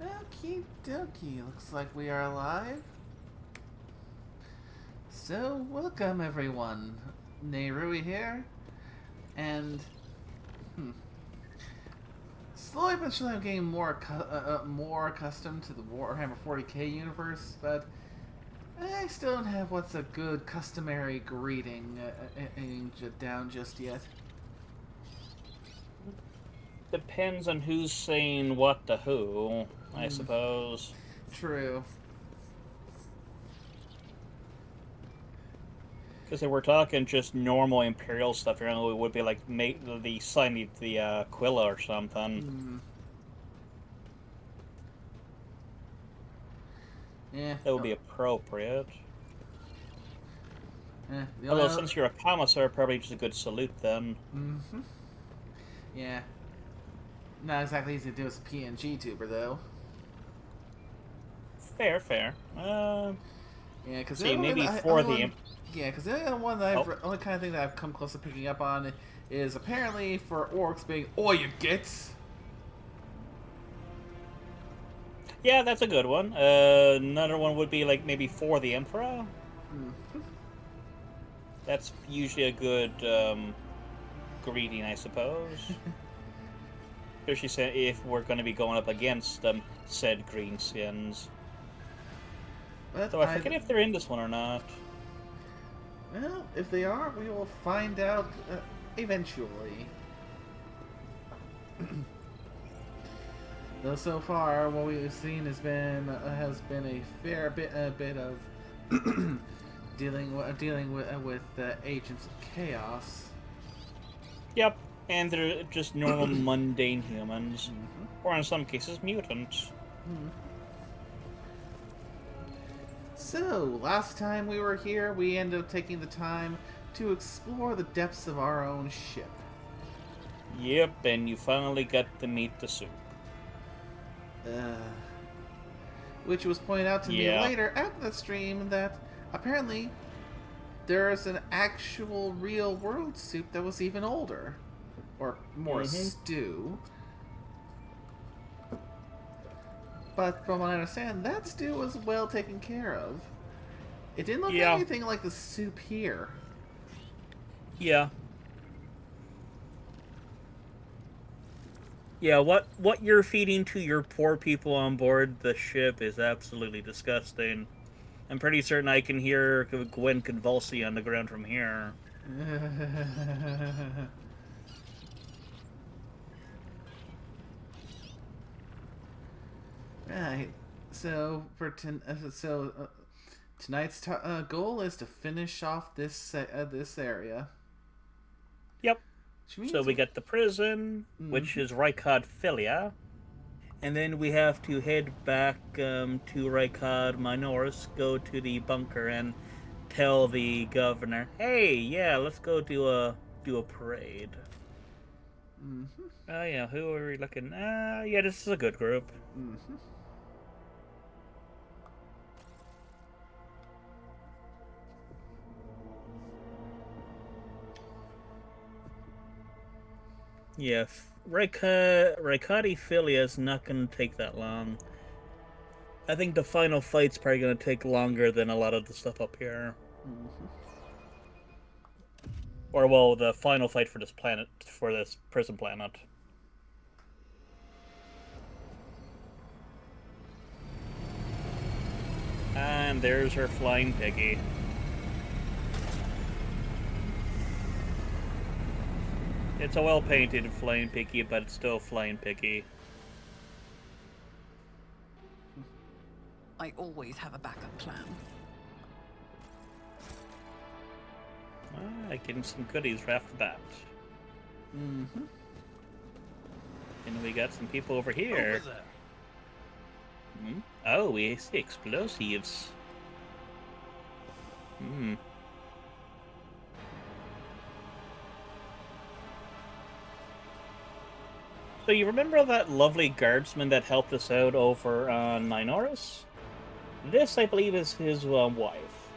Okie dokie, looks like we are alive. So, welcome everyone. Neirui here, and slowly but surely I'm getting more accustomed to the Warhammer 40K universe, but I still don't have what's a good customary greeting down just yet. Depends on who's saying what to who, I suppose. True. Because if we're talking just normal Imperial stuff, it would be like the sign the Aquila or something. Yeah. That would be appropriate. The Although, only since you're a commissar, probably just a good salute then. Yeah. Not exactly easy to do as a PNG tuber, though. Fair, fair. Yeah, because See, maybe for the... yeah, because the only one that only kind of thing that I've come close to picking up on is apparently for orcs being "Oi, you gits." Yeah, that's a good one. Another one would be like maybe for the Emperor. That's usually a good greeting, I suppose. Especially if we're going to be going up against said greenskins. But So I forget if they're in this one or not. Well, if they are, we will find out eventually. Though so far, what we've seen has been a fair bit of dealing with agents of chaos. Yep, and they're just normal mundane humans, or in some cases mutants. So, last time we were here, we ended up taking the time to explore the depths of our own ship. Yep, and you finally got to meet the soup. Which was pointed out to me later after the stream that apparently there's an actual real world soup that was even older. Or more stew. But from what I understand, that stew was well taken care of. It didn't look anything like the soup here. Yeah. Yeah, what you're feeding to your poor people on board the ship is absolutely disgusting. I'm pretty certain I can hear Gwen convulsing on the ground from here. Right. So for tonight's goal is to finish off this area. Yep. So we got the prison, which is Rykod Philia. And then we have to head back to Rykod Minoris, go to the bunker, and tell the governor, "Hey, yeah, let's go do a parade." Oh yeah, who are we looking? Yeah, this is a good group. Yeah, Rykodi Philia is not going to take that long. I think the final fight's probably going to take longer than a lot of the stuff up here. Or, well, the final fight for this planet, for this prison planet. And there's her flying piggy. It's a well-painted flying piggy, but it's still flying piggy. I always have a backup plan. Getting some goodies right off the bat. And we got some people over here. Over there. Oh, we see explosives. So you remember that lovely guardsman that helped us out over on Minoris? This, I believe, is his wife.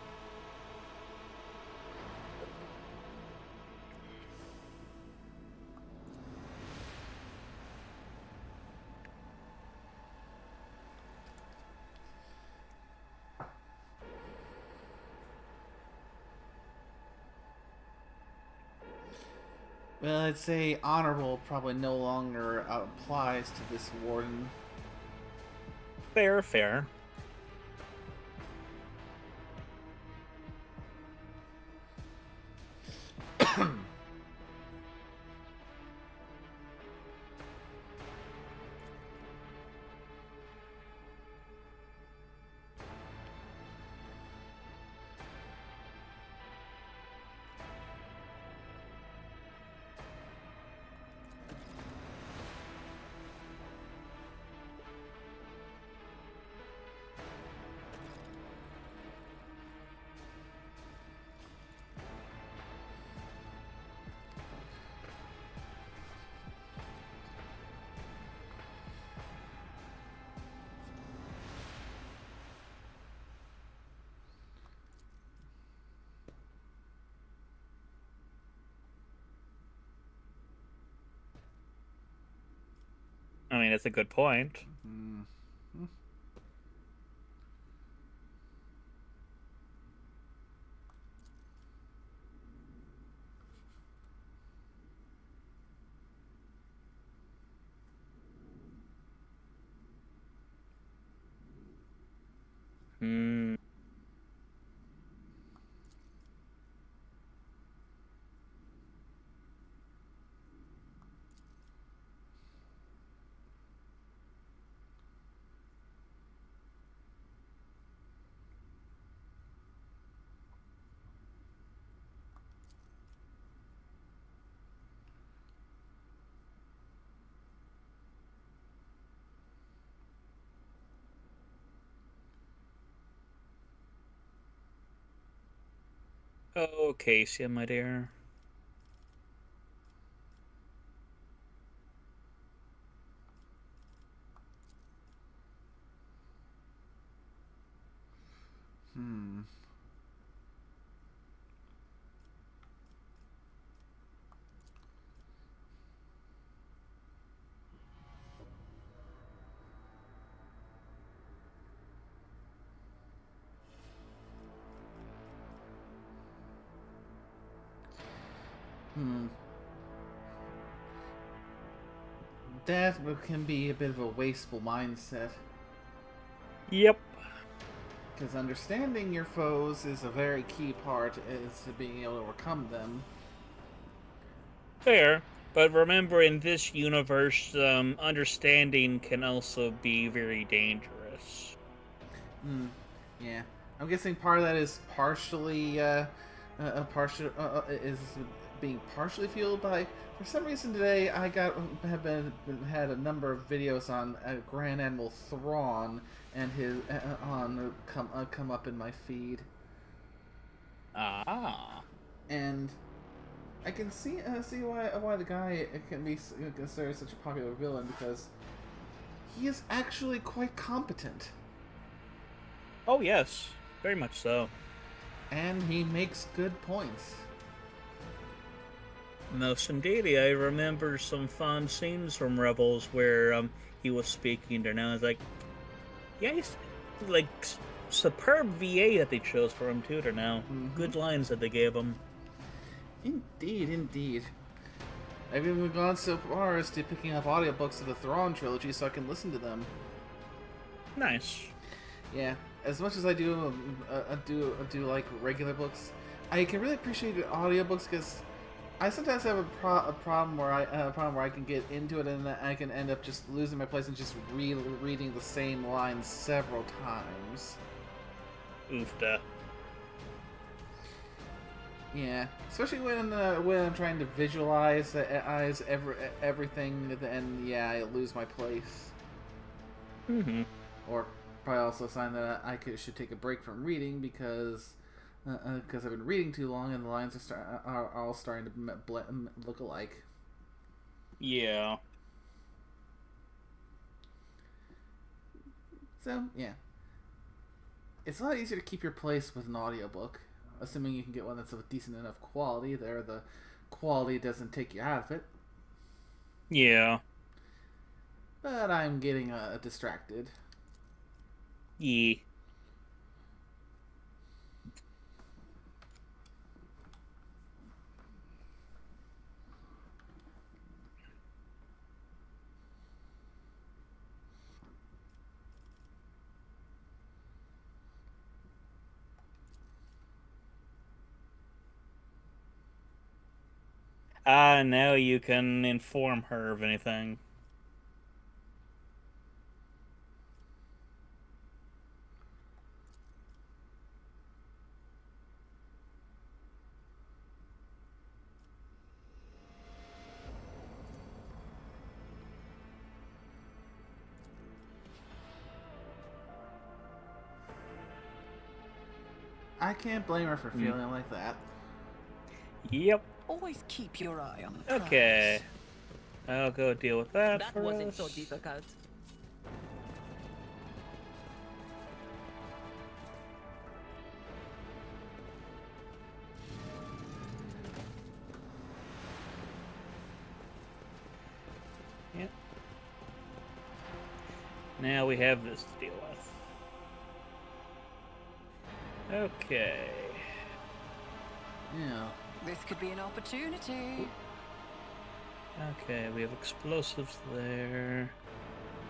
Well, I'd say honorable probably no longer applies to this warden. Fair, fair. I mean, that's a good point. Mm-hmm. Hmm. Oh, Casey, my dear. Hmm. Hmm. That can be a bit of a wasteful mindset. Yep. Because understanding your foes is a very key part is to being able to overcome them. Fair. But remember, in this universe, understanding can also be very dangerous. Hmm. Yeah. I'm guessing part of that is partially, is being partially fueled by. For some reason today, I had a number of videos on Grand Admiral Thrawn and his come up in my feed, Ah. and I can see why the guy can be considered such a popular villain, because he is actually quite competent. Oh, yes. Very much so. And he makes good points. Most indeed. I remember some fond scenes from Rebels where he was speaking there. Now I was like, yeah, he's like superb VA that they chose for him too. There now, good lines that they gave him. Indeed, indeed. I've even gone so far as to picking up audiobooks of the Thrawn trilogy so I can listen to them. Nice. Yeah, as much as I do like regular books, I can really appreciate audiobooks because I sometimes have a problem where I can get into it and I can end up just losing my place and just reading the same lines several times. Oofda. Yeah, especially when I'm trying to visualize everything, and yeah, I lose my place. Mm-hmm. Or probably also a sign that should take a break from reading because I've been reading too long and the lines are all starting to look alike. Yeah. So yeah, it's a lot easier to keep your place with an audiobook, assuming you can get one that's of decent enough quality. There, the quality doesn't take you out of it. Yeah. But I'm getting distracted. Yeah. Ah, now you can inform her of anything. I can't blame her for feeling like that. Yep. Always keep your eye on the prize. Okay. I'll go deal with that That for wasn't us. so difficult. Yep. Now we have this to deal with. Okay. Yeah. This could be an opportunity. Okay, we have explosives there.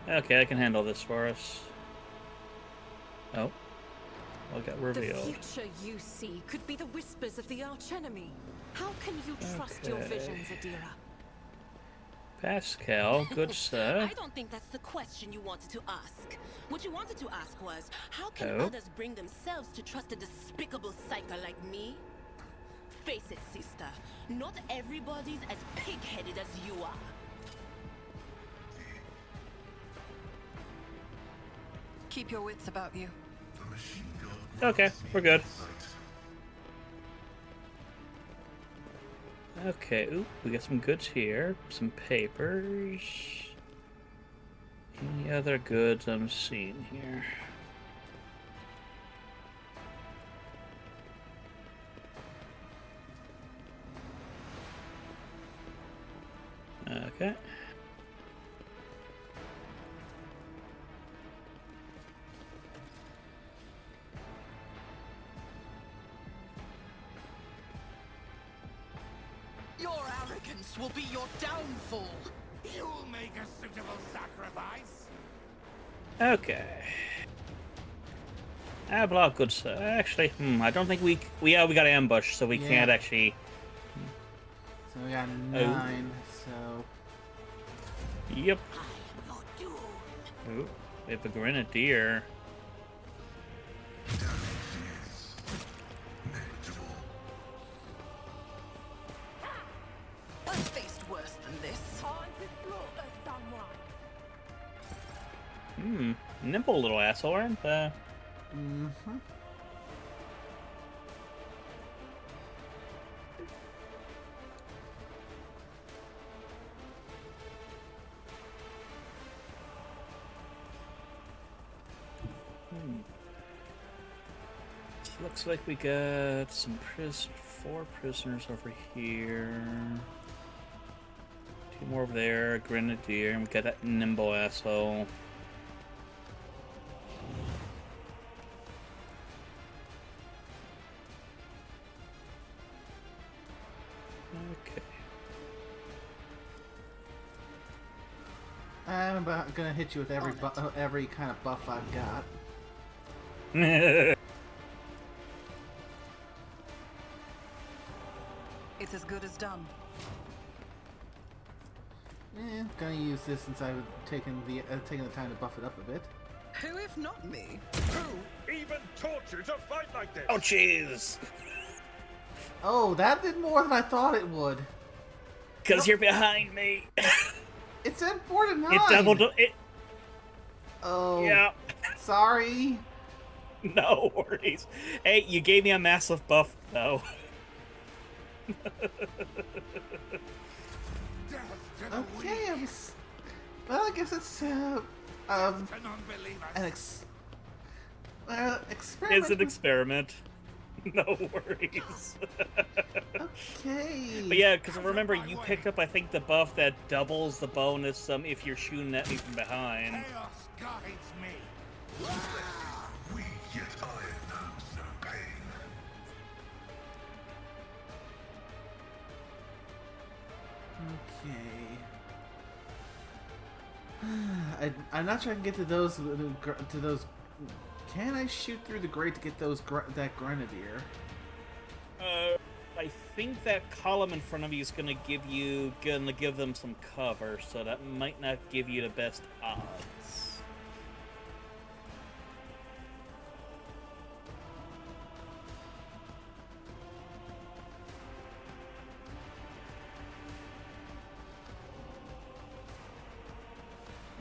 Okay, I can handle this for us. Oh. Well, it got revealed. The future you see could be the whispers of the archenemy. How can you trust your Okay. visions, Adira? Pascal, good sir. I don't think that's the question you wanted to ask. What you wanted to ask was, how can Oh. others bring themselves to trust a despicable psycho like me? Face it, sister. Not everybody's as pig-headed as you are. Keep your wits about you. Okay, we're good. Okay, ooh, we got some goods here. Some papers. Any other goods I'm seeing here? Okay. Your arrogance will be your downfall. You'll make a suitable sacrifice. Okay. Ah, blah, good stuff. Actually, I don't think we got ambushed, so we can't actually. So we got 9, so... Yep. I am your doom. Ooh, we have a grenadier. I've faced worse than this. Nimble little asshole, aren't they? Mm-hmm. Looks like we got some 4 prisoners over here. 2 more over there, a grenadier, and we got that nimble asshole. Okay. I'm about gonna hit you with every kind of buff I've got. It's as good as done. Gonna use this since I've taken the time to buff it up a bit. Who if not me? Who even taught you to fight like this? Oh, jeez! Oh, that did more than I thought it would. Because you're behind me. It said 4 to 9. It doubled it. Oh. Yeah. Sorry. No worries. Hey, you gave me a massive buff, though. Okay, well, I guess it's an experiment. It's an experiment. No worries. Okay. But yeah, because remember, you picked up, I think, the buff that doubles the bonus if you're shooting at me from behind. Chaos guides me. We yet iron knows no pain. Okay. I'm not sure I can get to those. Can I shoot through the grate to get that grenadier? I think that column in front of you is gonna give them some cover, so that might not give you the best odds.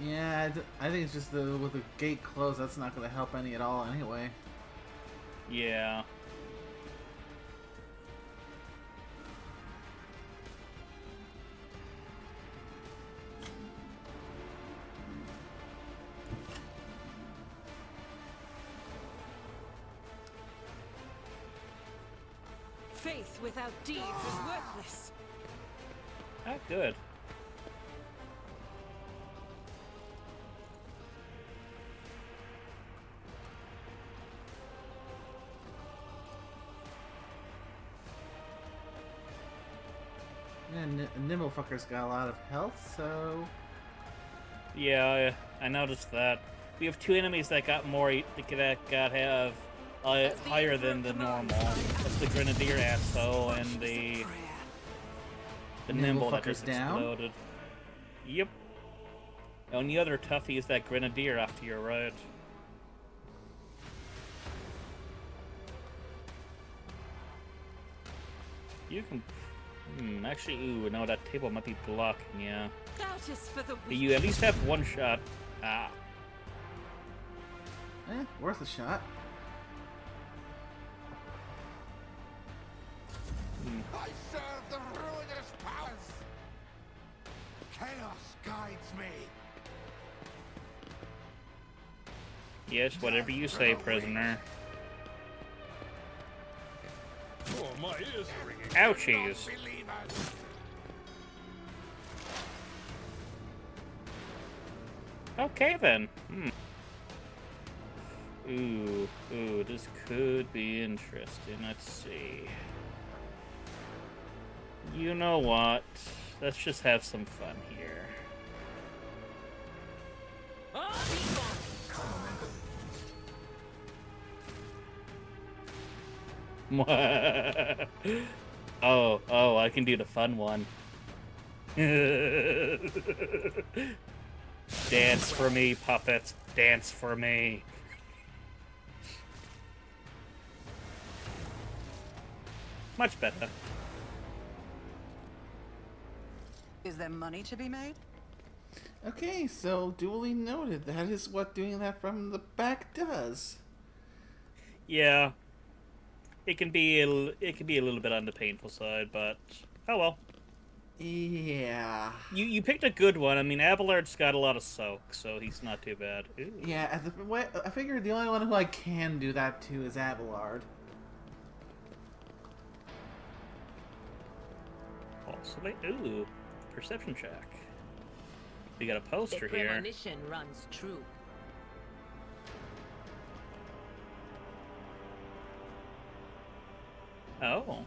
Yeah, I think it's just with the gate closed, that's not going to help any at all anyway. Yeah. Faith without deeds is worthless. Ah, good. And Nimblefucker's got a lot of health, so... Yeah, I noticed that. We have two enemies that got have higher than the normal. That's the Grenadier asshole and the Nimble that just exploded. Yep. And the other toughie is that Grenadier off to your right. You can... actually, ooh, no, that table might be blocking, yeah. But you at least have one shot. Ah. Worth a shot. I serve the ruinous powers. Chaos guides me. Yes, whatever you say, prisoner. Oh, my ears are ringing. Ouchies. Okay then. Ooh, this could be interesting. Let's see. You know what? Let's just have some fun here. Oh, I can do the fun one. Dance for me, puppets. Dance for me. Much better. Is there money to be made? Okay, so duly noted. That is what doing that from the back does. Yeah. It can be a little bit on the painful side, but oh well. Yeah. You picked a good one. I mean, Abelard's got a lot of soak, so he's not too bad. Ooh. Yeah, I figured the only one who I can do that to is Abelard. Possibly. Ooh, perception check. We got a poster The here. premonition runs true. Oh.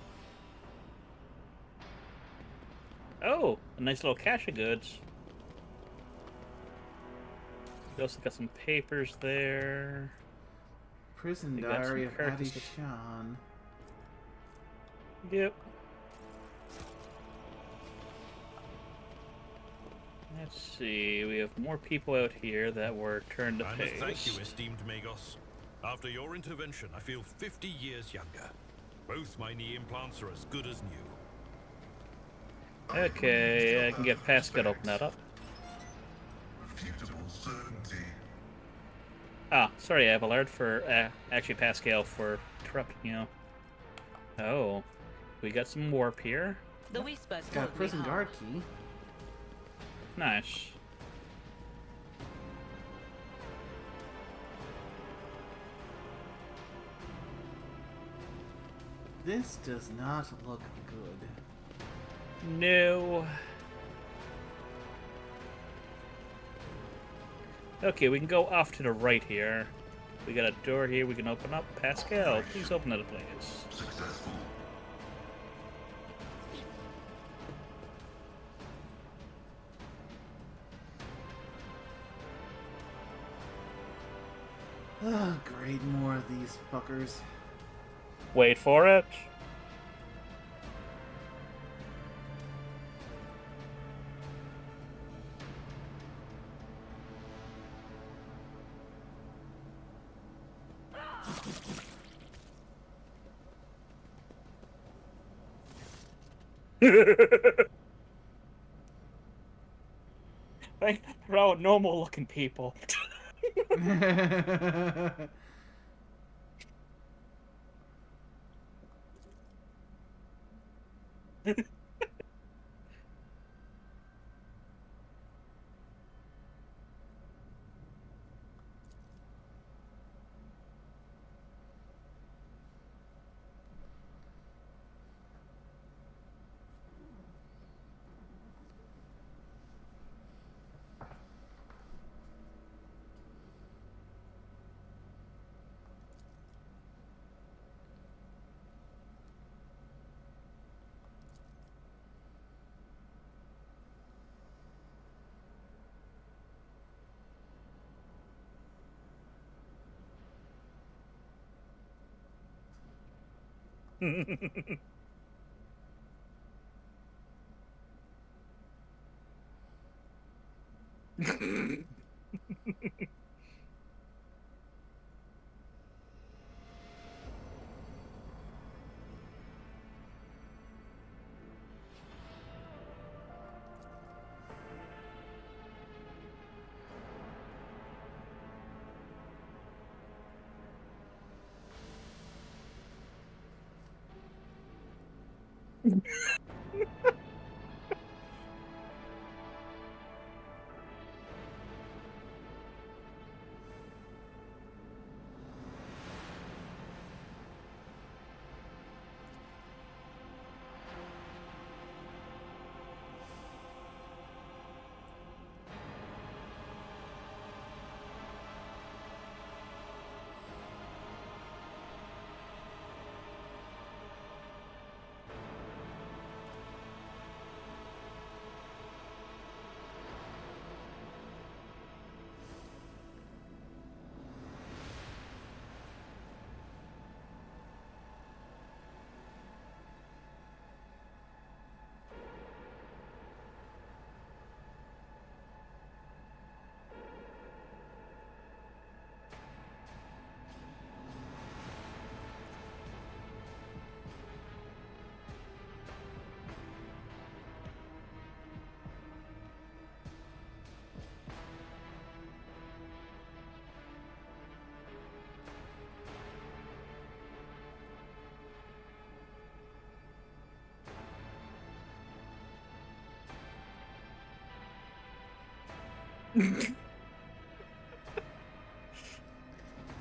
Oh, a nice little cache of goods. We also got some papers there. Prison We got Diary some of Addie carcasses. Sean. Yep. Let's see, we have more people out here that were turned to I must paste. thank you, esteemed Magos. After your intervention, I feel 50 years younger. Both my knee implants are as good as new. Okay, I can get Pascal to open that up. Refutable certainty. Ah, sorry, Abelard, for actually Pascal for interrupting you. Oh, we got some warp here. The whispers Got a told me prison how. guard key. Nice. This does not look good. No. Okay, we can go off to the right here. We got a door here we can open up. Pascal, please open it, please. Successful. Great, more of these fuckers. Wait for it. They're all normal-looking people.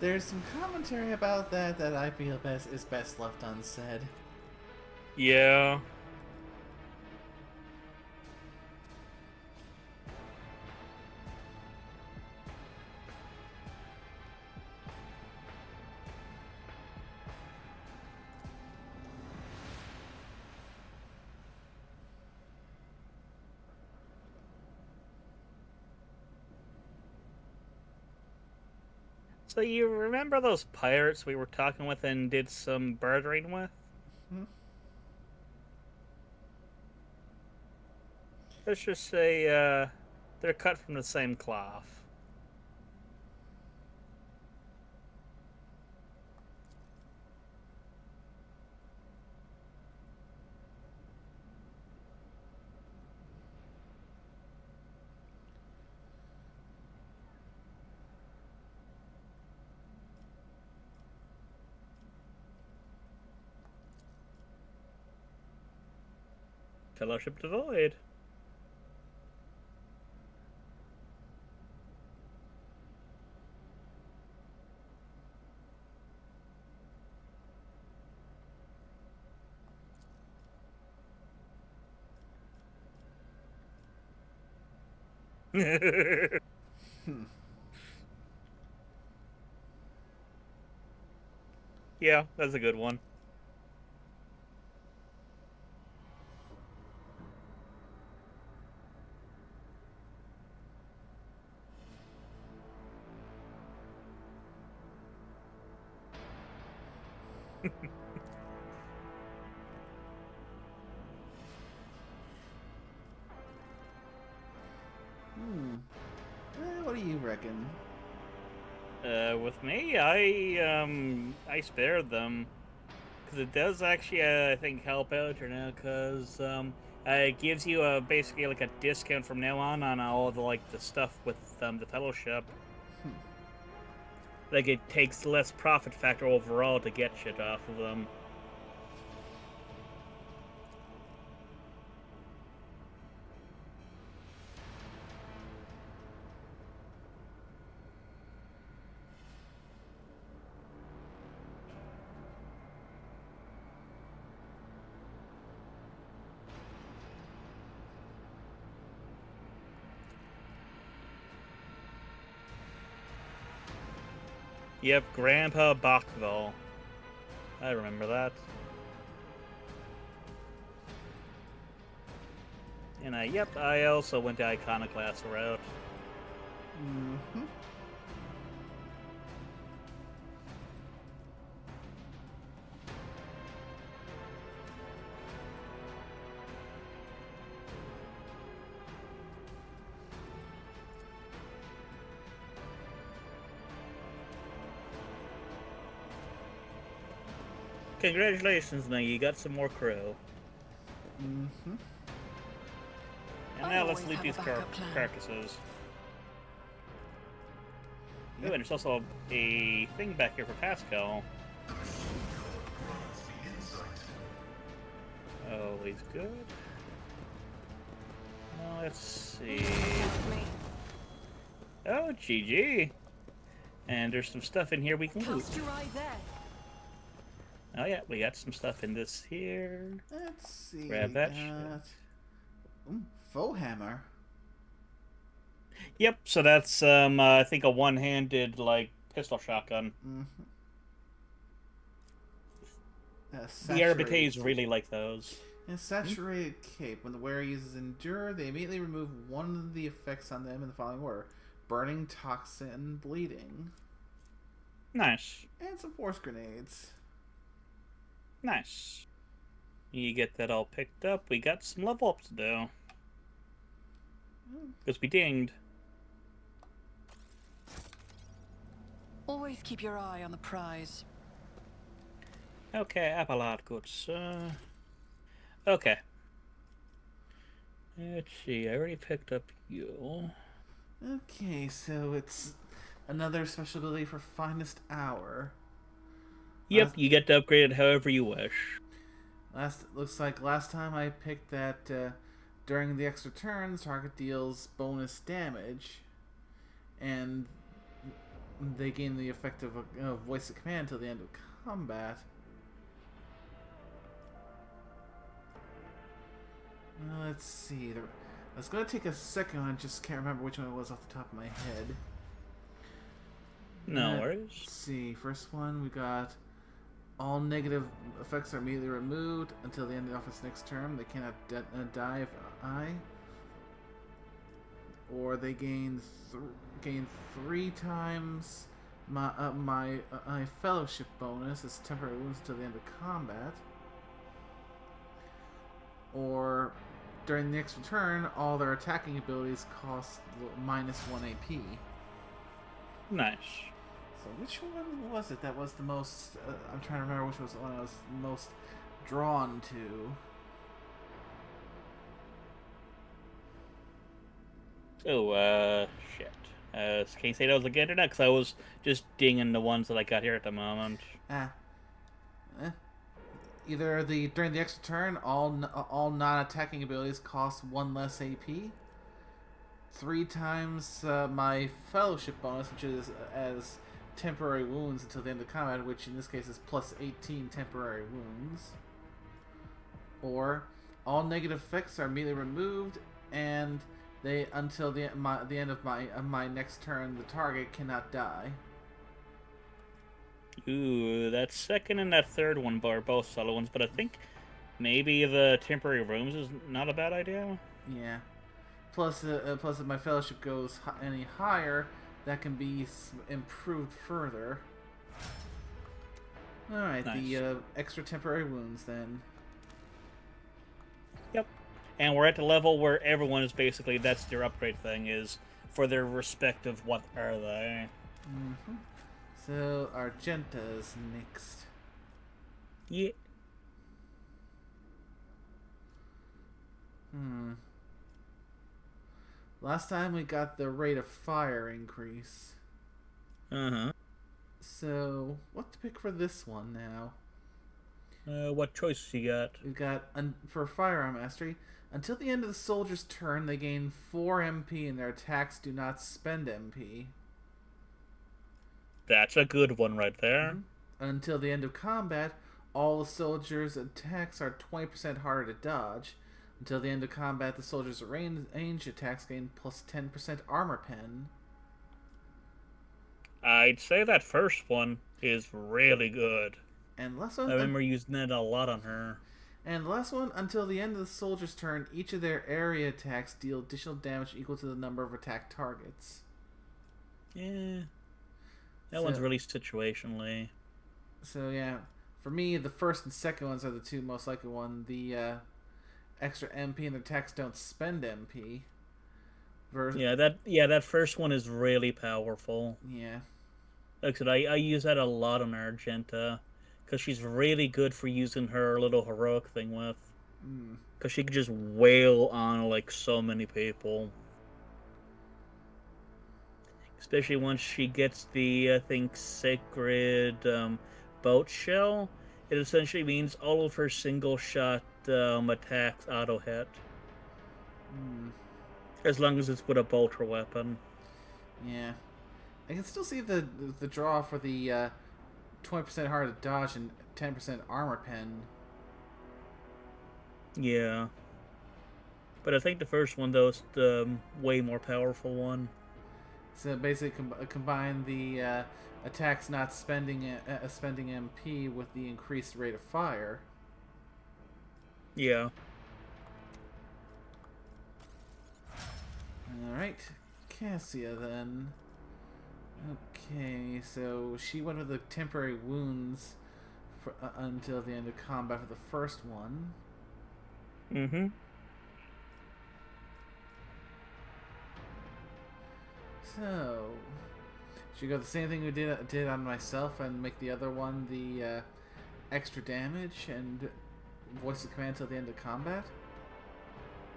There's some commentary about that I feel is best left unsaid. Yeah. So you remember those pirates we were talking with and did some bartering with? Hmm? Let's just say they're cut from the same cloth. Fellowship to the Void. Yeah, that's a good one. What do you reckon? With me, I spared them because it does actually, I think, help out, you know, because it gives you basically like a discount from now on all the stuff with the Fellowship. Like it takes less profit factor overall to get shit off of them. Yep, Grandpa Bachval. I remember that. And yep, I also went the Iconoclast route. Mm-hmm. Congratulations, man, you got some more crew. Mm-hmm. And now let's loot these carcasses. Ooh, and there's also a thing back here for Pascal. Always good. Now let's see. Oh, GG. And there's some stuff in here we can loot. Cast your eye there. Oh yeah, we got some stuff in this here. Let's see. Grab that. Faux hammer. Yep, so that's I think a one-handed like pistol shotgun. Mm-hmm. The Arbites really like those. And saturated cape. When the wearer uses endure, they immediately remove one of the effects on them in the following order: burning, toxin, bleeding. Nice. And some force grenades. Nice. You get that all picked up. We got some level ups to do. Because we dinged. Always keep your eye on the prize. Okay, Appalot, good sir. Okay. Let's see, I already picked up you. Okay, so it's another special ability for finest hour. Yep, you get to upgrade it however you wish. Looks like last time I picked that during the extra turns, target deals bonus damage, and they gain the effect of a voice of command until the end of combat. Let's see. It's going to take a second. I just can't remember which one it was off the top of my head. No worries. Let's see. First one, we got all negative effects are immediately removed until the end of its next turn. They cannot die if or they gain three times my fellowship bonus as temporary wounds until the end of combat. Or during the extra turn, all their attacking abilities cost -1 AP. Nice. So which one was it that was the most... I'm trying to remember which was the one I was most drawn to. Oh, shit. Can you say those again or not? Because I was just dinging the ones that I got here at the moment. Either during the extra turn, all non-attacking abilities cost 1 less AP. 3 times my fellowship bonus, which is as temporary wounds until the end of combat, which in this case is plus 18 temporary wounds. Or all negative effects are immediately removed, and they until the end of my next turn, the target cannot die. Ooh, that second and that third one are both solo ones, but I think maybe the temporary rooms is not a bad idea. Yeah. Plus, if my fellowship goes any higher, that can be improved further. Alright, nice. The extra temporary wounds then. Yep. And we're at the level where everyone is basically, that's their upgrade thing, is for their respective what are they. Mm-hmm. So Argenta's next. Yeah. Last time we got the rate of fire increase. Uh-huh. So, what to pick for this one now? What choices you got? We've got, for Firearm Mastery, until the end of the soldier's turn, they gain 4 MP and their attacks do not spend MP. That's a good one right there. Until the end of combat, all the soldiers' attacks are 20% harder to dodge. Until the end of combat, the soldiers' range attacks gain plus 10% armor pen. I'd say that first one is really good. And last one, I remember using that a lot on her. And the last one, until the end of the soldier's turn, each of their area attacks deal additional damage equal to the number of attack targets. Yeah. That one's really situationally. So yeah, for me, the first and second ones are the two most likely one. The extra MP and the attacks don't spend MP. That first one is really powerful. Yeah. Like I said, I use that a lot on Argenta, because she's really good for using her little heroic thing with. Because she can just wail on like so many people. Especially once she gets the, I think, sacred boat shell. It essentially means all of her single shot attacks auto hit. As long as it's with a bolter weapon. Yeah. I can still see the draw for the 20% harder to dodge and 10% armor pen. Yeah. But I think the first one, though, is the way more powerful one. So basically combine the attacks not spending MP with the increased rate of fire. Yeah. Alright, Cassia then. Okay, so she went with the temporary wounds for, until the end of combat for the first one. So, should we go the same thing we did on myself and make the other one the extra damage and voice the command until the end of combat?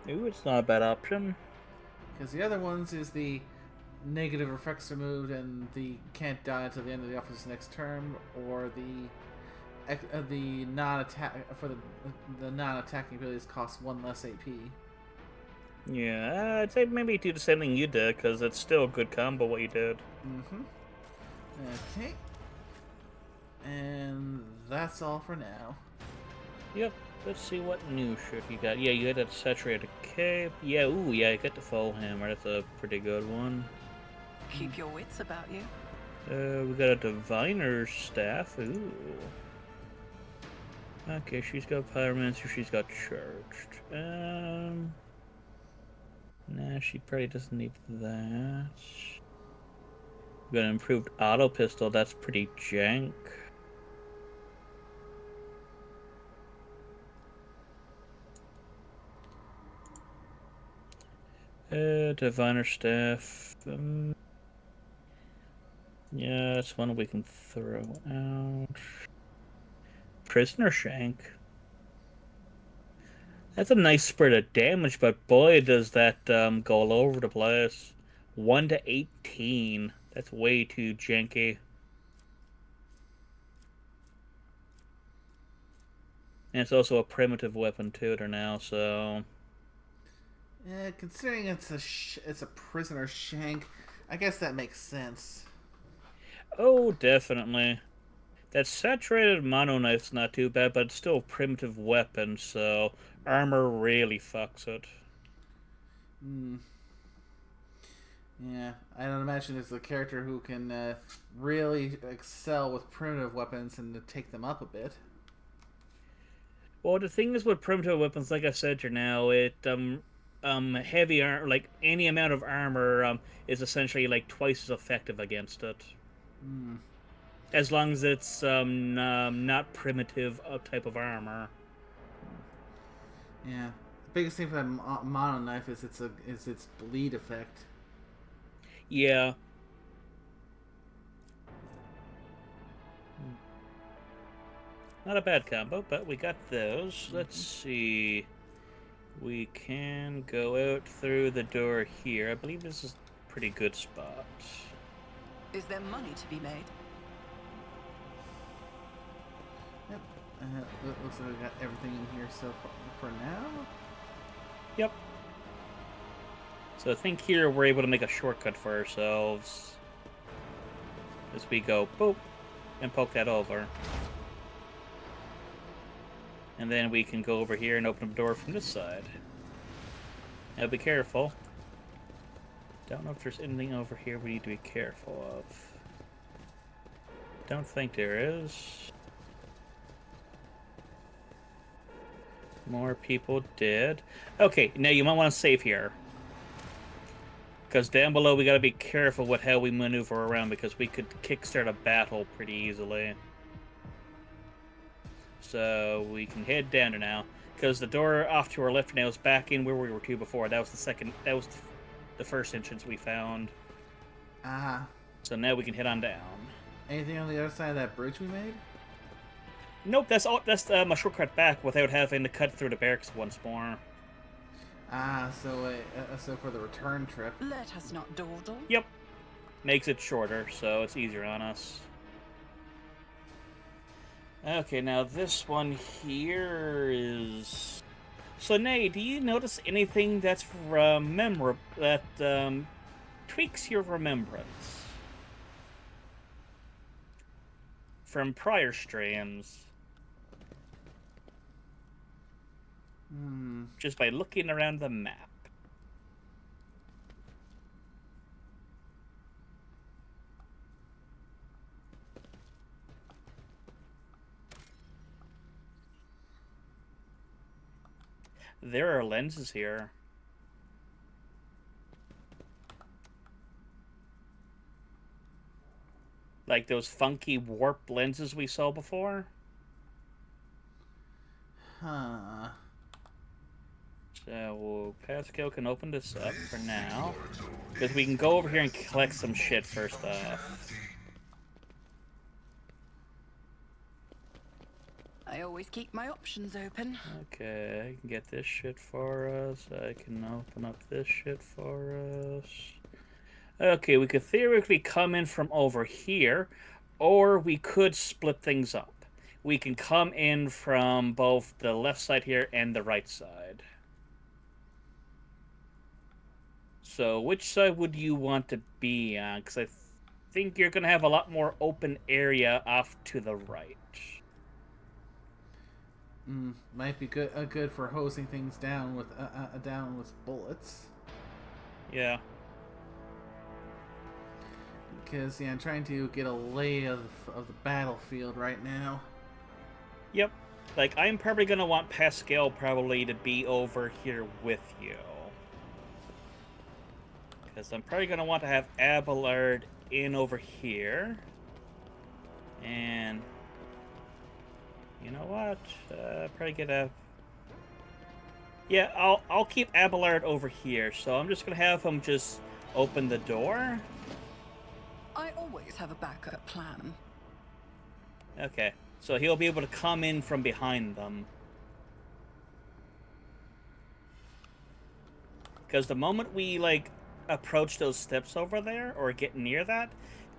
Ooh, it's not a bad option. Because the other ones is the negative effects removed and the can't die until the end of the officer's next turn, or the non-attack for the non-attacking abilities cost 1 less AP. Yeah, I'd say maybe do the same thing you did, because it's still a good combo what you did. Okay. And that's all for now. Yep. Let's see what new shit you got. Yeah, you had that saturated cape. Yeah, ooh, yeah, you got the full hammer. That's a pretty good one. Keep your wits about you. We got a diviner's staff. Ooh. Okay, she's got pyromancer. She's got charged. Nah, she probably doesn't need that. We got an improved auto pistol. That's pretty jank. Diviner staff. Yeah, that's one we can throw out. Prisoner shank. That's a nice spread of damage, but boy, does that go all over the place. 1 to 18. That's way too janky. And it's also a primitive weapon too there now, so. Yeah, considering it's a prisoner shank, I guess that makes sense. Oh, definitely. That saturated mono knife's not too bad, but it's still a primitive weapon, so armor really fucks it. Yeah, I don't imagine there's a character who can really excel with primitive weapons and to take them up a bit. Well, the thing is with primitive weapons, like I said here now, it heavy armor, like any amount of armor, is essentially like twice as effective against it. As long as it's not primitive type of armor. Yeah, the biggest thing for that mono knife is its bleed effect. Yeah. Not a bad combo, but we got those. Let's see. We can go out through the door here. I believe this is a pretty good spot. Is there money to be made? Yep. Looks like we got everything in here so far for now. Yep. So I think here we're able to make a shortcut for ourselves. As we go, boop, and poke that over. And then we can go over here and open the door from this side. Now be careful. Don't know if there's anything over here we need to be careful of. Don't think there is. More people dead. Okay, now you might want to save here. Because down below we gotta be careful with how we maneuver around because we could kickstart a battle pretty easily. So we can head down now. Because the door off to our left now is back in where we were to before. That was the first entrance we found. Ah. So now we can head on down. Anything on the other side of that bridge we made? Nope, that's my shortcut back without having to cut through the barracks once more. Ah, so for the return trip. Let us not dawdle. Yep. Makes it shorter, so it's easier on us. Okay, now this one here is... So, Nay, do you notice anything that's that tweaks your remembrance from prior streams? Just by looking around the map. There are lenses here. Like those funky warp lenses we saw before. Huh. So Pascal can open this up for now. Because we can go over here and collect some shit first off. I always keep my options open. Okay, I can get this shit for us. I can open up this shit for us. Okay, we could theoretically come in from over here, or we could split things up. We can come in from both the left side here and the right side. So, which side would you want to be on? Because I think you're going to have a lot more open area off to the right. Might be good for hosing things down with bullets. Yeah. Because I'm trying to get a lay of the battlefield right now. Yep. Like, I'm probably going to want Pascal probably to be over here with you. Because I'm probably going to want to have Abelard in over here. And... you know what? Probably get a... yeah, I'll keep Abelard over here. So I'm just going to have him just open the door. I always have a backup plan. Okay. So he'll be able to come in from behind them. Because the moment we, like, approach those steps over there, or get near that,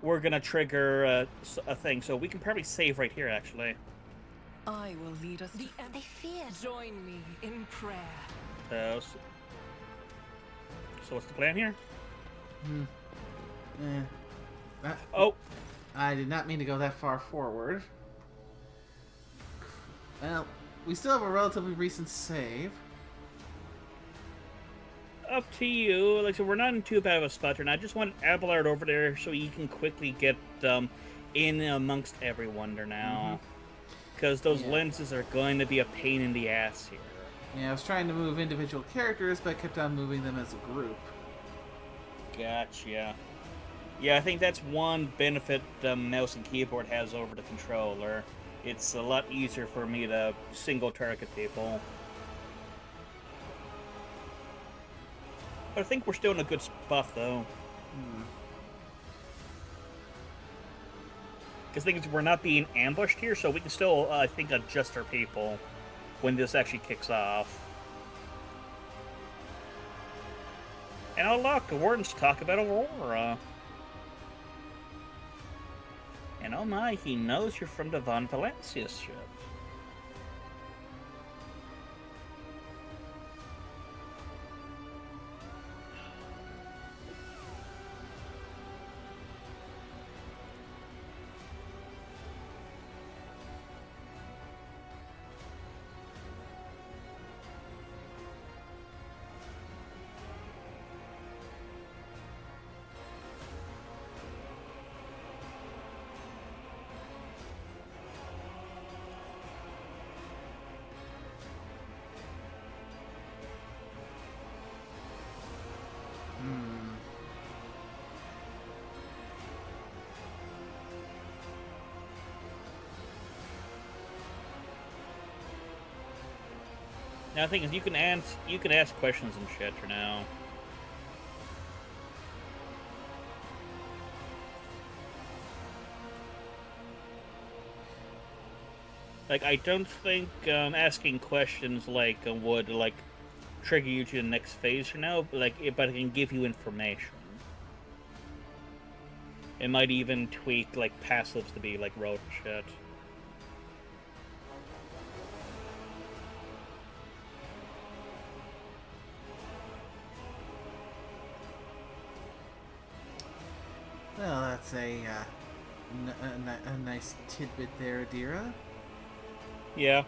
we're going to trigger a thing. So we can probably save right here, actually. I will lead us. They fear. Join me in prayer. So what's the plan here? Oh! I did not mean to go that far forward. Well, we still have a relatively recent save. Up to you. Like, so we're not in too bad of a spot right now. I just wanted Abelard over there so he can quickly get in amongst everyone there now. Because those lenses are going to be a pain in the ass here. Yeah, I was trying to move individual characters, but I kept on moving them as a group. Gotcha. Yeah, I think that's one benefit the mouse and keyboard has over the controller. It's a lot easier for me to single target people. But I think we're still in a good spot, though. Because things we're not being ambushed here, so we can still, I think, adjust our people when this actually kicks off. And oh look, the Wardens talk about Aurora. And oh my, he knows you're from the Von Valencia's ship. Now the thing is, you can ask questions and shit for now. Like, I don't think asking questions would trigger you to the next phase for now. But it can give you information. It might even tweak passives to be road shit. Well, that's a nice tidbit there, Adira. Yeah.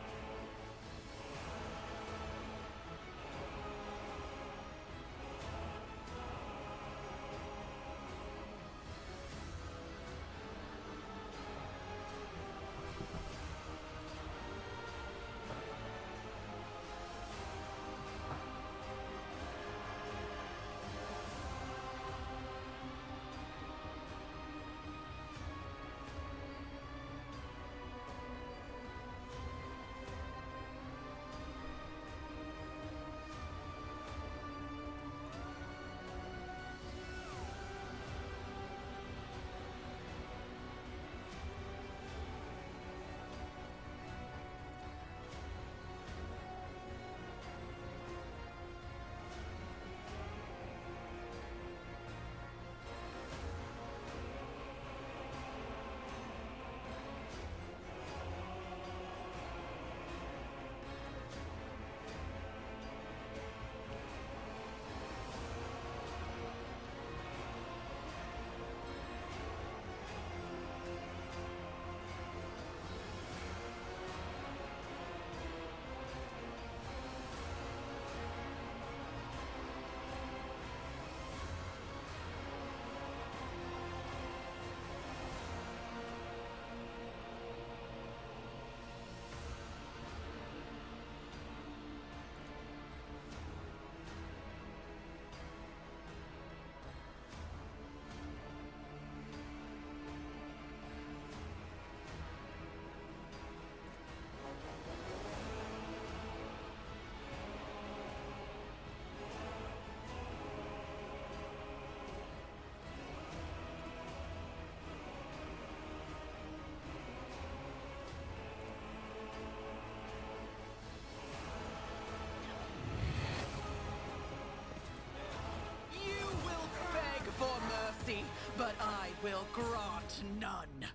But I will grant none.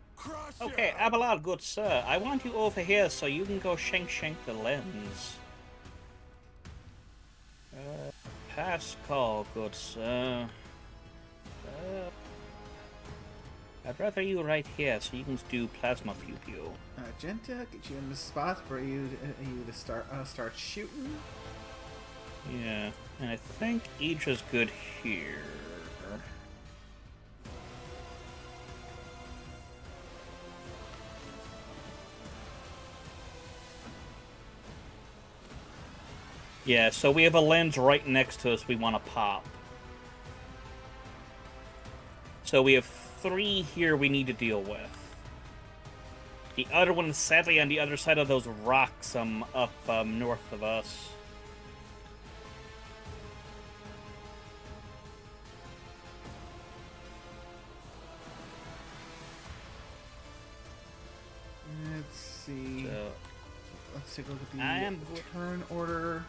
Okay, Abelard, good sir. I want you over here so you can go shank the lens. Pass call, good sir. I'd rather you right here so you can do plasma pew pew. Genta, get you in the spot for you to start shooting. Yeah, and I think Idra's good here. Yeah, so we have a lens right next to us we want to pop. So we have 3 here we need to deal with. The other one is sadly on the other side of those rocks up north of us. see. So, let's take a look at the turn order.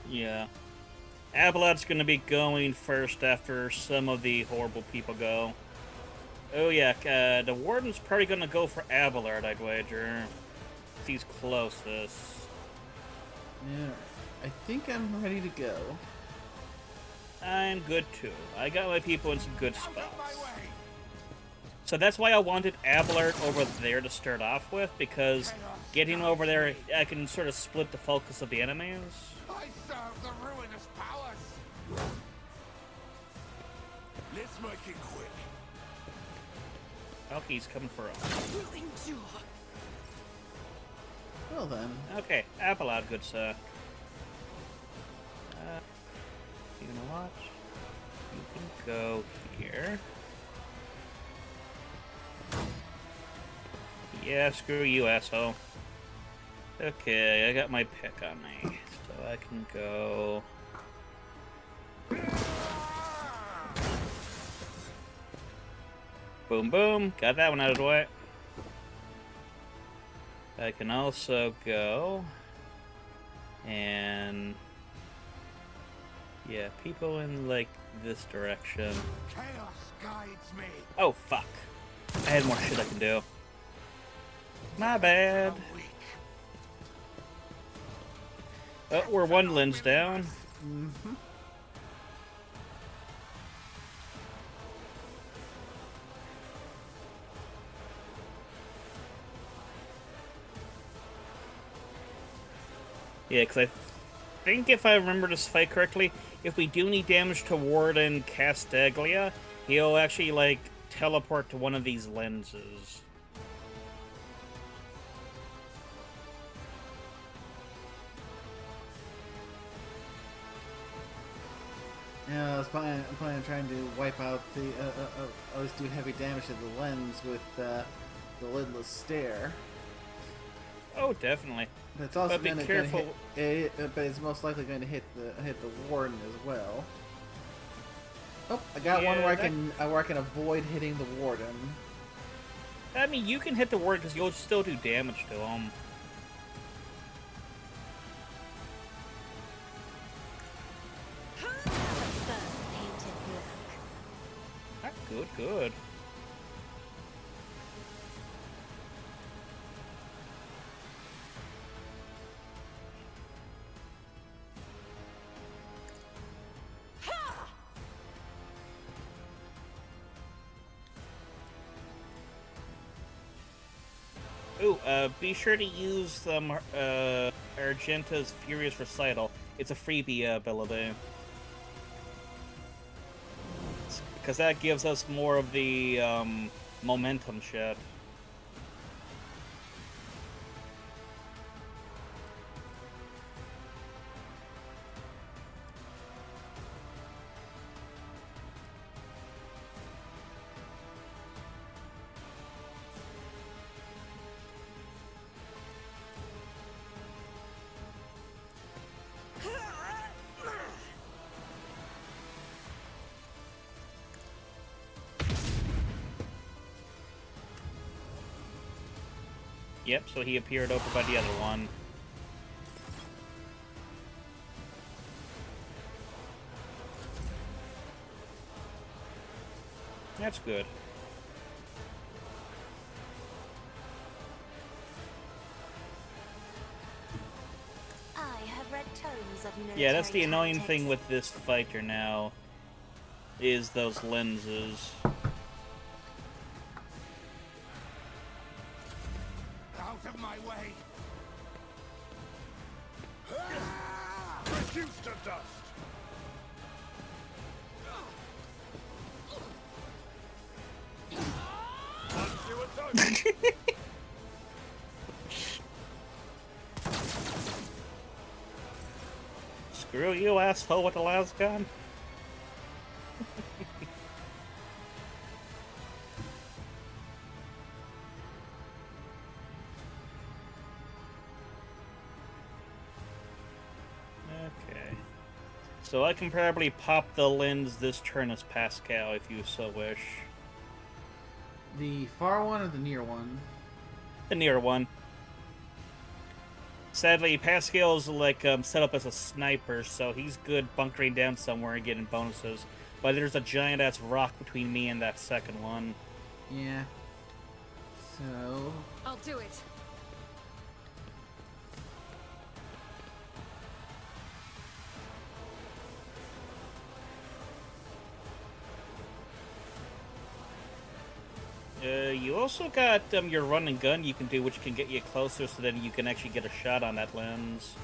Yeah. Abelard's going to be going first after some of the horrible people go. Oh yeah, the Warden's probably going to go for Abelard, I'd wager. He's closest. Yeah, I think I'm ready to go. I'm good too. I got my people in some good spots. So that's why I wanted Abelard over there to start off with, because getting over there, I can sort of split the focus of the enemies. I serve the ruinous powers. Let's make it quick. Okay, he's coming for us. We'll endure. Well then. Okay, Abelard, good sir. You gonna watch? You can go here. Yeah, screw you, asshole. Okay, I got my pick on me, so I can go. Boom, boom. Got that one out of the way. I can also go. And. Yeah, people in, like, this direction. Chaos guides me. Oh, fuck. I had more shit I can do. My bad. Oh, we're one lens down. Mm-hmm. Yeah, because I think if I remember this fight correctly, if we do need damage to Warden Castaglia, he'll actually, like, teleport to one of these lenses. Yeah, I was planning on trying to wipe out the, at least do heavy damage to the lens with the lidless stare. Oh, definitely. But it's also But be gonna careful. hit, but it's most likely going to hit the warden as well. Oh, I got one where I can avoid hitting the warden. I mean, you can hit the Warden because you'll still do damage to him. Good, good. Ooh, be sure to use Argenta's Furious Recital. It's a freebie ability. Because that gives us more of the momentum shit. Yep, so he appeared over by the other one. That's good. I have read tomes of Yeah, that's the military annoying tactics. thing with this fighter now, is those lenses. Out of my way. Reduce to dust. Once you atone. Screw you, asshole, with the last gun. Okay. So I can probably pop the lens this turn as Pascal if you so wish. The far one or the near one? The near one. Sadly, Pascal's like set up as a sniper, so he's good bunkering down somewhere and getting bonuses. But there's a giant ass rock between me and that second one. Yeah. So. I'll do it. You also got your run and gun you can do, which can get you closer, so then you can actually get a shot on that lens.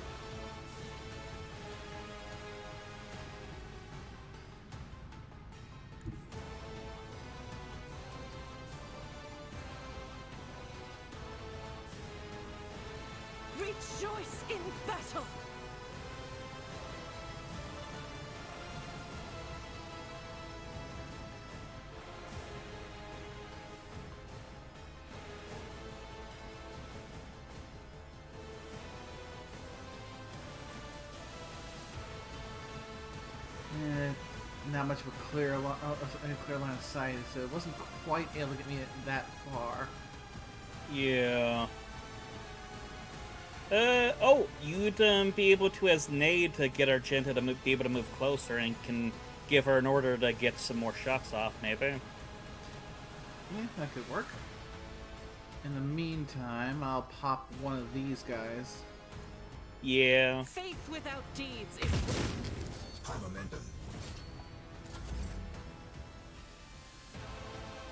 Rejoice in battle. Not much of a clear line of sight, so it wasn't quite able to get me that far. Yeah. Oh, you'd be able to, as Nade, to get Argenta to be able to move closer and can give her an order to get some more shots off, maybe. Yeah, that could work. In the meantime, I'll pop one of these guys. Yeah. Faith without deeds is... High momentum.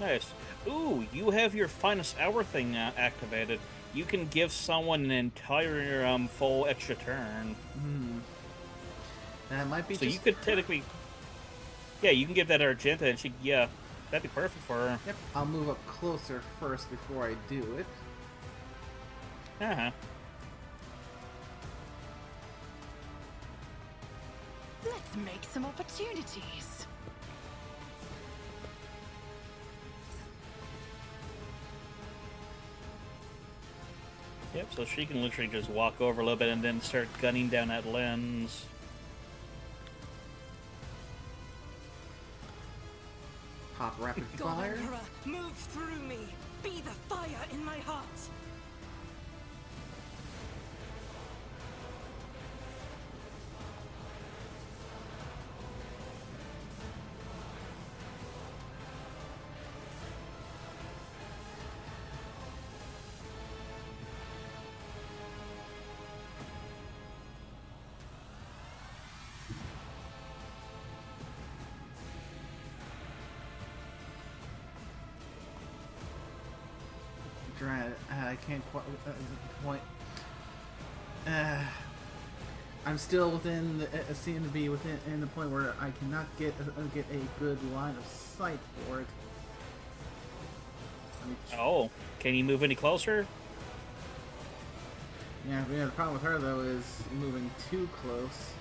Nice. Ooh, you have your finest hour thing activated. You can give someone an entire full extra turn. That might be. So you could technically, yeah, you can give that to Argenta, and yeah, that'd be perfect for her. Yep. I'll move up closer first before I do it. Let's make some opportunities. Yep, so she can literally just walk over a little bit and then start gunning down that lens. Pop rapid God fire. Emperor, move through me. Be the fire in my heart. I can't quite point. I'm still within the seem to be within in the point where I cannot get a good line of sight for it. Oh, can you move any closer? Yeah, the problem with her though is moving too close.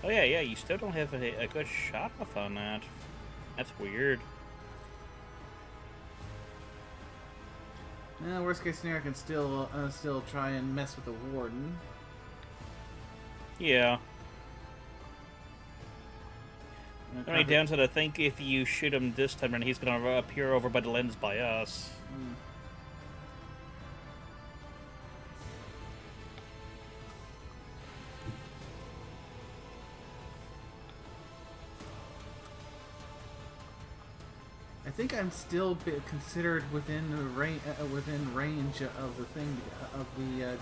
Oh yeah, you still don't have a good shot off on that. That's weird. Worst case scenario, I can still try and mess with the warden. Yeah. Only downside, I think if you shoot him this time, and he's gonna appear over by the lens by us. I think I'm still considered within the range of the thing of the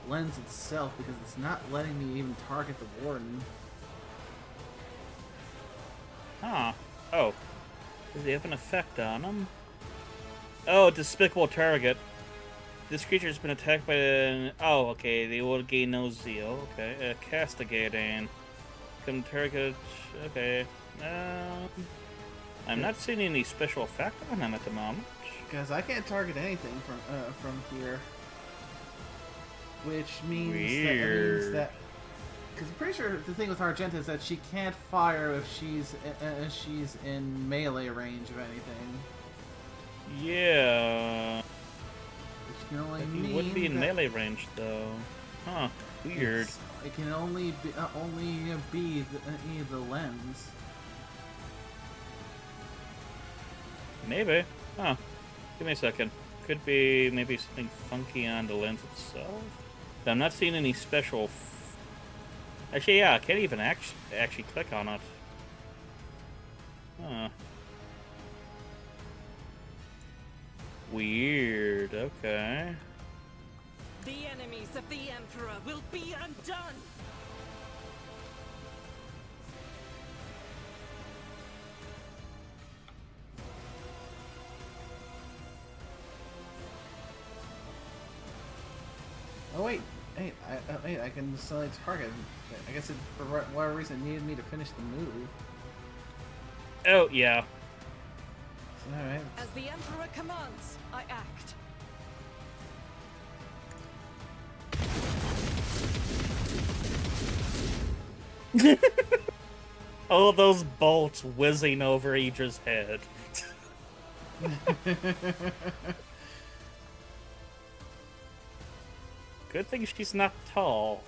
lens itself because it's not letting me even target the warden. Huh. Oh. Does he have an effect on him? Oh, despicable target. This creature has been attacked by an... Oh, okay. They will gain no zeal. Okay. Castigating. Come target... Okay. I'm not seeing any special effect on him at the moment. Because I can't target anything from here. Which means that... Because I'm pretty sure the thing with Argenta is that she can't fire if she's in melee range of anything. Yeah. Which can only mean he wouldn't be in melee range though. Huh. Weird. It can only be the lens. Maybe. Huh. Give me a second. Could be maybe something funky on the lens itself. I'm not seeing any special... Actually, yeah, I can't even actually click on it. Huh. Weird, okay. The enemies of the Emperor will be undone! Oh wait, wait, I can select target. I guess for whatever reason it needed me to finish the move. Oh, yeah. Alright. As the Emperor commands, I act. All those bolts whizzing over Idra's head. Good thing she's not tall.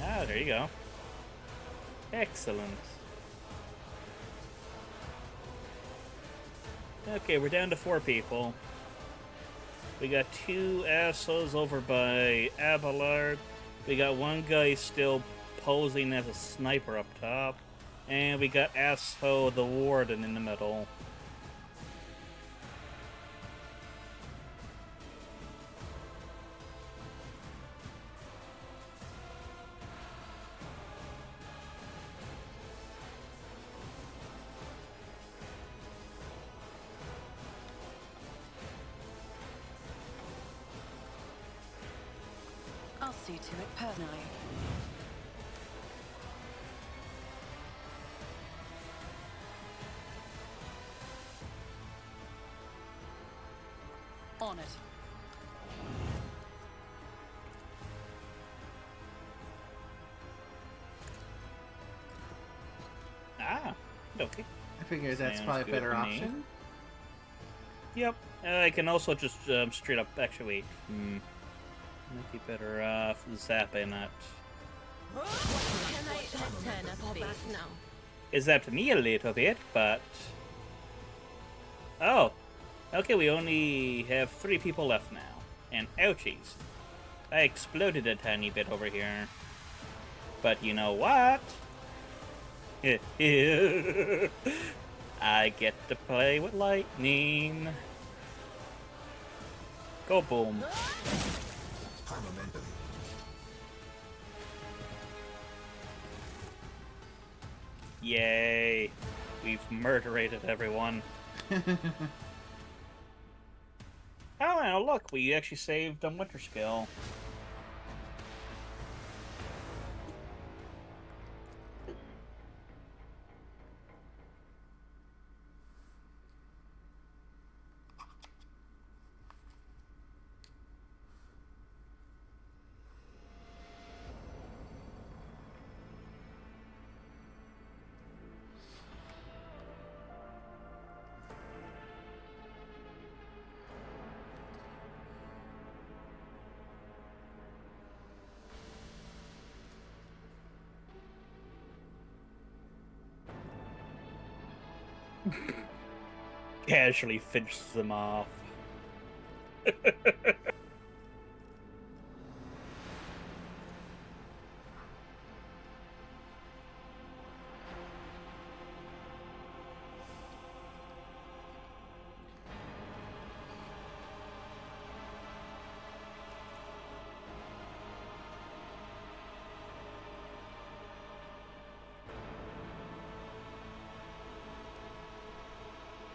Ah, there you go. Excellent. Okay, we're down to 4 people. We got 2 assholes over by Abelard. We got 1 guy still posing as a sniper up top. And we got asshole the warden in the middle. I'll see to it personally. On it. Ah, okay. I figure that's Sounds probably a good better to me. option. Yep. I can also just straight up. Actually, wait. Might be better off zapping it. Can I turn us back now? It zapped me a little bit, but... Oh. Okay, we only have 3 people left now. And ouchies. I exploded a tiny bit over here. But you know what? I get to play with lightning. Go boom. Yay. We've murderated everyone. Oh, now look, we actually saved Winter Skill. Casually finishes them off.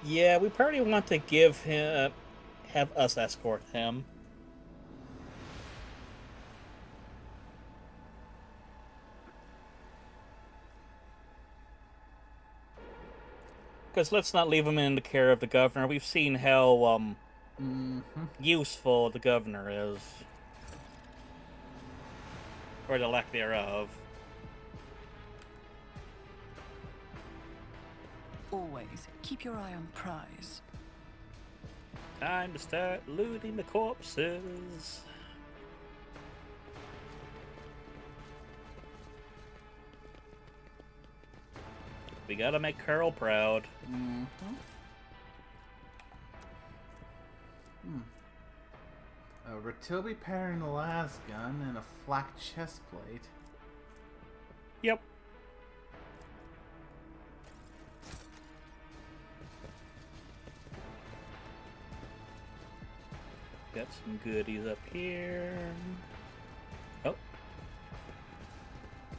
Yeah, we probably want to give him, have us escort him. Because let's not leave him in the care of the governor. We've seen how, useful the governor is. Or the lack thereof. Always keep your eye on prize. Time to start looting the corpses. We gotta make Carl proud. Mm-hmm. A Ratobi pattern las gun and a flak chest plate. Yep. Got some goodies up here. Oh.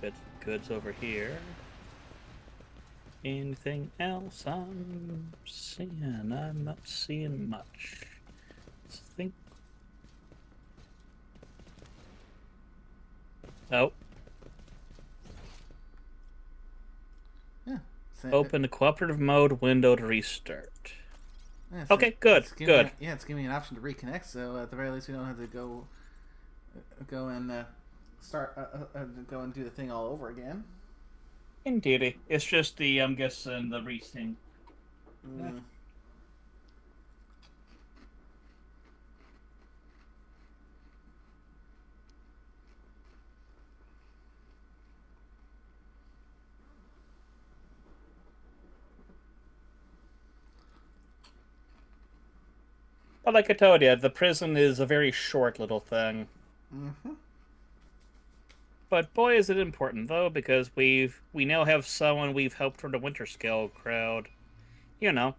Got goods over here. Anything else I'm seeing? I'm not seeing much. Let's think. Oh. Yeah. Open the cooperative mode window to restart. Yeah, so okay, good, good. It's giving me an option to reconnect, so at the very least we don't have to go and go and do the thing all over again. Indeed. It's just the, I'm guessing, the resync. Mm. But like I told you, the prison is a very short little thing. Mm-hmm. But boy, is it important though, because we now have someone we've helped from the Winter Scale crowd. You know,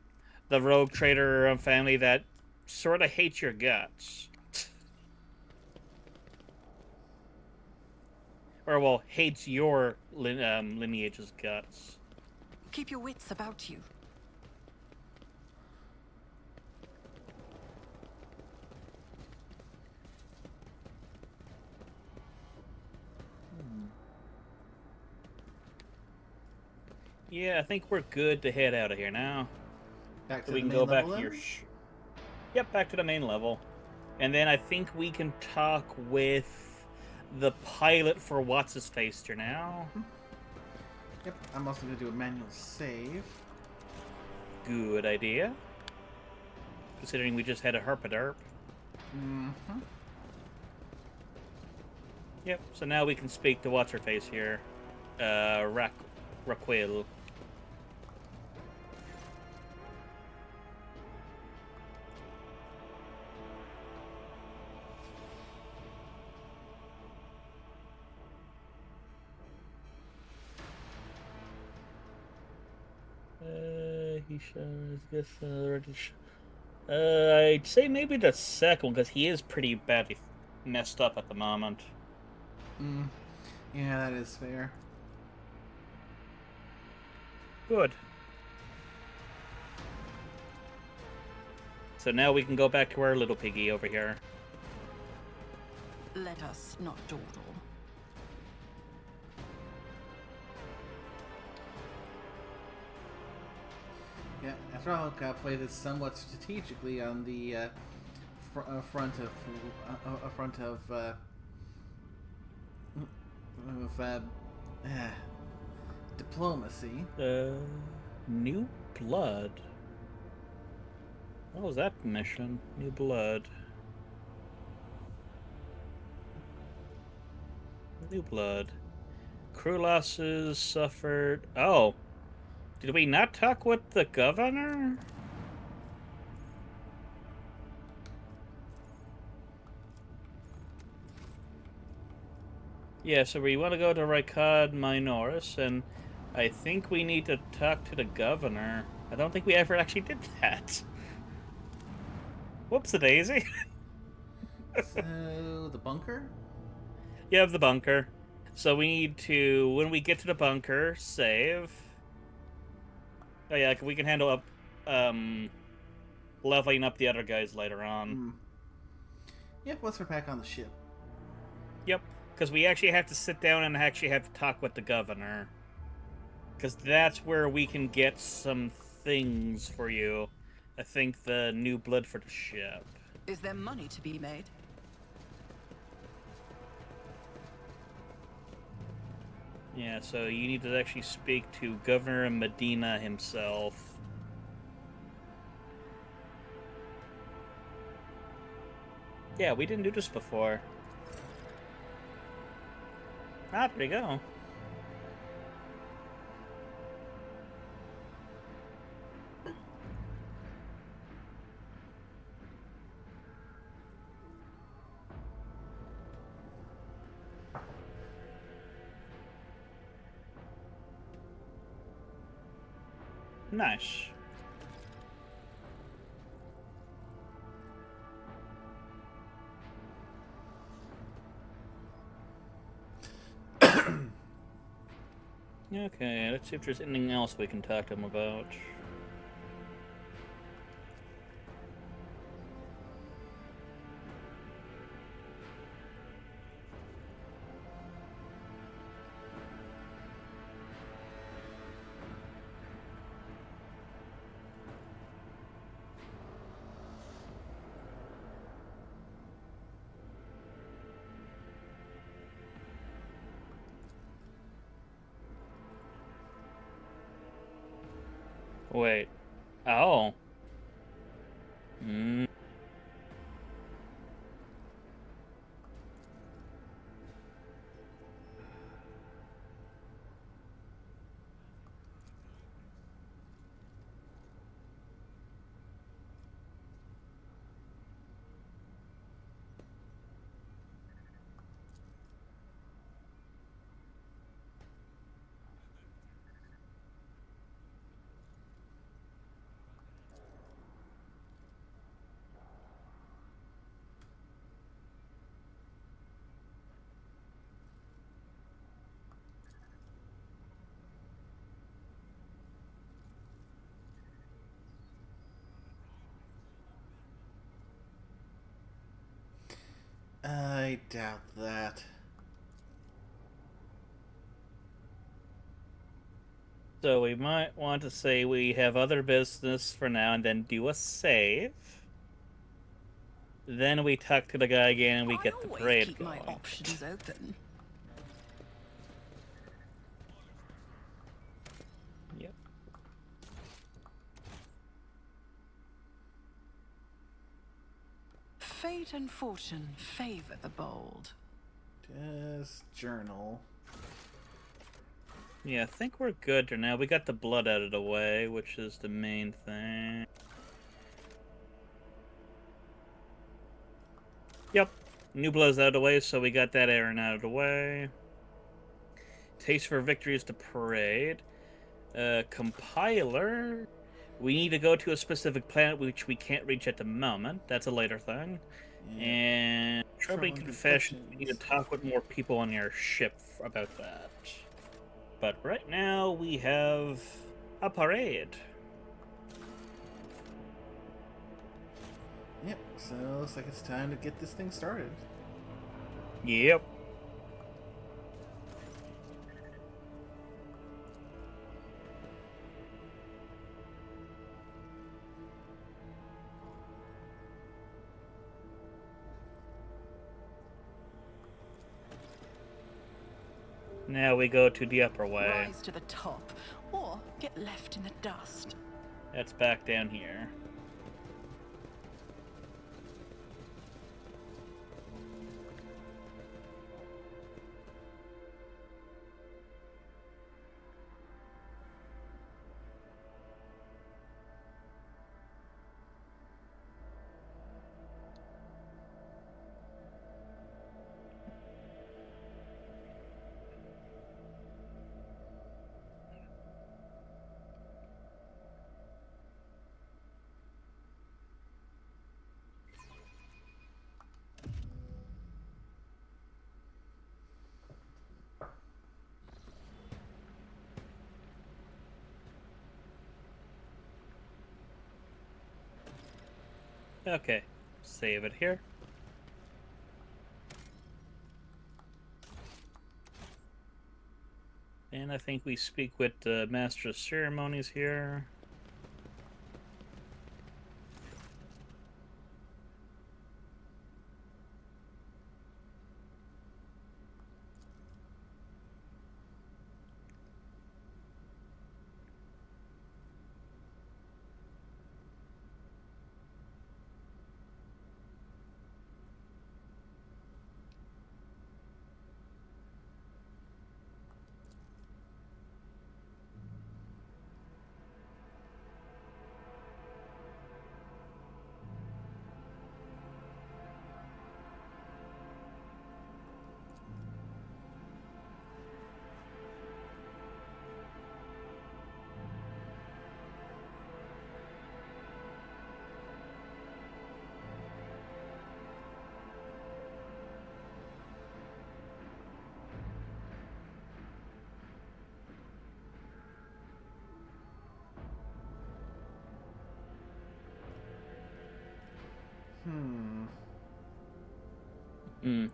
the Rogue Trader family that sort of hates your guts. Or, well, hates your lineage's guts. Keep your wits about you. Yeah, I think we're good to head out of here now. Back to so we the can main go back level here. then? Yep, back to the main level. And then I think we can talk with the pilot for What's-His-Face now. Yep, I'm also going to do a manual save. Good idea. Considering we just had a herpaderp. Mm-hmm. Yep, so now we can speak to What's-Her-Face here. Raquel. He shows this I'd say maybe the second one, because he is pretty badly messed up at the moment. Yeah, that is fair. Good. So now we can go back to our little piggy over here. Let us not dawdle. Yeah, after all, gotta play this somewhat strategically on the front of diplomacy. New Blood. What was that mission? New Blood. New Blood. Crew losses suffered. Oh. Did we not talk with the governor? Yeah, so we want to go to Rykad Minoris, and I think we need to talk to the governor. I don't think we ever actually did that. Whoops-a-daisy. So, the bunker? Yeah, the bunker. So we need to, when we get to the bunker, save. Oh yeah, we can handle up, leveling up the other guys later on. Yep, let's we're back on the ship. Yep, because we actually have to sit down and actually have to talk with the governor. Because that's where we can get some things for you. I think the new blood for the ship. Is there money to be made? Yeah, so you need to actually speak to Governor Medina himself. Yeah, we didn't do this before. Ah, there you go. Nice. Okay, let's see if there's anything else we can talk to him about. Wait. Oh. Hmm. I doubt that. So we might want to say we have other business for now and then do a save. Then we talk to the guy again and we get the parade keep going. my options open. Yep. Fate and fortune favor the bold. Just journal. Yeah, I think we're good for now. We got the blood out of the way, which is the main thing. Yep. New blood's out of the way, so we got that errand out of the way. Taste for victory is the parade. Compiler. We need to go to a specific planet which we can't reach at the moment. That's a later thing. Yeah. And Troubling Confession. We need to talk with more people on your ship about that. But right now we have a parade. Yep, so looks like it's time to get this thing started. Yep. Now we go to the upper way. Rise to the top, or get left in the dust. That's back down here. Okay, save it here. And I think we speak with the Master of Ceremonies here.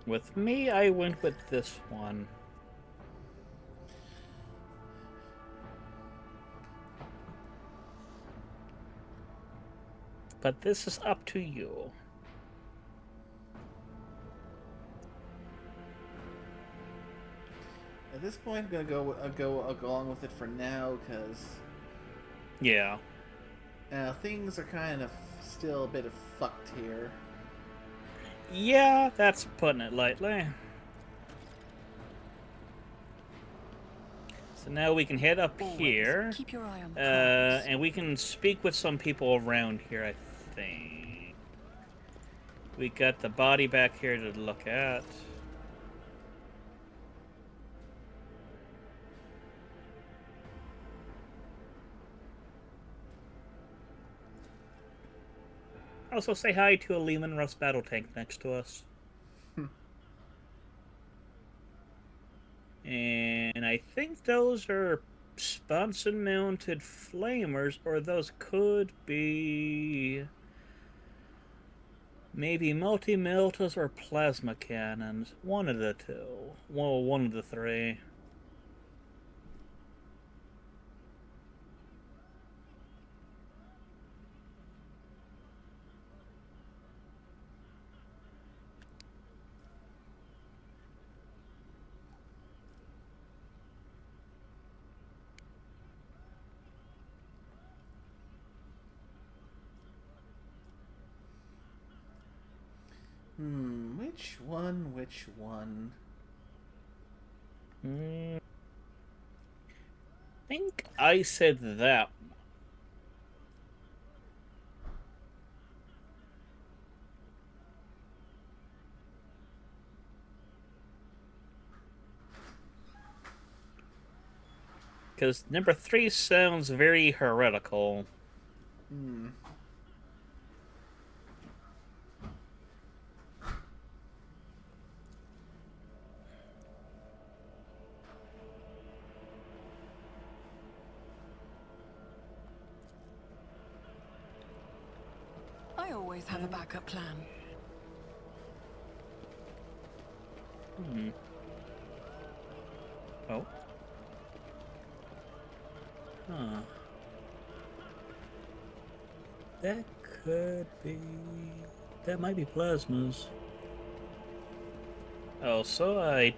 With me, I went with this one. But this is up to you. At this point, I'm gonna go along with it for now, because yeah, things are kind of still a bit of fucked here. Yeah, that's putting it lightly. So now we can head up here, keep your eye on the crowds. and we can speak with some people around here, I think. We got the body back here to look at. Also, say hi to a Lehman Russ battle tank next to us. And I think those are Sponson-mounted flamers, or those could be maybe multi-meltas or plasma cannons. One of the two. Well, one of the three. Which one? Which one? I think I said that. Because number 3 sounds very heretical. I always have a backup plan. Oh. Huh. That could be... That might be plasmas. Oh, so I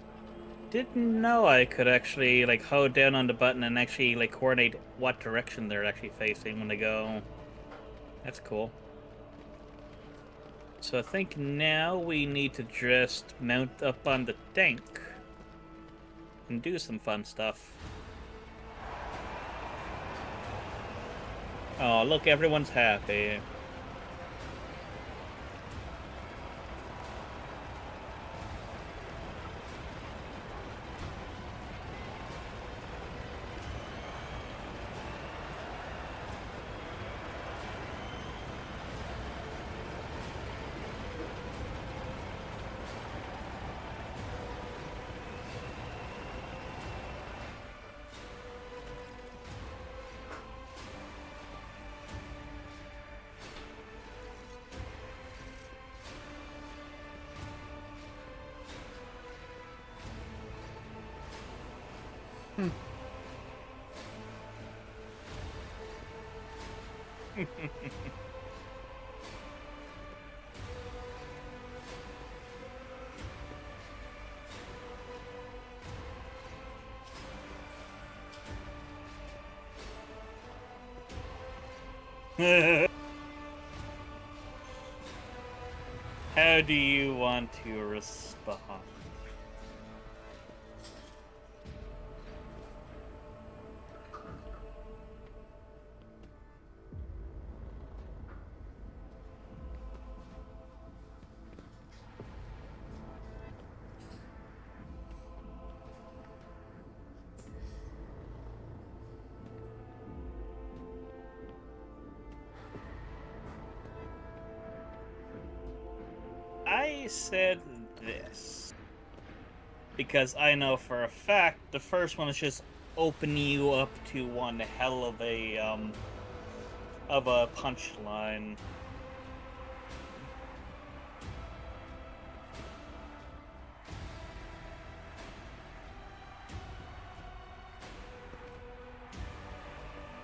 didn't know I could actually, like, hold down on the button and actually, like, coordinate what direction they're actually facing when they go. That's cool. So I think now we need to just mount up on the tank and do some fun stuff. Oh, look, everyone's happy. How do you want to respond? I said this because I know for a fact the first one is just opening you up to one hell of a punchline.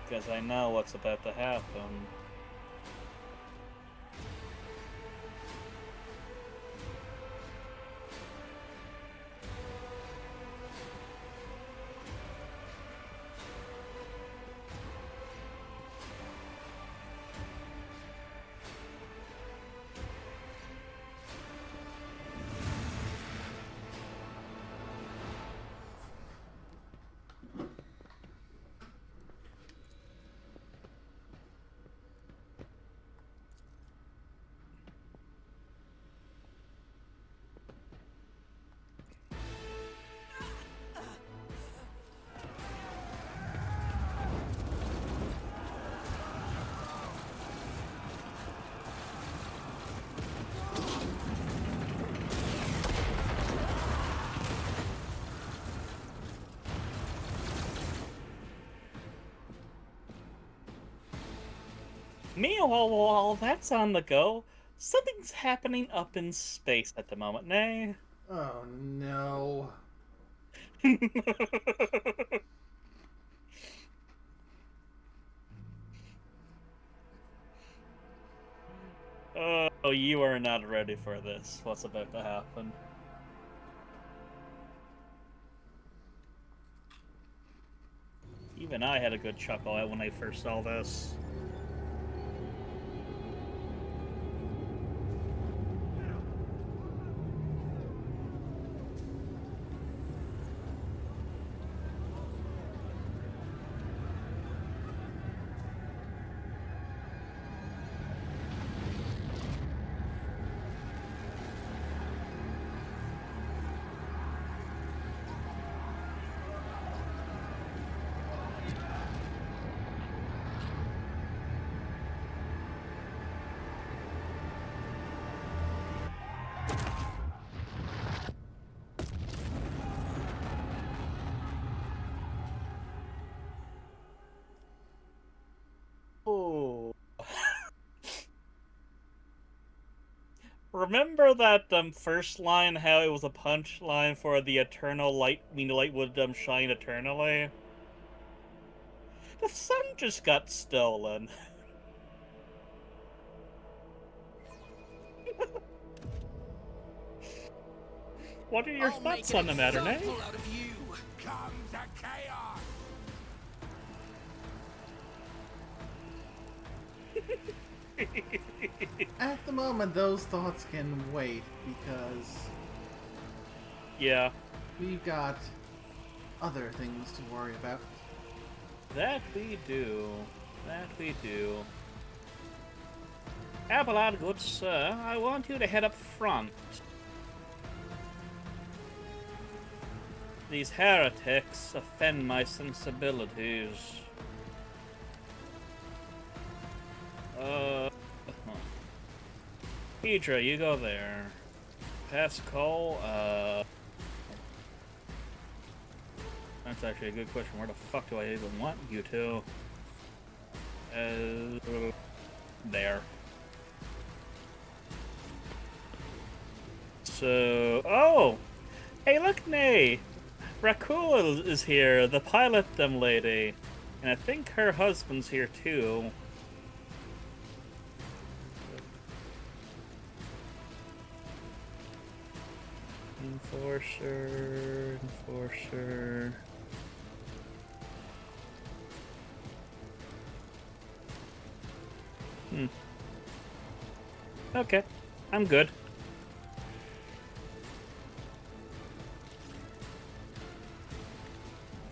because I know what's about to happen. Meanwhile, while that's on the go, something's happening up in space at the moment, nay? Oh no. Oh, you are not ready for this. What's about to happen? Even I had a good chuckle at when I first saw this. Oh. Remember that first line, how it was a punchline for the eternal light, the light would shine eternally? The sun just got stolen. What are your thoughts on the matter, Nay? Out of you. Come to chaos. At the moment, those thoughts can wait because Yeah, we've got other things to worry about. that we do. That we do. Abelard, good sir, I want you to head up front. These heretics offend my sensibilities. Pedra, you go there. Pascal, that's actually a good question. Where the fuck do I even want you to? There. So, oh! Hey, look, Nay! Rakul is here, the pilot lady. And I think her husband's here too. Enforcer. Okay, I'm good.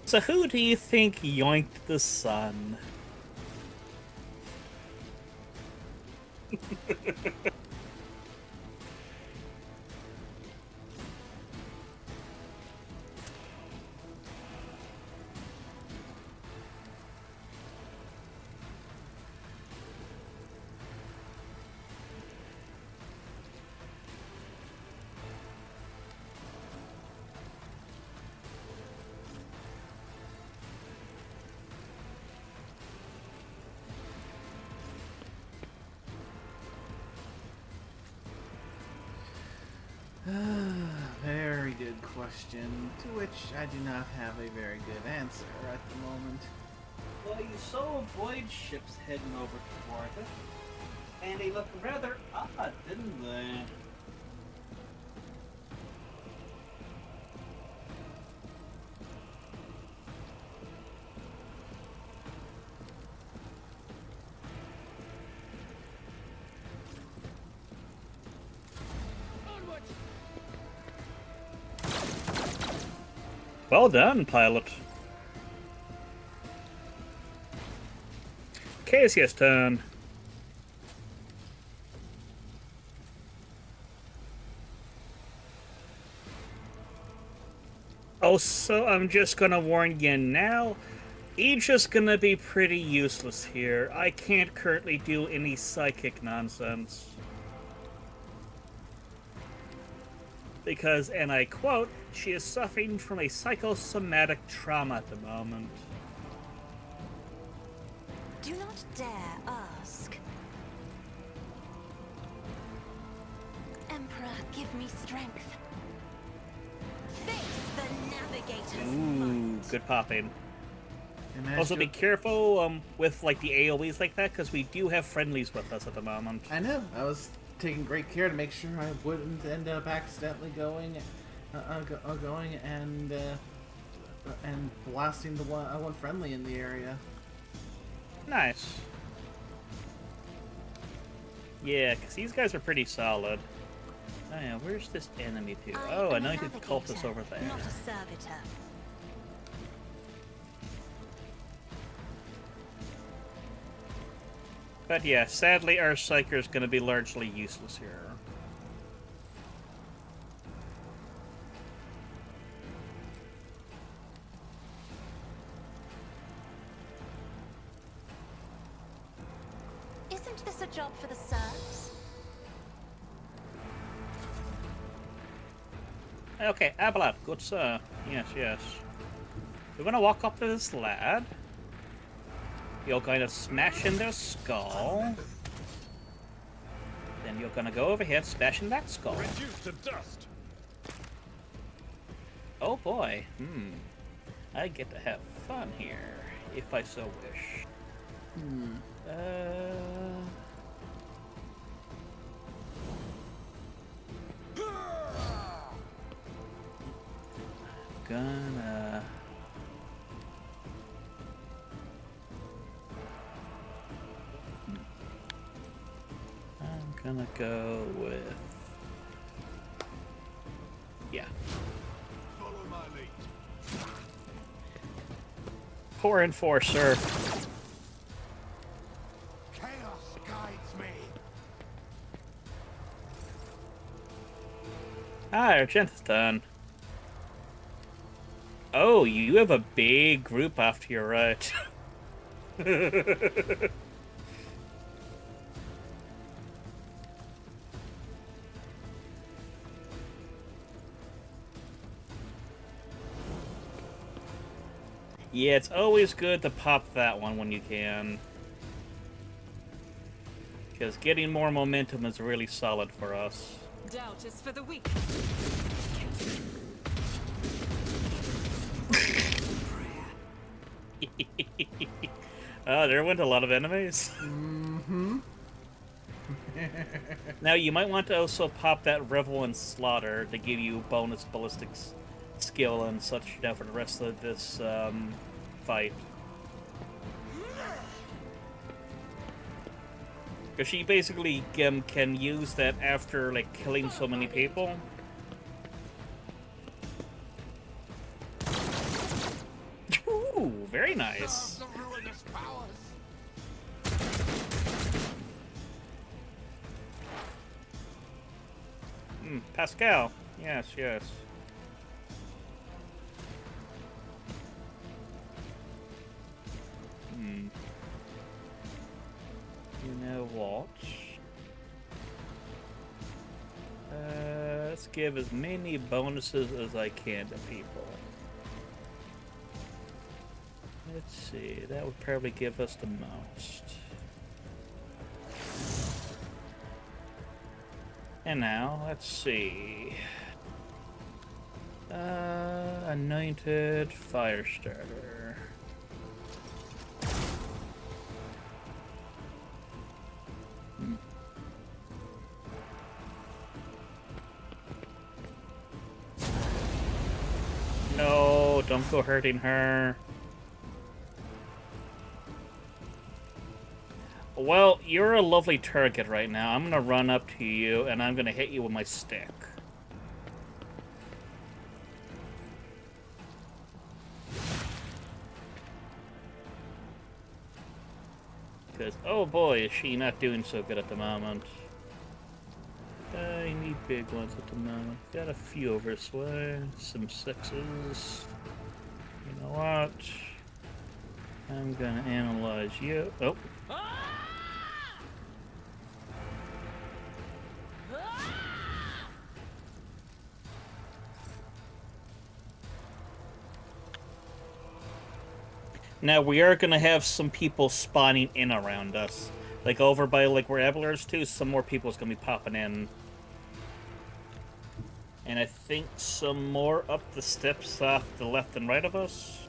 So who do you think yoinked the sun? Very good question, to which I do not have a very good answer at the moment. Well, you saw void ships heading over toward it, and they look rather odd, didn't they? Well done, pilot. Cassius' turn. Also, I'm just gonna warn you now, Aegis gonna be pretty useless here. I can't currently do any psychic nonsense. Because, and I quote, she is suffering from a psychosomatic trauma at the moment. Do not dare ask. Emperor, give me strength. Face the navigator's might. Good popping. And Also, be careful with like the AoEs like that, because we do have friendlies with us at the moment. I know. I was taking great care to make sure I wouldn't end up accidentally going and blasting the one friendly in the area. Nice. Yeah, because these guys are pretty solid. Oh yeah, where's this enemy to? Oh, I know you could cultist over there. Not a servitor. But yeah, sadly our Psyker is going to be largely useless here. Isn't this a job for the serfs? Okay, Abelat, good sir. Yes, yes. We're going to walk up to this lad. You're going to smash in their skull. Then you're going to go over here and smash in that skull. Reduced to dust. Oh boy. I get to have fun here, if I so wish. I'm gonna go with... yeah. Follow my lead. Poor Enforcer. Chaos guides me. Argenta's done. Oh, you have a big group off to your right. Yeah, it's always good to pop that one when you can. Because getting more momentum is really solid for us. Doubt is for the weak. Oh, there went a lot of enemies. Now, you might want to also pop that Revel and Slaughter to give you bonus ballistics skill and such now for the rest of this fight. Because she basically can use that after like killing so many people. Ooh, very nice. The ruinous powers. Pascal. Yes, yes. You know what? Let's give as many bonuses as I can to people. Let's see, that would probably give us the most. And now, let's see. Anointed Firestarter. don't go hurting her. Well, you're a lovely target right now. I'm gonna run up to you, and I'm gonna hit you with my stick. Because, oh boy, is she not doing so good at the moment. I need big ones at the moment. Got a few over this way. Some sixes. You know what? I'm gonna analyze you. Oh. Now we are gonna have some people spawning in around us. Like over by like where Ebeler's too, some more people's gonna be popping in. And I think some more up the steps off the left and right of us.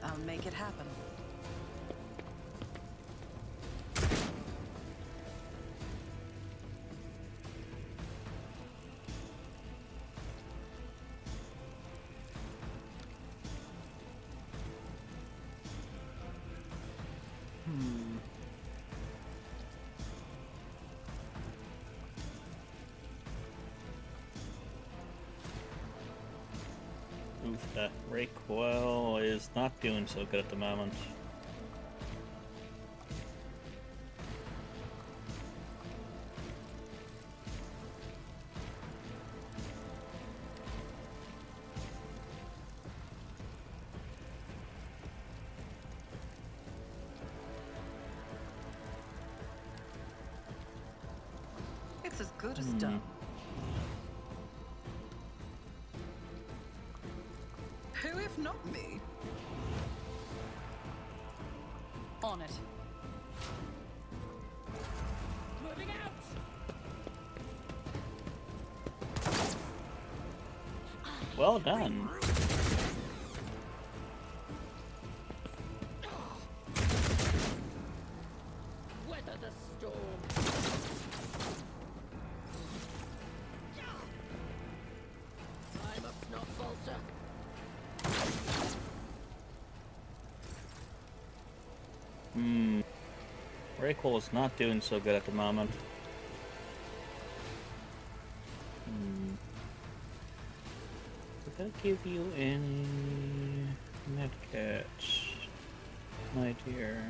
I'll make it happen. Oof, that Raquel is not doing so good at the moment. It's as good as done. Who if not me? On it. Moving out. Well done. Weather the storm. I must not falter. Raquel is not doing so good at the moment. Did that give you any medkits, my dear?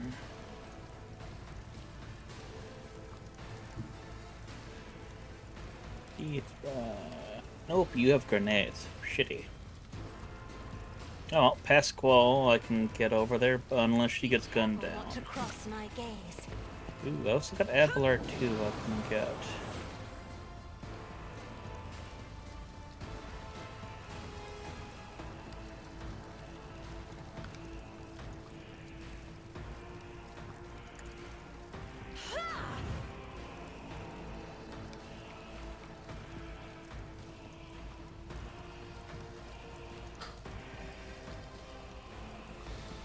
Nope, you have grenades. Shitty. Oh, Pasquale, I can get over there, unless she gets gunned down. Want to cross my gaze. Ooh, I also got Abelard too I can get.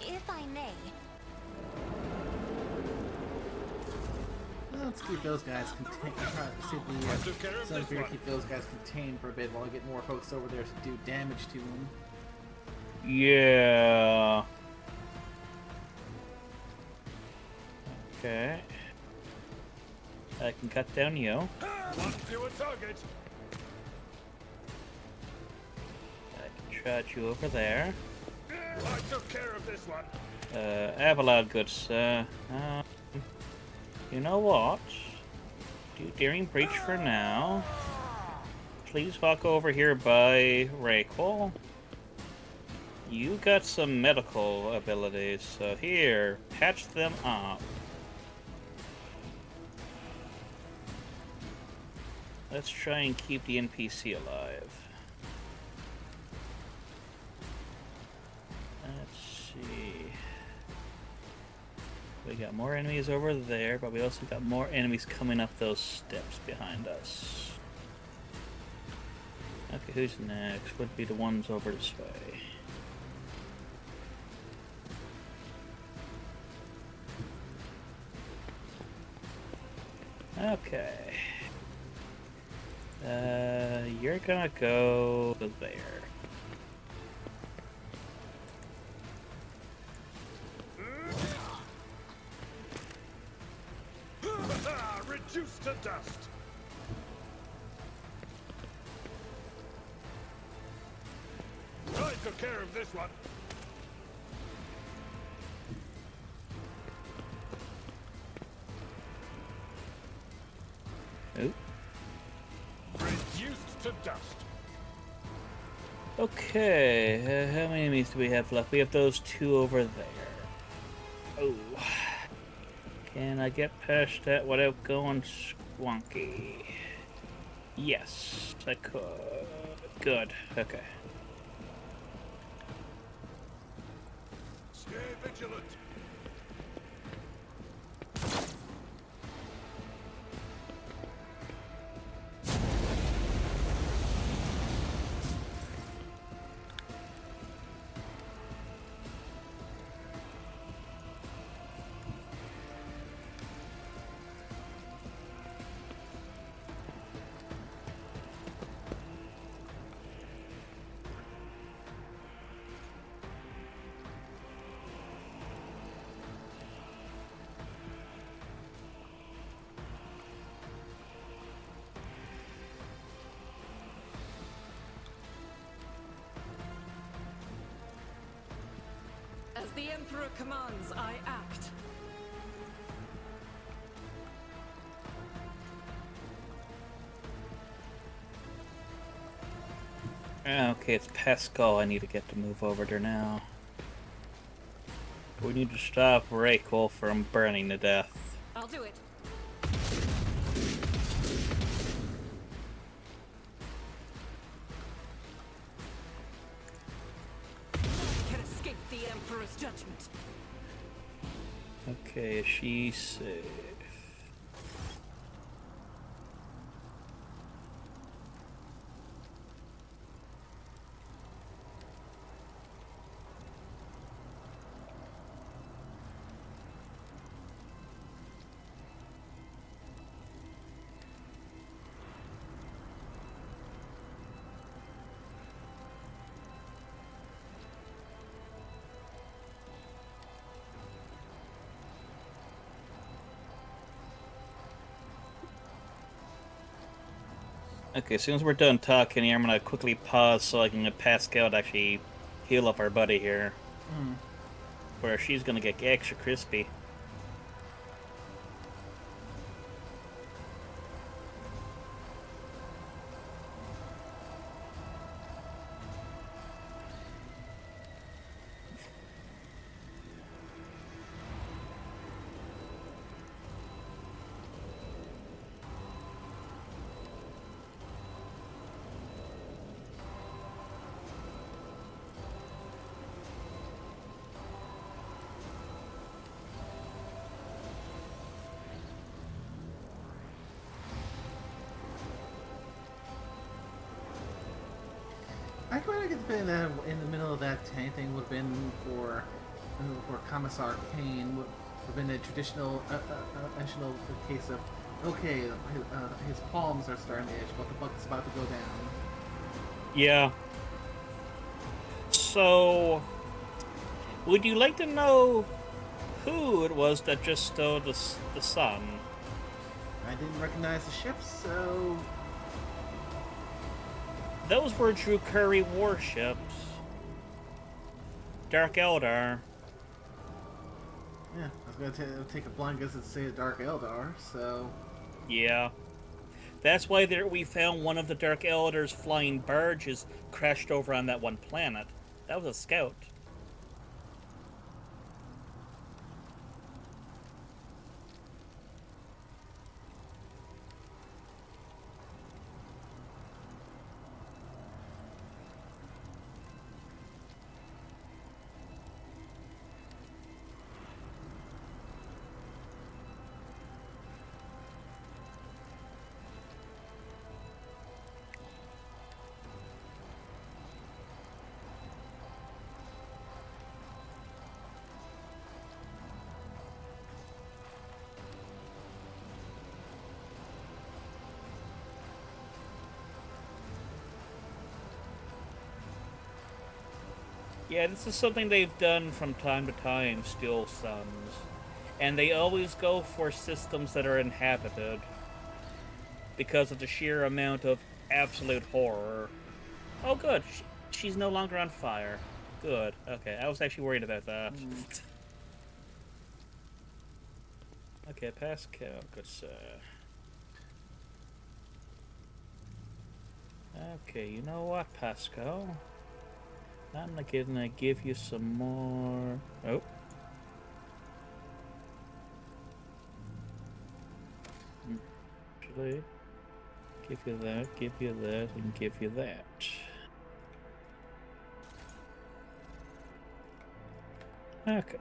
If I may. Let's keep those guys contained. See the Sun's here, keep those guys contained for a bit while I get more folks over there to do damage to them. Yeah. Okay. I can cut down you. One fewer target. I can charge you over there. I took care of this one. Abelard, good sir. You know what? Do Daring Breach for now. Please walk over here by Raquel. You got some medical abilities, so here, patch them up. Let's try and keep the NPC alive. Let's see. We got more enemies over there, but we also got more enemies coming up those steps behind us. Okay, who's next? Would be the ones over this way. Okay. You're gonna go there. Reduced to dust. I took care of this one. Oop. Reduced to dust. Okay, how many enemies do we have left? We have those two over there. Oh. Can I get past that without going squonky? Yes, I could. Good, okay. Stay vigilant. As the Emperor commands, I act. Okay, it's Pascal I need to get to move over there now. We need to stop Rachel from burning to death. I'll do it. None can escape the Emperor's judgment. Okay, is she safe? Okay, as soon as we're done talking here, I'm gonna quickly pause so I can get Pascal to actually heal up our buddy here. Where she's gonna get extra crispy. I kind of get the feeling that in the middle of that tank thing would have been for Commissar Kane would have been a traditional case of okay, his palms are starting to itch. What the fuck is about to go down? Yeah. So, would you like to know who it was that just stole the sun? I didn't recognize the ships, so Those were Drew Curry warships. Dark Eldar. yeah, I was gonna take a blind guess and say the Dark Eldar. So Yeah. That's why we found one of the Dark Eldar's flying barges crashed over on that one planet. That was a scout. Yeah, this is something they've done from time to time, Steel Suns. And they always go for systems that are inhabited because of the sheer amount of absolute horror. Oh, good. She's no longer on fire. Good. Okay, I was actually worried about that. Okay, Pascal. Good sir. Okay, you know what, Pascal? I'm gonna give you some more... Oh. Actually, give you that, and give you that. Okay.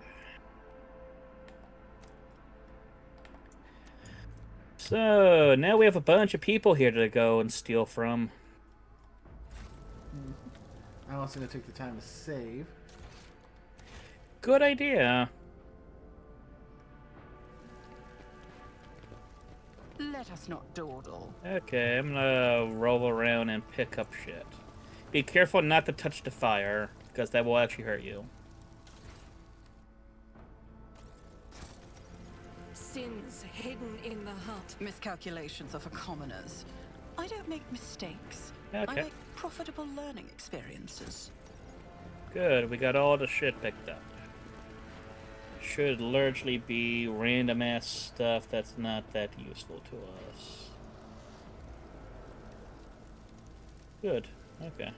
So, now we have a bunch of people here to go and steal from. I'm also going to take the time to save. Good idea. Let us not dawdle. Okay, I'm gonna roll around and pick up shit. Be careful not to touch the fire, because that will actually hurt you. Sins hidden in the hut. Miscalculations are for commoners. I don't make mistakes. Okay. I make profitable learning experiences. Good, we got all the shit picked up. Should largely be random-ass stuff that's not that useful to us. Good, okay.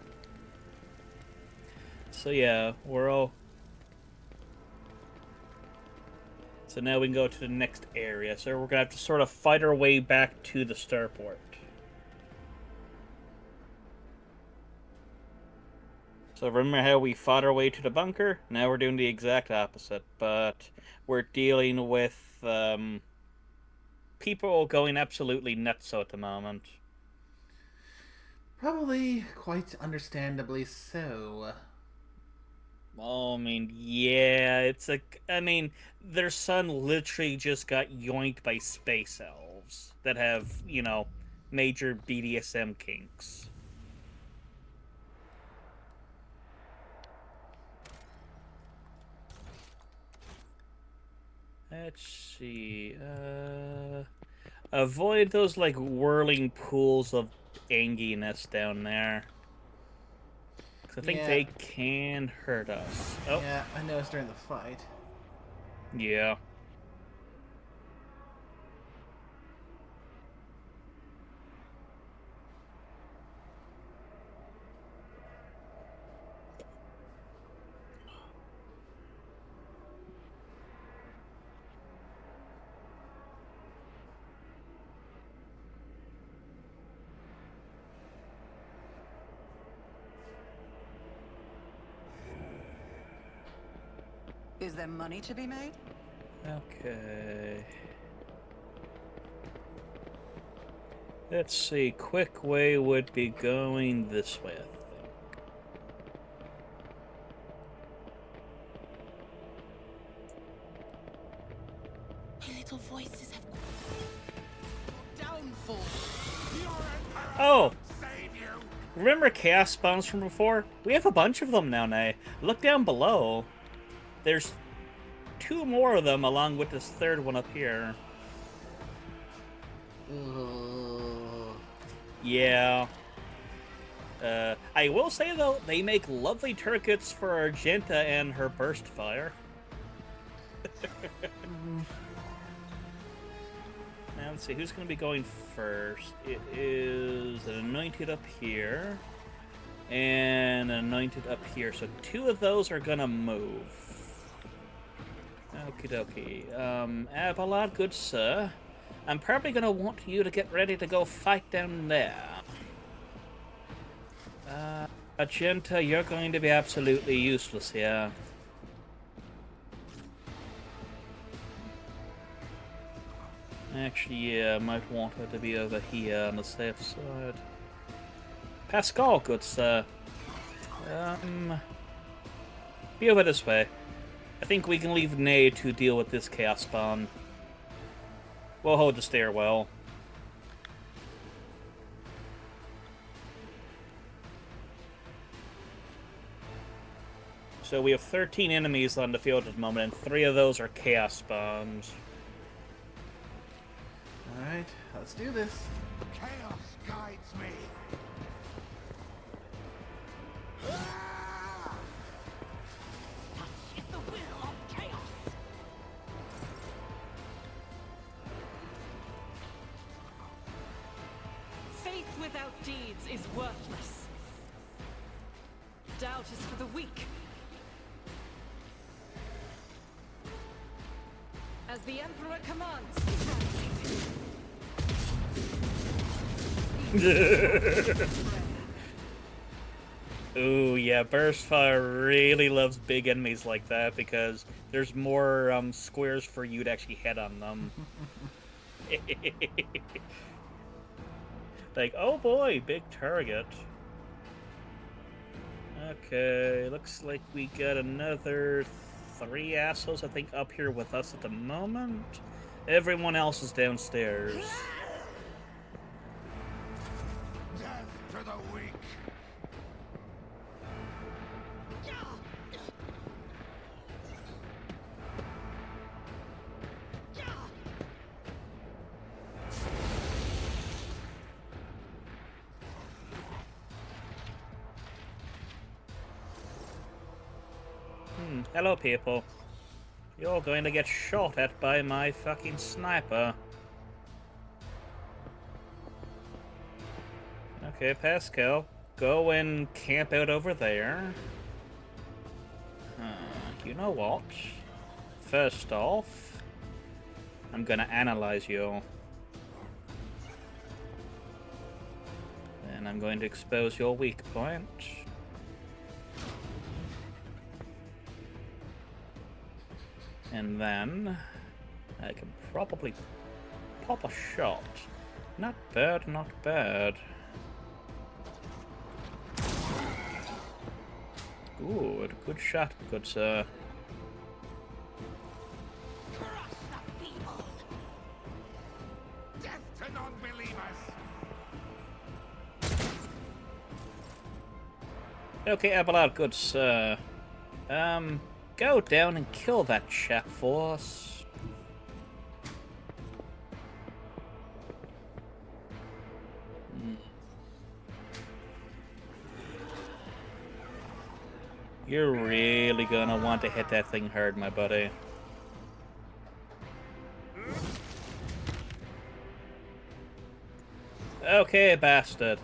So yeah, we're all... So now we can go to the next area. So we're gonna have to sort of fight our way back to the starport. So remember how we fought our way to the bunker? Now we're doing the exact opposite, but we're dealing with people going absolutely nuts at the moment. Probably quite understandably so. Well, I mean, yeah, it's like, I mean, their son literally just got yoinked by space elves that have, you know, major BDSM kinks. Let's see. Avoid those like whirling pools of anginess down there. 'Cause I think they can hurt us. Oh. Yeah, I noticed during the fight. Yeah. Is there money to be made? Okay. Let's see. Quick way would be going this way, I think. My little voices have... Downfall. Oh! Remember chaos spawns from before? We have a bunch of them now, Nay. Look down below. There's 2 more of them along with this 3rd one up here. Yeah. I will say, though, they make lovely turrets for Argenta and her burst fire. Now, let's see, who's going to be going first? It is an anointed up here, and an anointed up here. So 2 of those are going to move. Okie dokie. Abalad, good sir. I'm probably going to want you to get ready to go fight down there. Argenta, you're going to be absolutely useless here. Actually, yeah, I might want her to be over here on the safe side. Pascal, good sir. Be over this way. I think we can leave Nay to deal with this chaos spawn. We'll hold the stairwell. So we have 13 enemies on the field at the moment, and 3 of those are chaos bombs. Alright, let's do this. Chaos guides me. It's the will of chaos. Faith without deeds is worthless. Doubt is for the weak. As the Emperor commands. Ooh, yeah, Burst Fire really loves big enemies like that because there's more squares for you to actually hit on them. Like, oh boy, big target. Okay, looks like we got another 3 assholes, I think, up here with us at the moment. Everyone else is downstairs. Death to the weak. Hello, people. You're going to get shot at by my fucking sniper. Okay, Pascal, go and camp out over there. You know what? First off, I'm gonna analyze you. And I'm going to expose your weak point. And then I can probably pop a shot. Not bad, not bad. Good shot, good sir. Crush the feeble. Death to non-believers. Okay, Abelard, good sir. Go down and kill that chap for us. You're really gonna want to hit that thing hard, my buddy. Okay, bastard.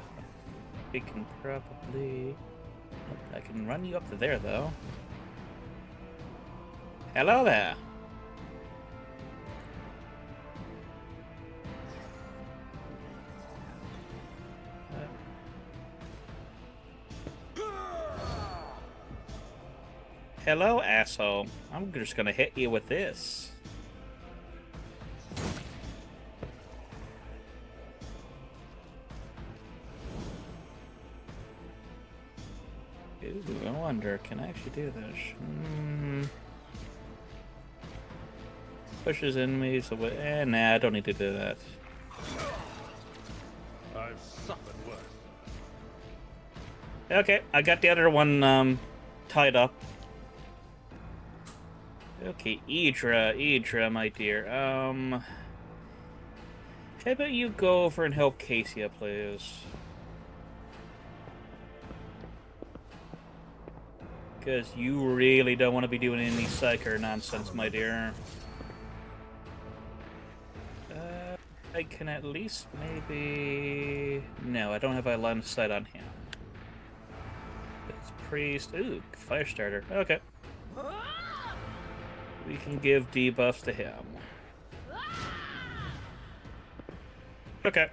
We can probably... I can run you up to there, though. Hello there. Hello, asshole. I'm just gonna hit you with this. Ooh, I wonder, can I actually do this? Pushes enemies away. Nah, I don't need to do that. I've suffered worse. Okay, I got the other one tied up. Okay, Idra, my dear. How about you go over and help Cassia, please? Because you really don't want to be doing any psyker nonsense, my dear. I can at least maybe... No, I don't have a line of sight on him. It's Priest... Ooh, Firestarter. Okay. We can give debuffs to him. Okay.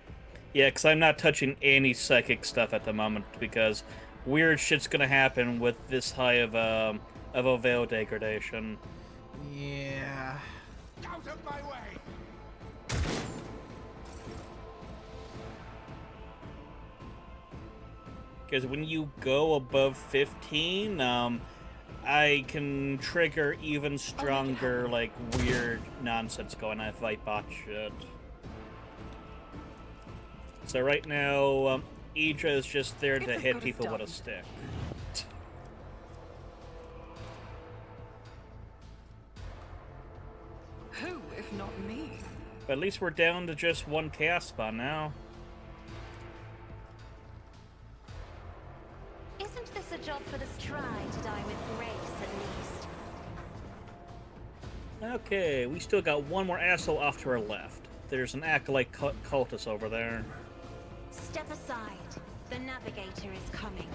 Yeah, because I'm not touching any psychic stuff at the moment, because weird shit's gonna happen with this high of a veil degradation. Yeah. Out of my way. Because when you go above 15, I can trigger even stronger, like, weird nonsense going on if I bot shit. So right now, Idra is just there to hit people with a stick. But at least we're down to just one chaos spawn now. Isn't this a job for the try to die with grace, at least? Okay, we still got one more asshole off to our left. There's an acolyte cultist over there. Step aside. The navigator is coming.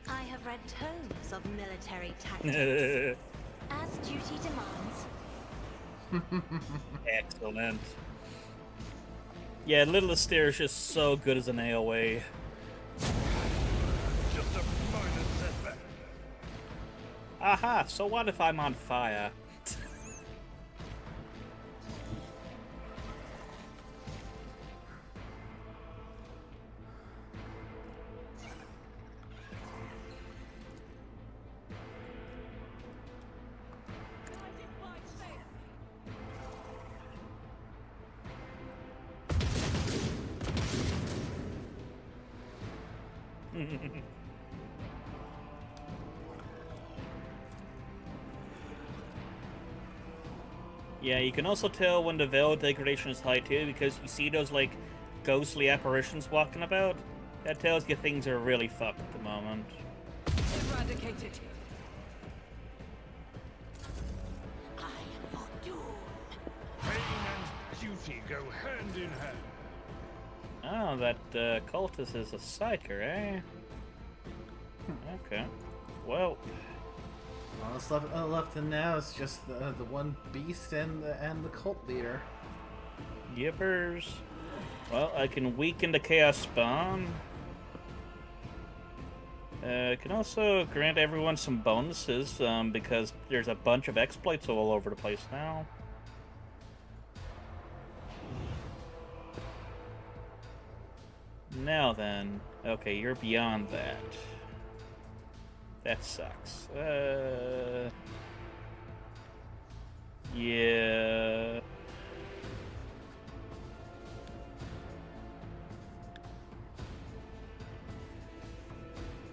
I have read tomes of military tactics. As duty demands. Excellent. Yeah, Little Astaire is just so good as an AoE. Just a minor setback. Aha, so what if I'm on fire? Yeah, you can also tell when the veil degradation is high too, because you see those like ghostly apparitions walking about. That tells you things are really fucked at the moment. Eradicated. I am your doom. Pain and duty go hand in hand. Oh, that cultist is a psyker, eh? Okay. Well, All that's left in now is just the one beast and the cult leader. yippers. Well, I can weaken the chaos spawn. Can also grant everyone some bonuses, because there's a bunch of exploits all over the place now. Now then, okay, you're beyond that. That sucks. Yeah.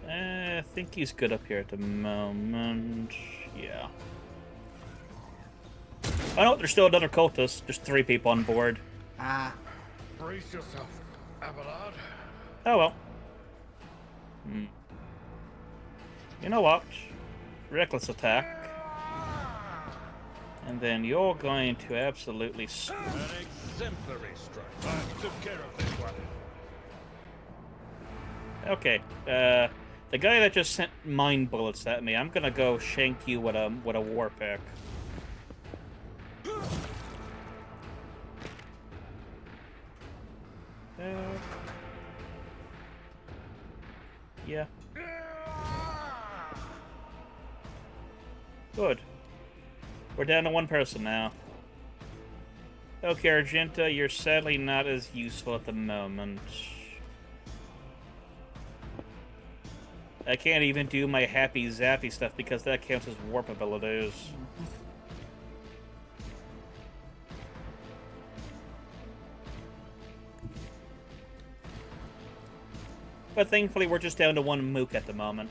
I think he's good up here at the moment. Yeah. Oh no, there's still another cultist. There's 3 people on board. Ah. Brace yourself, Abelard. Oh well. You know what? Reckless attack. And then you're going to absolutely... An exemplary strike. I took care of this one. Okay, the guy that just sent mine bullets at me, I'm gonna go shank you with a war pick. Yeah. Good. We're down to 1 person now. Okay, Argenta, you're sadly not as useful at the moment. I can't even do my happy zappy stuff because that counts as warp abilities. But thankfully, we're just down to 1 mook at the moment.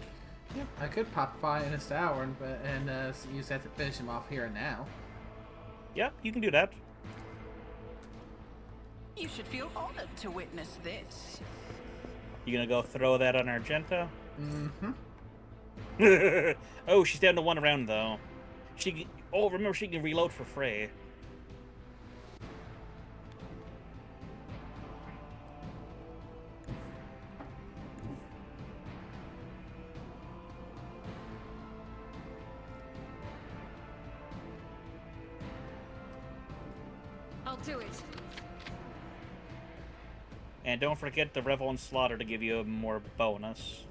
Yep, I could pop by in this hour and use that to finish him off here and now. Yep, you can do that. You should feel honored to witness this. You gonna go throw that on Argenta? Mm-hmm. Oh, she's down to 1 round though. Oh, remember she can reload for free. I'll do it. And don't forget the Revel and Slaughter to give you a more bonus.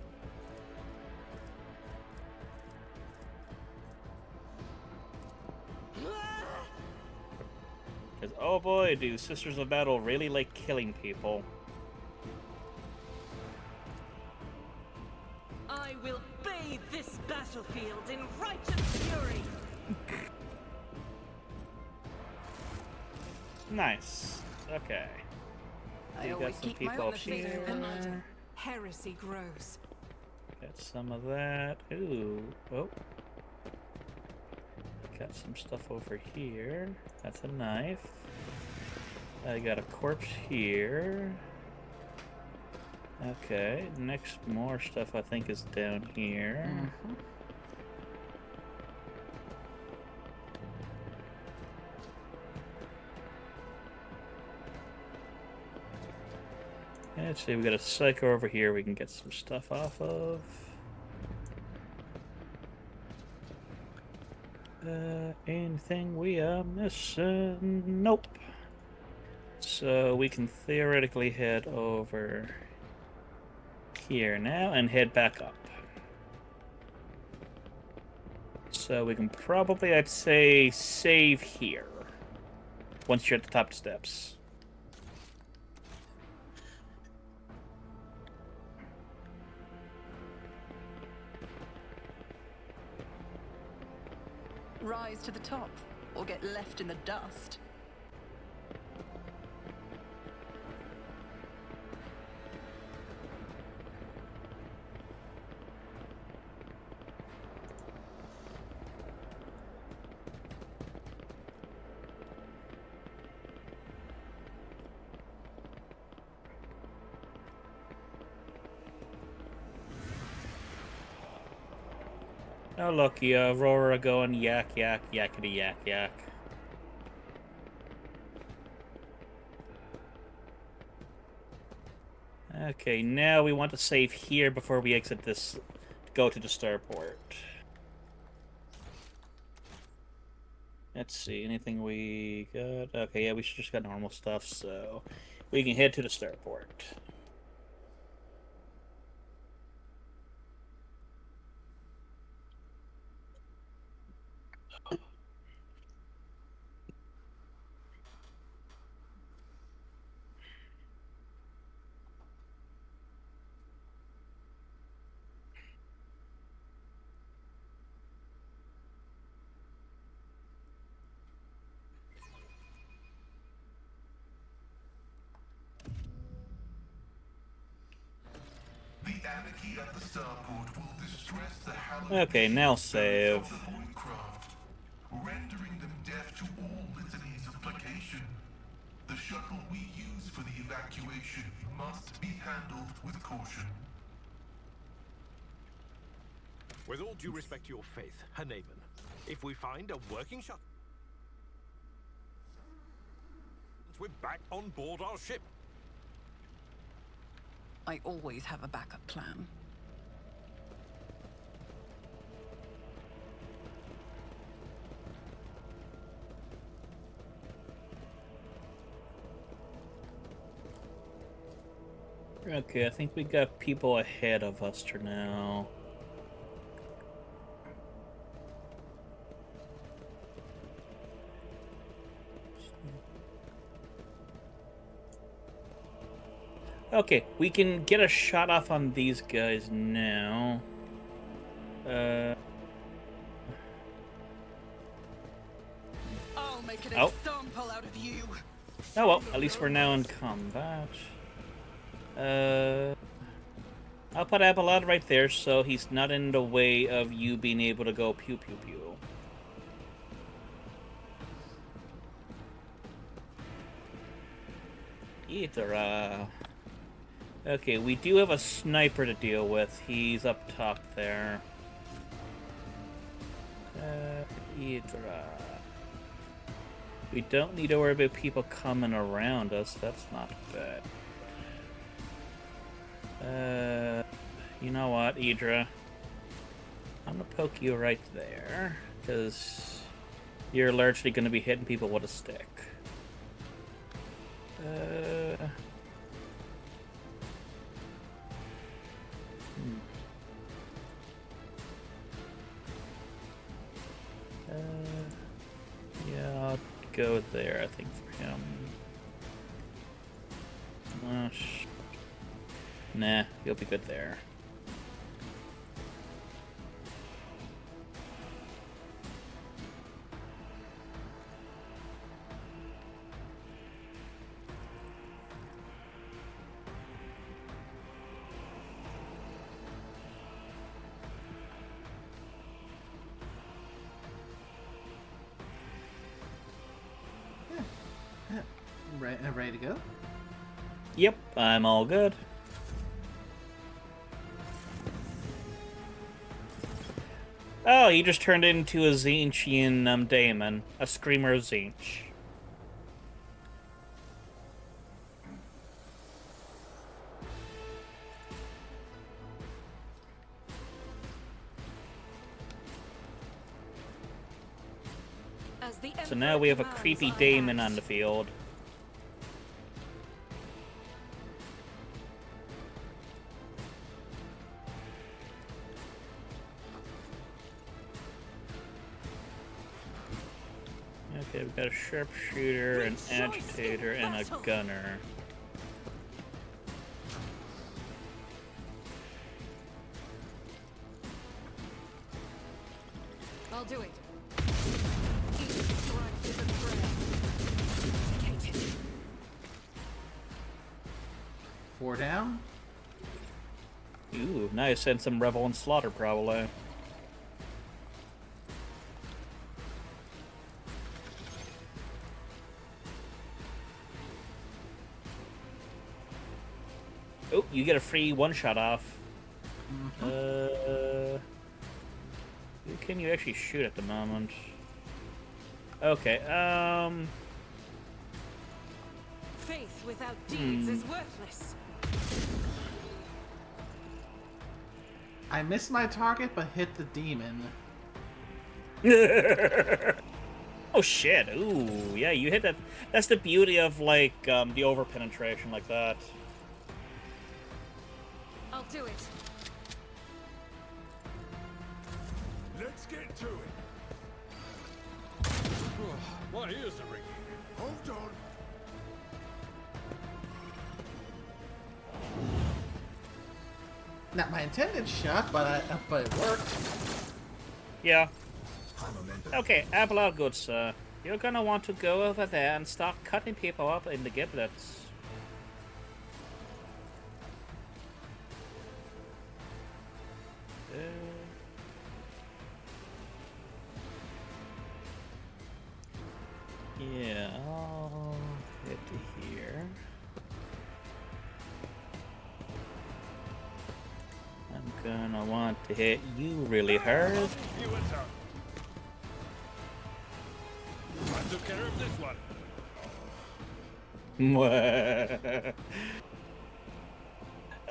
Because, oh boy, do Sisters of Battle really like killing people. I will bathe this battlefield in righteous fury. Nice. Okay. I We got always some keep my people up options here. open. Heresy grows. Got some of that. Ooh. Oh. Got some stuff over here. That's a knife. I got a corpse here. Okay, next more stuff I think is down here. Mm-hmm. Let's see, we got a psycho over here we can get some stuff off of. Anything we are missing? Nope. So we can theoretically head over here now and head back up. So we can probably, I'd say, save here once you're at the top steps. Rise to the top, or get left in the dust. Oh, look, Aurora going yak, yak, yakety, yak, yak. Okay, now we want to save here before we exit this, go to the starport. Let's see, anything we got? Okay, yeah, we should just got normal stuff, so we can head to the starport. The anarchy at the starport will distress the hallowed Okay, now save. of the void craft, rendering them deaf to all litanies of placation. The shuttle we use for the evacuation must be handled with caution. With all due respect to your faith, Hanaman, if we find a working shuttle, we're back on board our ship. I always have a backup plan. Okay, I think we got people ahead of us for now. Okay, we can get a shot off on these guys now. I'll make an Oh. example out of you. Oh well, at least we're now in combat. I'll put Abeloth right there so he's not in the way of you being able to go pew pew pew. Either, okay, we do have a sniper to deal with. He's up top there. We don't need to worry about people coming around us. That's not bad. You know what, Idra? I'm gonna poke you right there, because you're largely gonna be hitting people with a stick. Yeah, I'll go there, I think, for him. Nah, he'll be good there. Ready to go? Yep, I'm all good. Oh, he just turned into a Zinchian daemon. A Screamer Zinch. So now we have a creepy daemon on the field. Okay, we've got a sharpshooter, an agitator, and a gunner. I'll do it. 4 down. Ooh, now you send some Revel and Slaughter, probably. Oh, you get a free one-shot off. Who can you actually shoot at the moment? Okay, Faith without deeds is worthless. I missed my target, but hit the demon. Oh shit! Ooh, yeah, you hit that. That's the beauty of like the over-penetration like that. I'll do it. Let's get to it. My ears are ringing. Hold on. Not my intended shot, but it worked. Yeah. Okay, Abelard, good sir. You're gonna want to go over there and start cutting people up in the giblets. Yeah, I'll hit to here. I'm gonna want to hit you really hard. You went up. I took care of this one.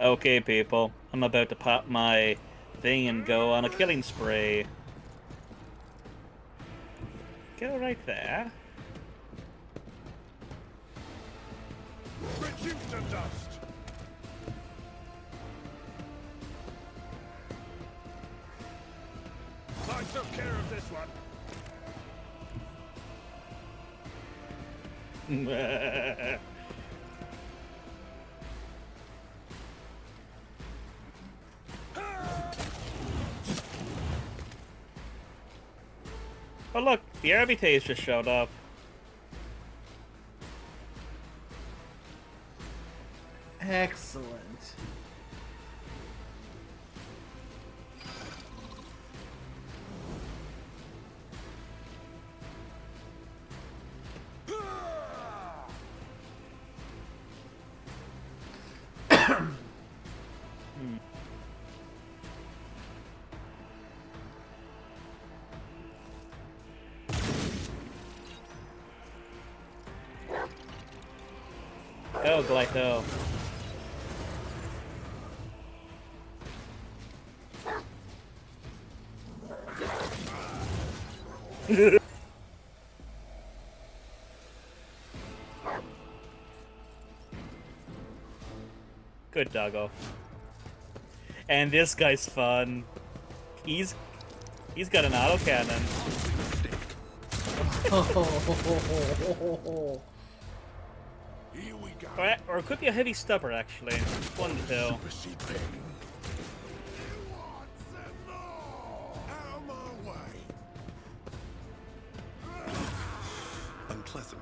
Okay, people. I'm about to pop my thing and go on a killing spree. Go right there. Reduce to dust. I took care of this one. Oh look, the RBTs just showed up. Excellent. Go, Glyco. Good doggo. And this guy's fun. He's got an autocannon. Here we go. Or it could be a heavy stubber, actually. One to two. Supersede pain. You want some more? Out of my way. Unpleasant.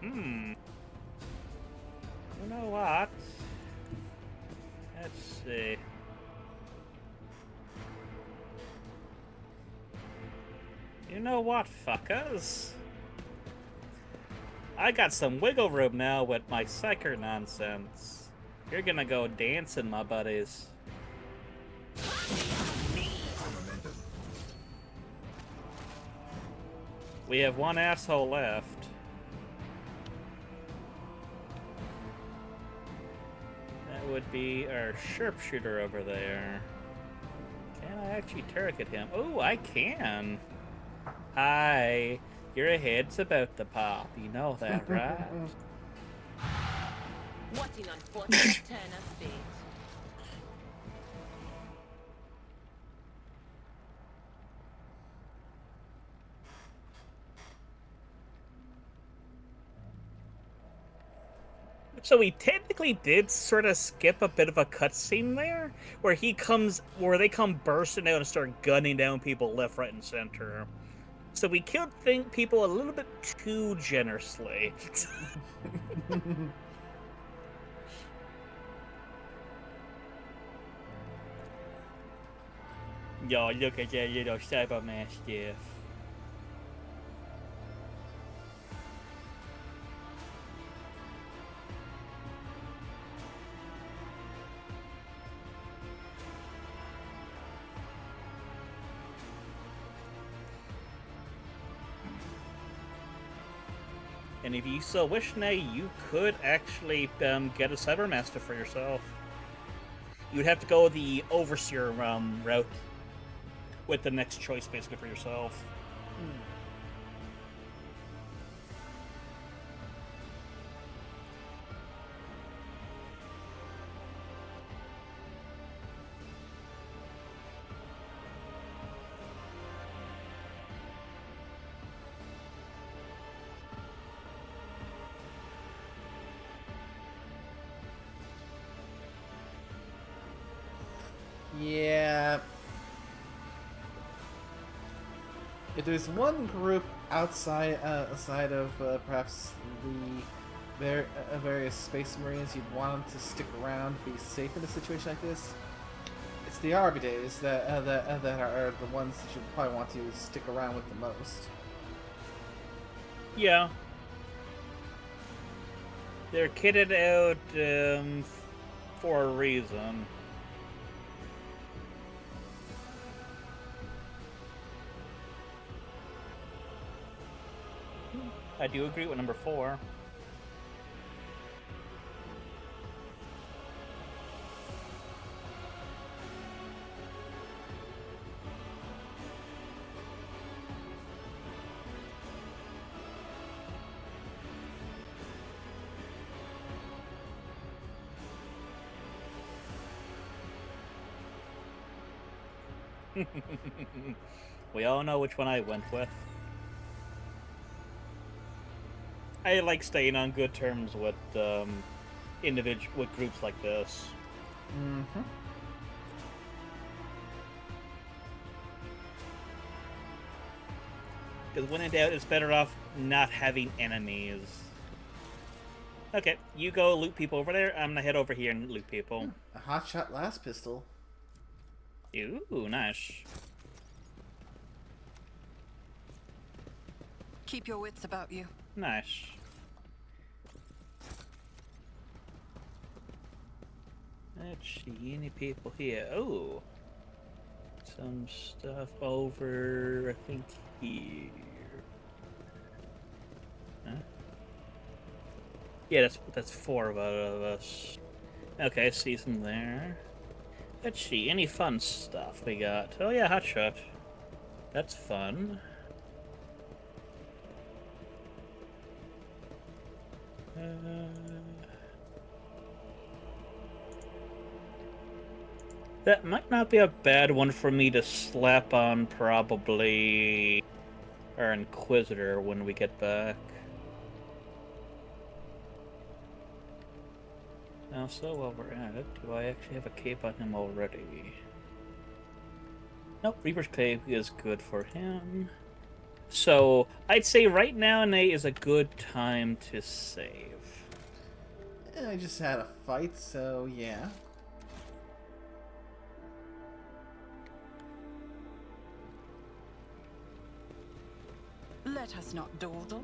You know what? Let's see. You know what, fuckers? I got some wiggle room now with my psyker nonsense. You're gonna go dancing, my buddies. We have one asshole left. That would be our sharpshooter over there. Can I actually target him? Oh, I can. Hi. Your head's about to pop. You know that, right? What an unfortunate turn of fate. So we technically did sort of skip a bit of a cutscene there, where they come bursting out and start gunning down people left, right, and center. So we killed people a little bit too generously. Yo, look at that little Cyberman stuff. And if you so wish, now you could actually get a Cybermaster for yourself. You'd have to go the Overseer route with the next choice, basically, for yourself. Yeah. If there's one group aside of perhaps the various Space Marines you'd want them to stick around, be safe in a situation like this, it's the Arbidays that are the ones that you probably want to stick around with the most. Yeah. They're kitted out for a reason. I do agree with number 4. We all know which one I went with. I like staying on good terms with with groups like this. Mm-hmm. Because when in doubt, it's better off not having enemies. Okay, you go loot people over there. I'm gonna head over here and loot people. A hotshot last pistol. Ooh, nice. Keep your wits about you. Nice. Let's see, any people here? Oh, some stuff over, I think, here. Huh? Yeah, that's 4 of us. Okay, I see some there. Let's see, any fun stuff we got? Oh yeah, hotshot. That's fun. That might not be a bad one for me to slap on, probably, our Inquisitor when we get back. Also, while we're at it, do I actually have a cape on him already? Nope, Reaper's Cape is good for him. So, I'd say right now, Nate, is a good time to save. I just had a fight, so yeah. Let us not dawdle.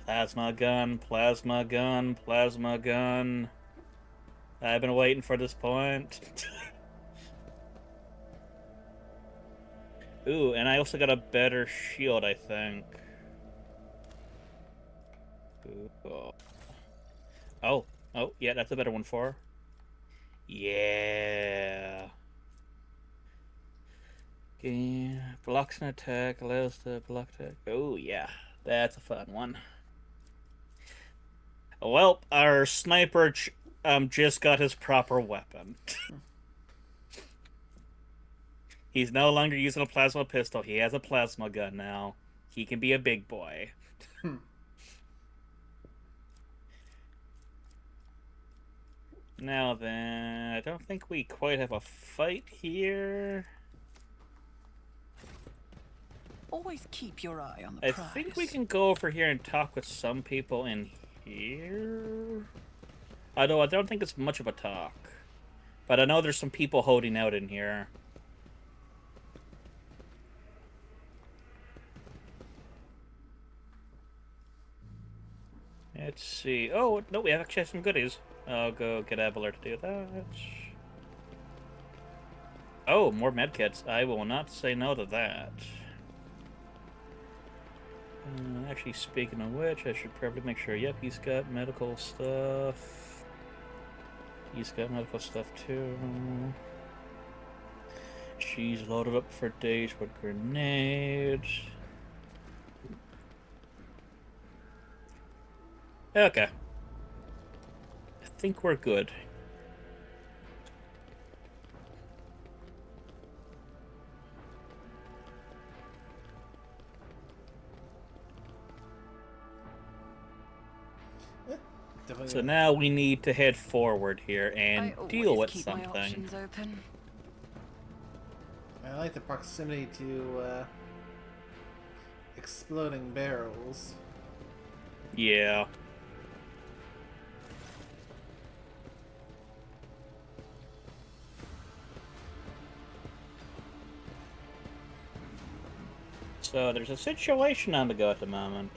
Plasma gun, plasma gun, plasma gun. I've been waiting for this point. Ooh, and I also got a better shield, I think. Ooh. Oh, yeah, that's a better one for her. Yeah. Okay. Blocks an attack, allows the block attack. Oh, yeah. That's a fun one. Well, our sniper just got his proper weapon. He's no longer using a plasma pistol. He has a plasma gun now. He can be a big boy. Now then, I don't think we quite have a fight here. Always keep your eye on the prize. I think we can go over here and talk with some people in here. Although I don't think it's much of a talk. But I know there's some people holding out in here. Let's see. Oh, no, we actually have some goodies. I'll go get Abelard to do that. Oh, more medkits. I will not say no to that. Actually, speaking of which, I should probably make sure. Yep, he's got medical stuff. He's got medical stuff too. She's loaded up for days with grenades. Okay. I think we're good. So now we need to head forward here and deal with something. I like the proximity to exploding barrels. Yeah. So there's a situation on the go at the moment.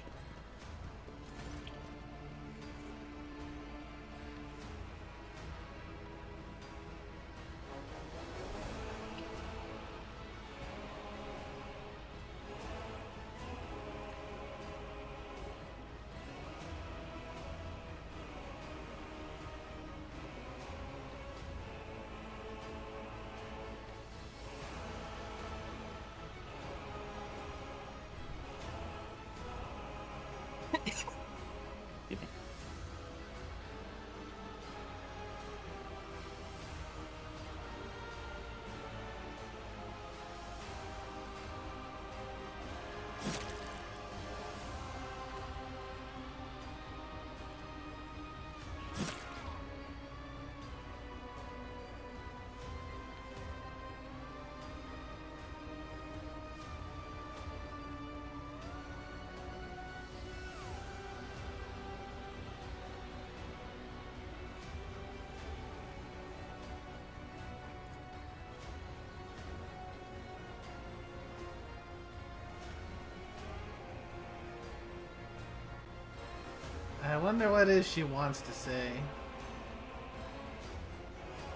I wonder what it is she wants to say.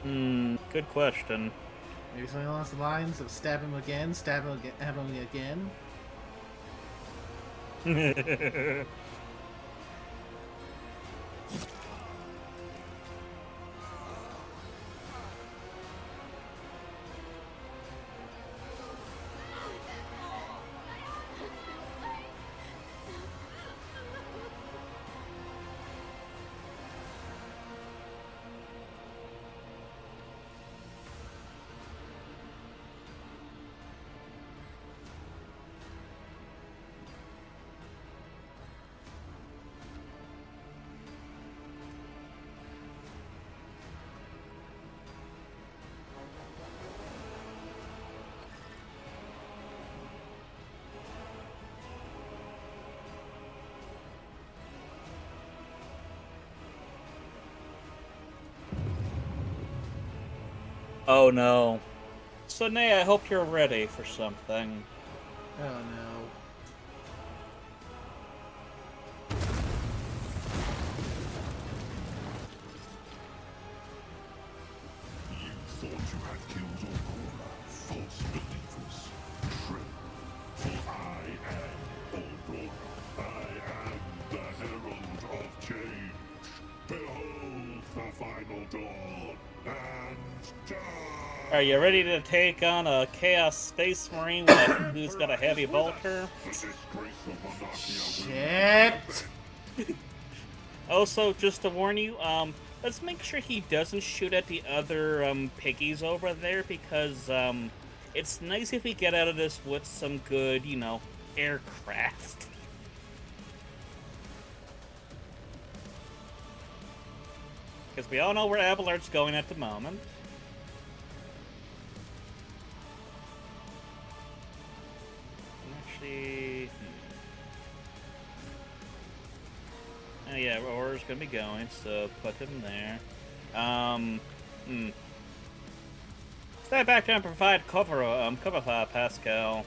Good question. Maybe something along the lines of stab him again, stab him again. Oh no. So, Nay, I hope you're ready for something. Oh no. You thought you had killed Aurora, false believers. True. For I am Aurora. I am the herald of change. Behold the final dawn, and die! Are you ready to take on a Chaos Space Marine who's got a heavy bolter? Shit! Also, just to warn you, let's make sure he doesn't shoot at the other piggies over there, because it's nice if we get out of this with some good, you know, aircraft. Because we all know where Abelard's going at the moment. Actually... Oh yeah, Aurora's gonna be going, so put him there. Stay back down and provide cover, cover fire, Pascal.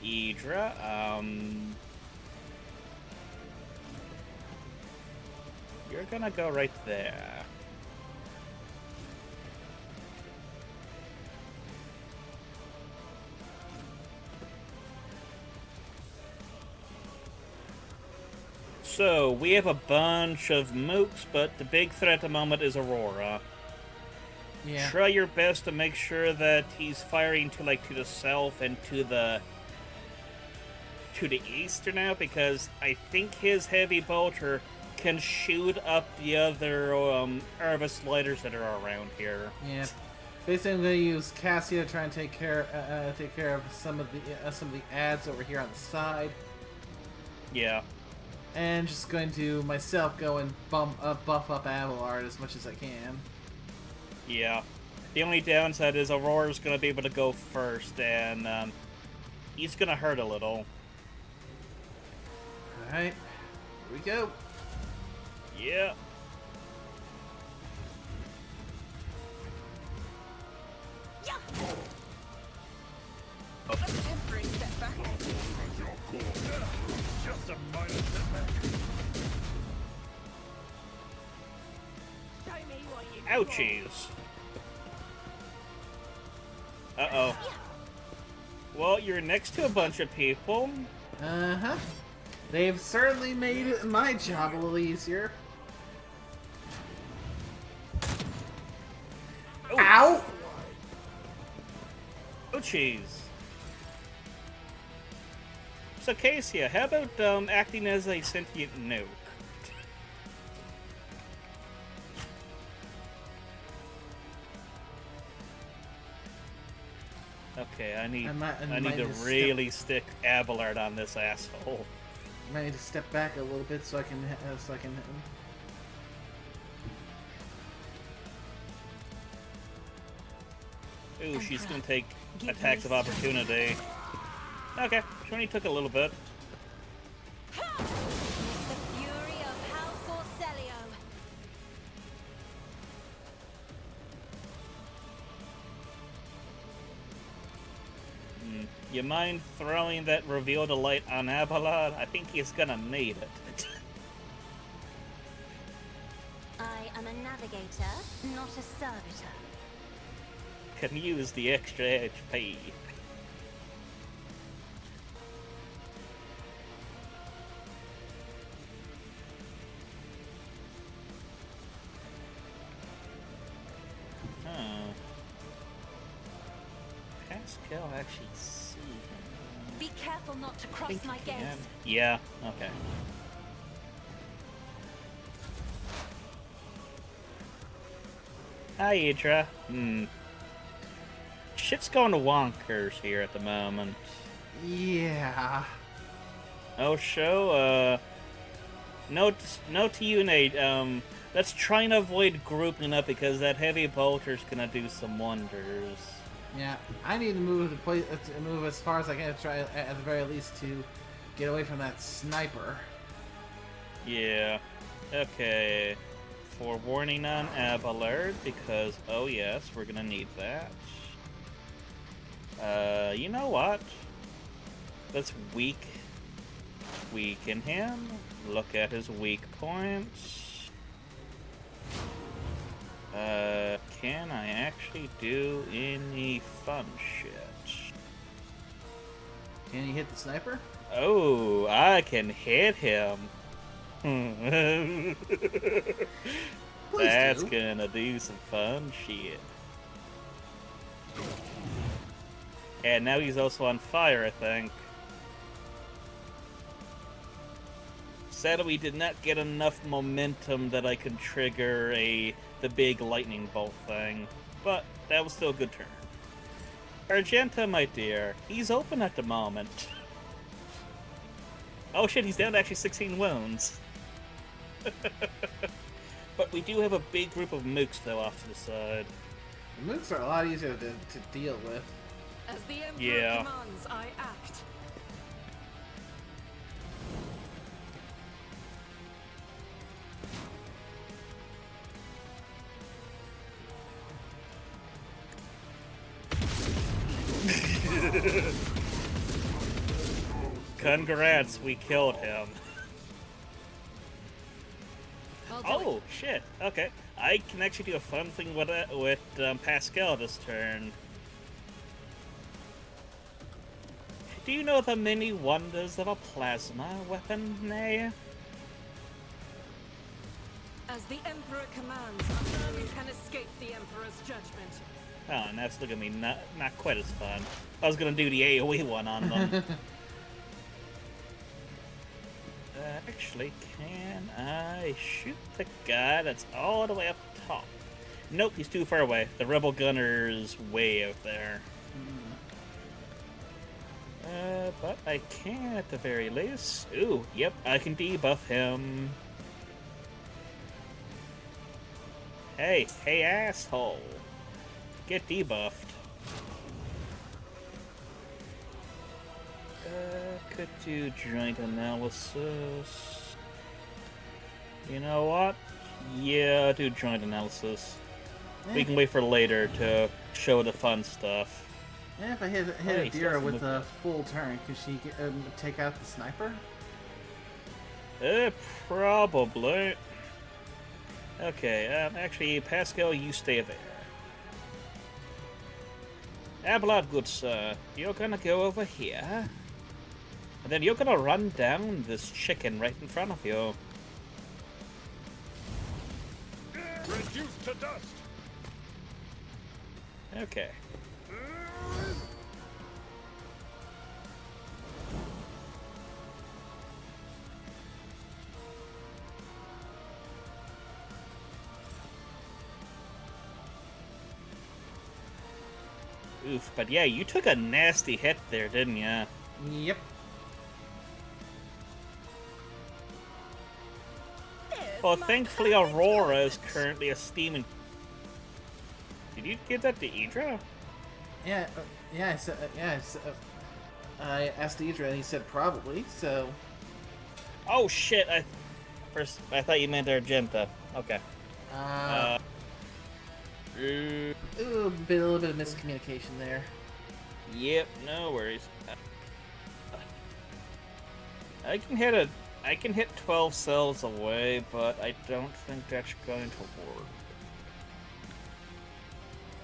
Idra, you're gonna go right there. So, we have a bunch of mooks, but the big threat at the moment is Aurora. Yeah. Try your best to make sure that he's firing to the south and to the east now, because I think his heavy bolter can shoot up the other Ervis lighters that are around here. Yeah. Basically, I'm going to use Cassia to try and take care of some of the ads over here on the side. Yeah. And just going to myself go and buff up Abelard as much as I can. Yeah. The only downside is Aurora's going to be able to go first, and he's going to hurt a little. Alright. Here we go. Yeah. A temporary setback. Just a minor setback. Show me what you Ouchies. Uh-oh. Well, you're next to a bunch of people. Uh-huh. They've certainly made my job a little easier. Oh. Ow! Ouchies. So, Cassia, how about acting as a sentient nuke? Okay, I need to really stick Abelard on this asshole. I need to step back a little bit so I can hit him. Ooh, she's gonna take attacks of opportunity. Okay, she only took a little bit. The fury of House Orcelio. You mind throwing that reveal the light on Abelard? I think he's gonna need it. I am a navigator, not a servitor. Can use the extra HP. Pascal actually see him. Be careful not to cross my gaze. Yeah, okay. Hi, Idra. Shit's going to wonkers here at the moment. Yeah. Oh, show, note to you, Nate, let's try and avoid grouping up because that heavy bolter's gonna do some wonders. Yeah, I need to move move as far as I can to try, at the very least, to get away from that sniper. Yeah. Okay. Forewarning on Abelard, because, oh yes, we're gonna need that. You know what? Let's weaken him. Look at his weak points. Can I actually do any fun shit? Can you hit the sniper? Oh, I can hit him. That's gonna do some fun shit. And now he's also on fire, I think. Sadly, we did not get enough momentum that I could trigger the big lightning bolt thing, but that was still a good turn. Argenta, my dear, he's open at the moment. Oh shit, he's down to actually 16 wounds. But we do have a big group of mooks, though, off to the side. The mooks are a lot easier to deal with. As the Emperor commands, I act. Congrats, we killed him. Oh, shit. Okay. I can actually do a fun thing with Pascal this turn. Do you know the many wonders of a plasma weapon, Nay? As the Emperor commands, none can escape the Emperor's judgment. Oh, and that's looking at me not quite as fun. I was gonna do the AoE one on them. Actually, can I shoot the guy that's all the way up top? Nope, he's too far away. The rebel gunner's way out there. But I can at the very least. Ooh, yep, I can debuff him. Hey, asshole. Get debuffed. Could do joint analysis. You know what? Yeah, do joint analysis. We can wait for later to show the fun stuff. Yeah, if I hit Adira with a full turn, could she take out the sniper? Probably. Okay, actually, Pascal, you stay there. Abelard, good sir, you're gonna go over here. And then you're gonna run down this chicken right in front of you. Reduced to dust! Okay. Oof, but yeah, you took a nasty hit there, didn't ya? Yep. Well, thankfully Aurora is currently a steaming... Did you give that to Idra? Yeah, I asked Idra and he said probably, so... Oh shit, First, I thought you meant Argenta. Okay. Ooh, a little bit of miscommunication there. Yep, no worries. I can hit 12 cells away, but I don't think that's going to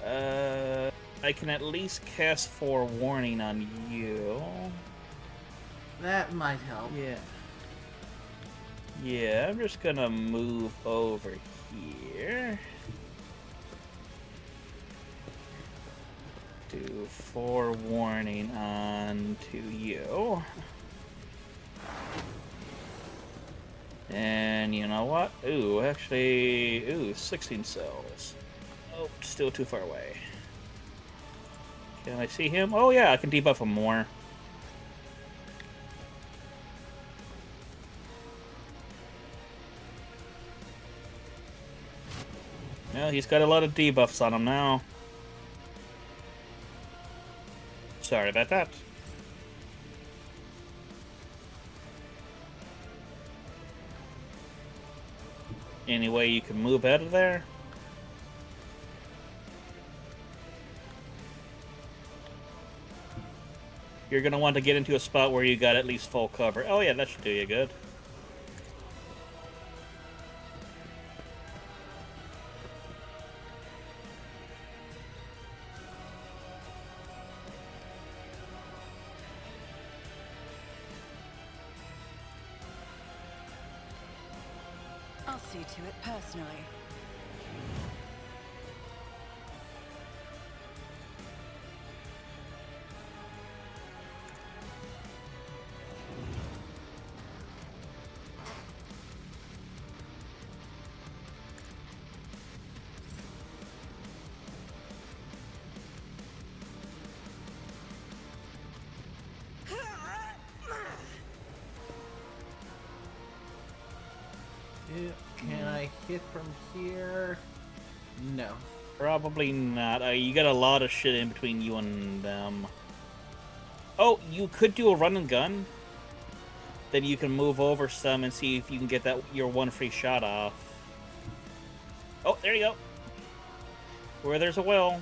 work. I can at least cast Forewarning on you. That might help. Yeah, I'm just gonna move over here. Do Forewarning on to you. And you know what? Ooh, actually, 16 cells. Oh, still too far away. Can I see him? Oh yeah, I can debuff him more. Well, he's got a lot of debuffs on him now. Sorry about that. Any way you can move out of there? You're going to want to get into a spot where you got at least full cover. Oh yeah, that should do you good. I'll see to it personally. Can I hit from here? No. Probably not. You got a lot of shit in between you and them. Oh, you could do a run and gun. Then you can move over some and see if you can get that your one free shot off. Oh, there you go. Where there's a will.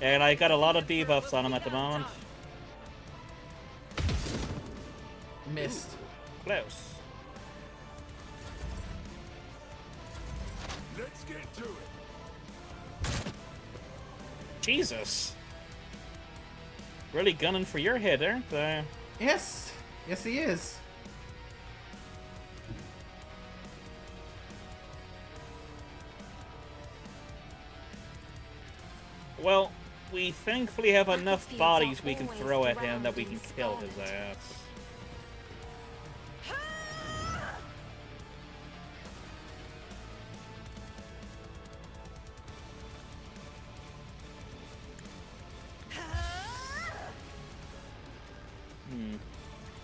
And I got a lot of debuffs on him at the moment. Missed. Close. Let's get to it. Jesus. Really gunning for your head, aren't they? Yes. Yes, he is. Well, we thankfully have enough bodies we can throw at him that we can kill his ass.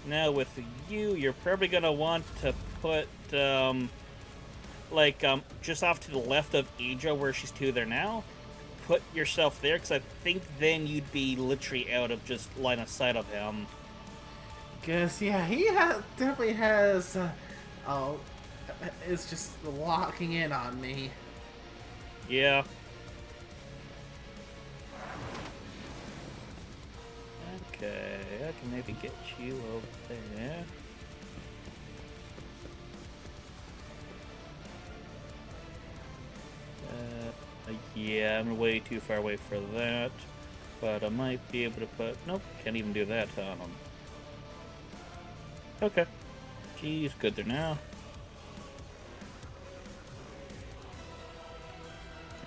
Now with you, you're probably gonna want to put, just off to the left of Aja, where she's to there now. Put yourself there, because I think then you'd be literally out of just line of sight of him. Because, yeah, he definitely has, it's just locking in on me. Yeah. Okay, I can maybe get you over there. Yeah, I'm way too far away for that. But I might be able to put... Nope, can't even do that on him. Okay. She's good there now.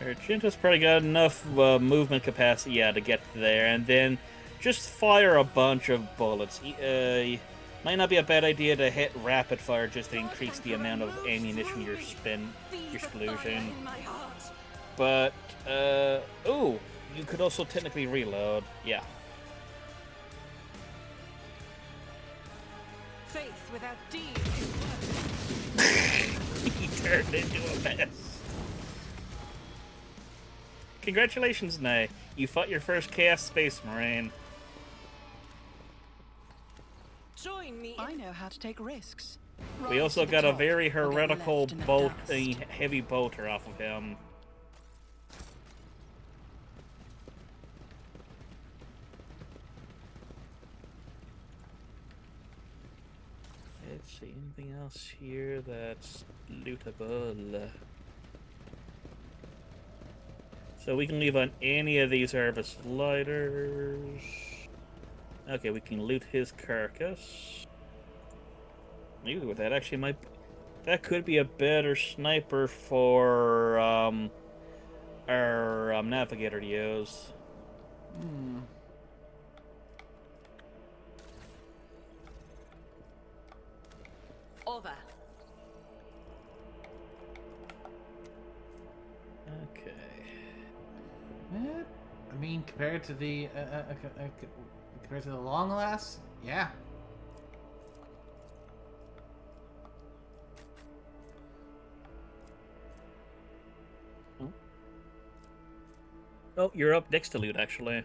Argenta's probably got enough movement capacity, yeah, to get there. And then just fire a bunch of bullets. Might not be a bad idea to hit rapid fire just to increase the amount of ammunition you're splusion. But, ooh, you could also technically reload. Yeah. Faith without deed. He turned into a mess. Congratulations, Nay. You fought your first Chaos Space Marine. Join me. I know how to take risks. We also got a very heretical bolt, a heavy bolter off of him. Let's see, anything else here that's lootable? So we can leave on any of these harvest lighters. Okay, we can loot his carcass. Maybe with that actually might... That could be a better sniper for our navigator to use. Hmm. Over. Okay. I mean, compared to the long last, yeah. Oh, you're up next to loot, actually.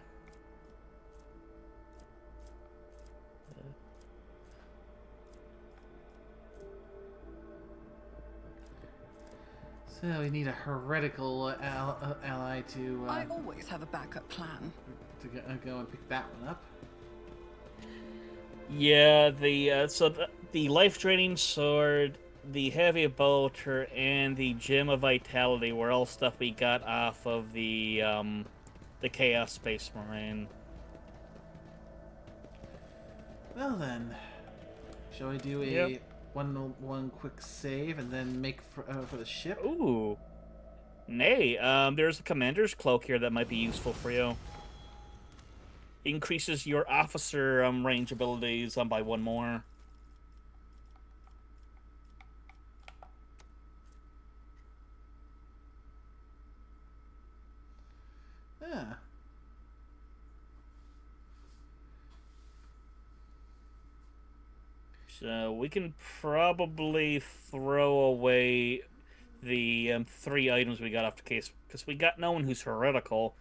So we need a heretical ally to... I always have a backup plan. to go and pick that one up. Yeah, the life-draining sword, the heavy bolter, and the gem of vitality were all stuff we got off of the Chaos Space Marine. Well then, shall we do a one quick save and then make for the ship? Ooh, nay. There's a commander's cloak here that might be useful for you. Increases your officer range abilities by 1 more. Yeah. So we can probably throw away the 3 items we got off the case, because we got no one who's heretical.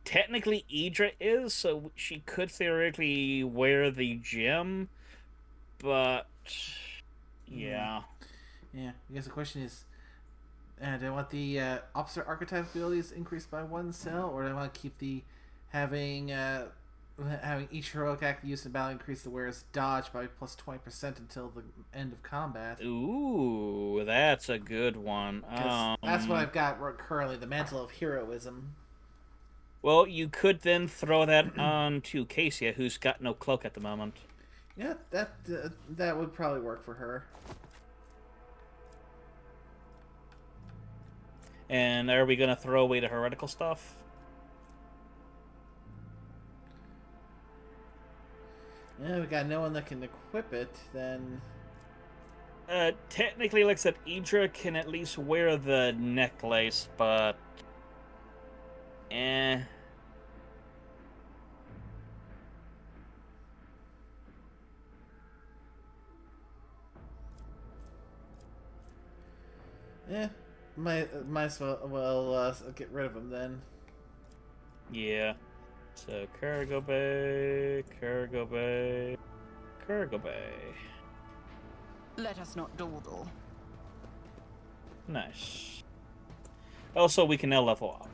Technically, Idra is, so she could theoretically wear the gem, but yeah. Yeah, I guess the question is, do I want the officer archetype abilities increased by 1 cell, or do I want to keep the having each heroic act used in battle increase the wearer's dodge by plus 20% until the end of combat? Ooh, that's a good one. That's what I've got currently, the Mantle of Heroism. Well, you could then throw that on to Cassia, who's got no cloak at the moment. Yeah, that would probably work for her. And are we going to throw away the heretical stuff? Yeah, we got no one that can equip it, then... Technically, like I said, Idra can at least wear the necklace, but... Eh... Yeah, might as well get rid of him then. Yeah. So, cargo bay, cargo bay, cargo bay. Let us not dawdle. Nice. Also, we can now level up.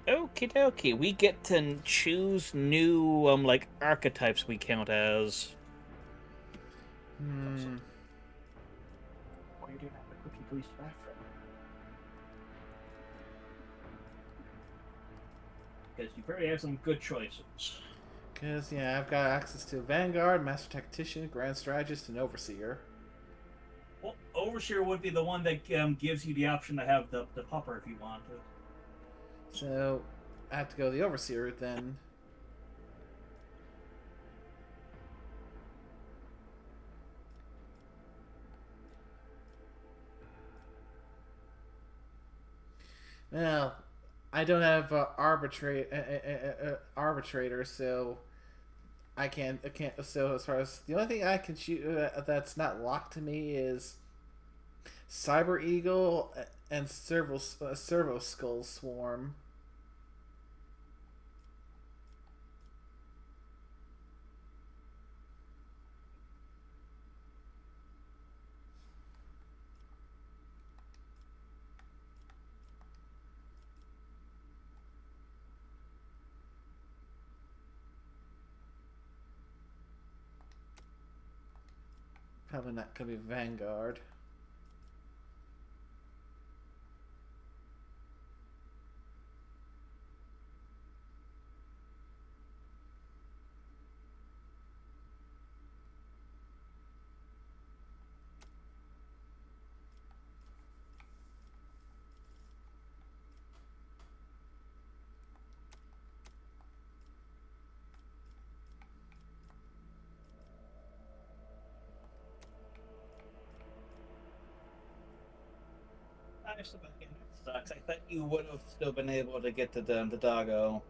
Okie dokie, we get to choose new, like, archetypes we count as. What are you doing at the Cookie Police bathroom? Because you probably have some good choices. Because, yeah, I've got access to Vanguard, Master Tactician, Grand Strategist, and Overseer. Well, Overseer would be the one that gives you the option to have the pupper if you want to. So, I have to go the Overseer route then. Well, I don't have arbitrator, so I can't. So as far as the only thing I can shoot that's not locked to me is Cyber Eagle and Servo Skull Swarm. Probably not gonna be Vanguard. Sucks. I thought you would have still been able to get to the doggo.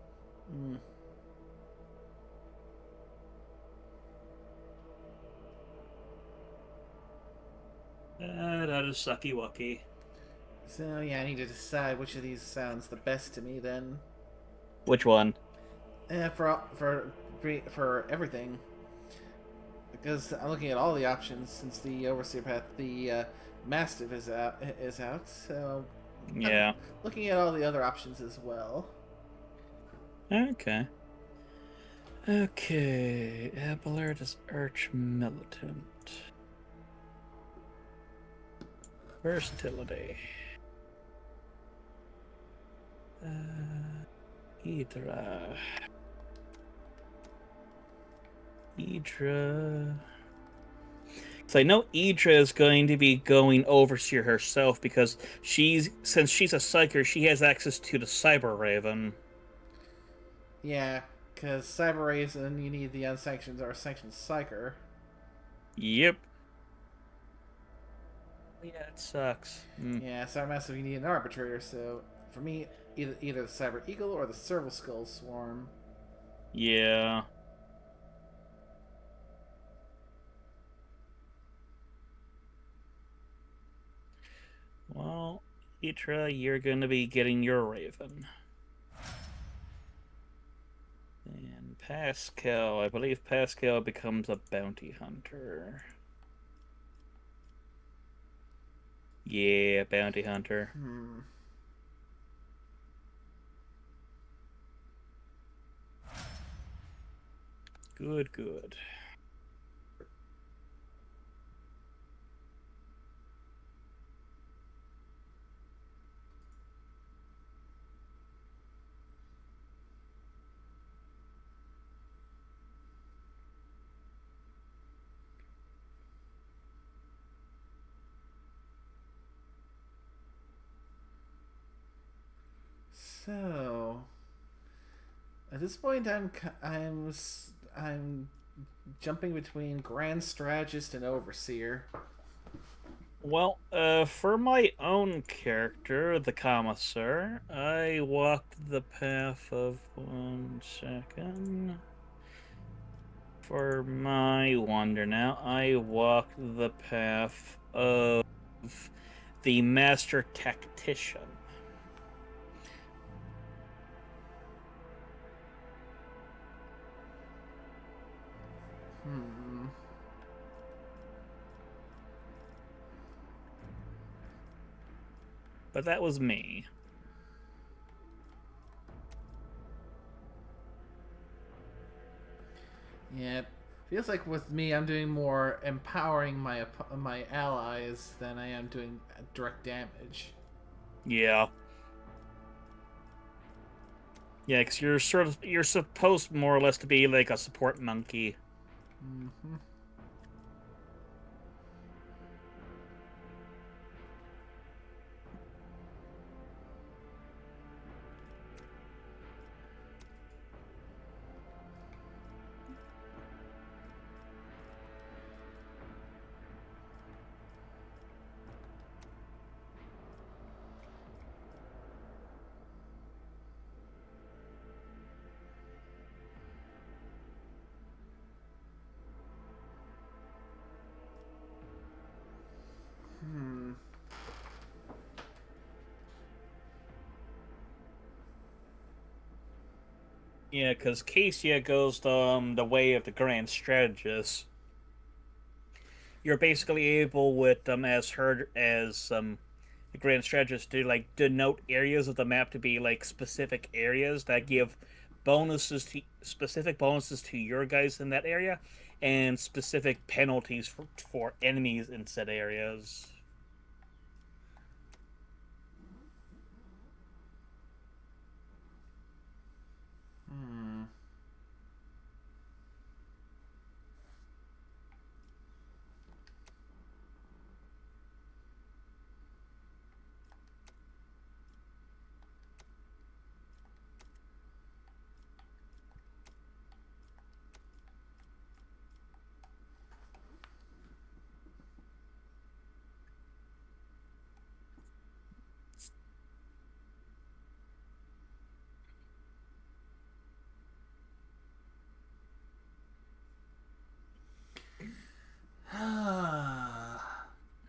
That is sucky wucky. So yeah, I need to decide which of these sounds the best to me then. Which one? For everything. Because I'm looking at all the options since the Overseer path, the Mastiff is out, so yeah. I'm looking at all the other options as well. Okay. Okay. Abelard is arch-militant. Versatility. Idra. So I know Idra is going to be going Overseer herself because since she's a psyker, she has access to the Cyber Raven. Yeah, because Cyber Raven, you need the unsanctioned or sanctioned psyker. Yep. Yeah, it sucks. Yeah, Cyber Massive, you need an arbitrator. So for me, either the Cyber Eagle or the Serval Skull Swarm. Yeah. Well, Idra, you're going to be getting your Raven. And Pascal, I believe Pascal becomes a bounty hunter. Yeah, bounty hunter. Good. So at this point, I'm jumping between Grand Strategist and Overseer. Well, for my own character, the Commissar, I walked the path of 1 second. For my wonder now, I walked the path of the Master Tactician. But that was me. Yeah, feels like with me, I'm doing more empowering my allies than I am doing direct damage. Yeah. Yeah, because you're supposed more or less to be like a support monkey. Mm-hmm. Yeah, because Cassia goes the way of the Grand Strategist. You're basically able with the Grand Strategist to like denote areas of the map to be like specific areas that give specific bonuses to your guys in that area, and specific penalties for enemies in said areas.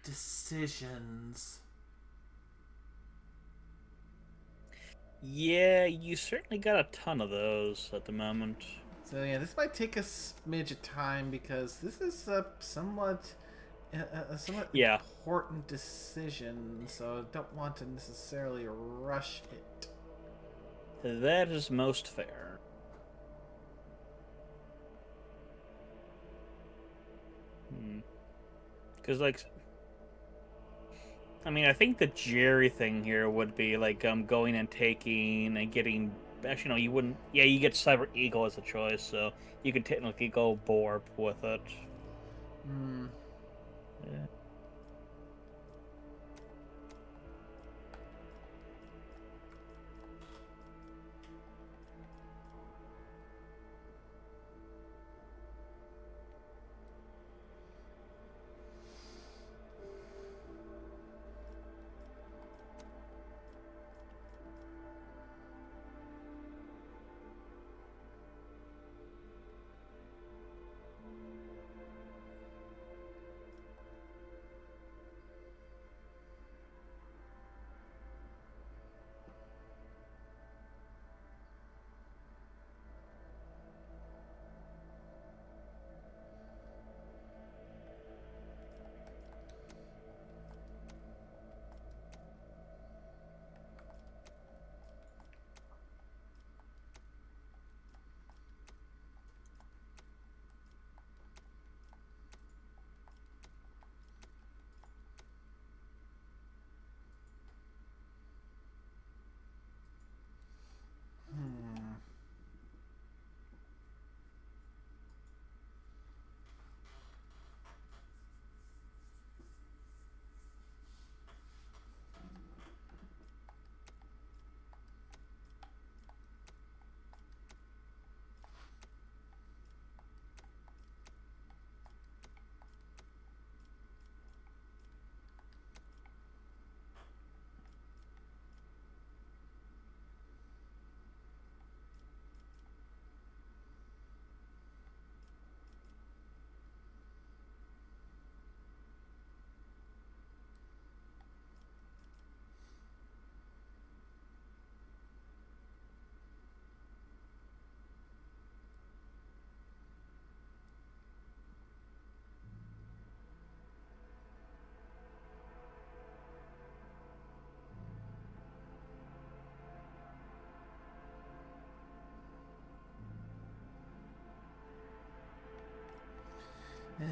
Decisions. Yeah, you certainly got a ton of those at the moment. So yeah, this might take a smidge of time because this is a somewhat important decision. So I don't want to necessarily rush it. That is most fair. Because, like, I mean, I think the Jerry thing here would be, like, going and taking and getting... Actually, no, you wouldn't... Yeah, you get Cyber Eagle as a choice, so you could technically go Borp with it. Yeah.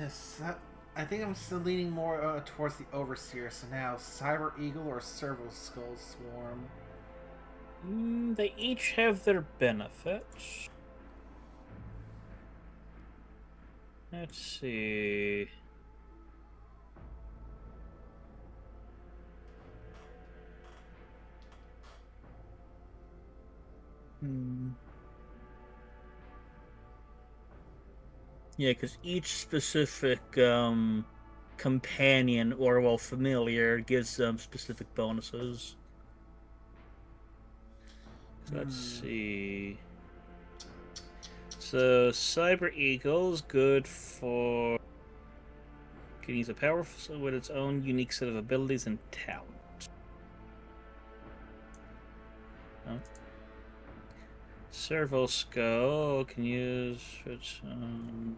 Yes, I think I'm still leaning more towards the Overseer. So now, Cyber Eagle or Serval Skull Swarm? They each have their benefits. Let's see. Yeah, because each specific companion or, well, familiar gives them specific bonuses. So let's see. So Cyber Eagle's good for... Can use a powerful with its own unique set of abilities and talent. Oh. Serval Skull can use its own...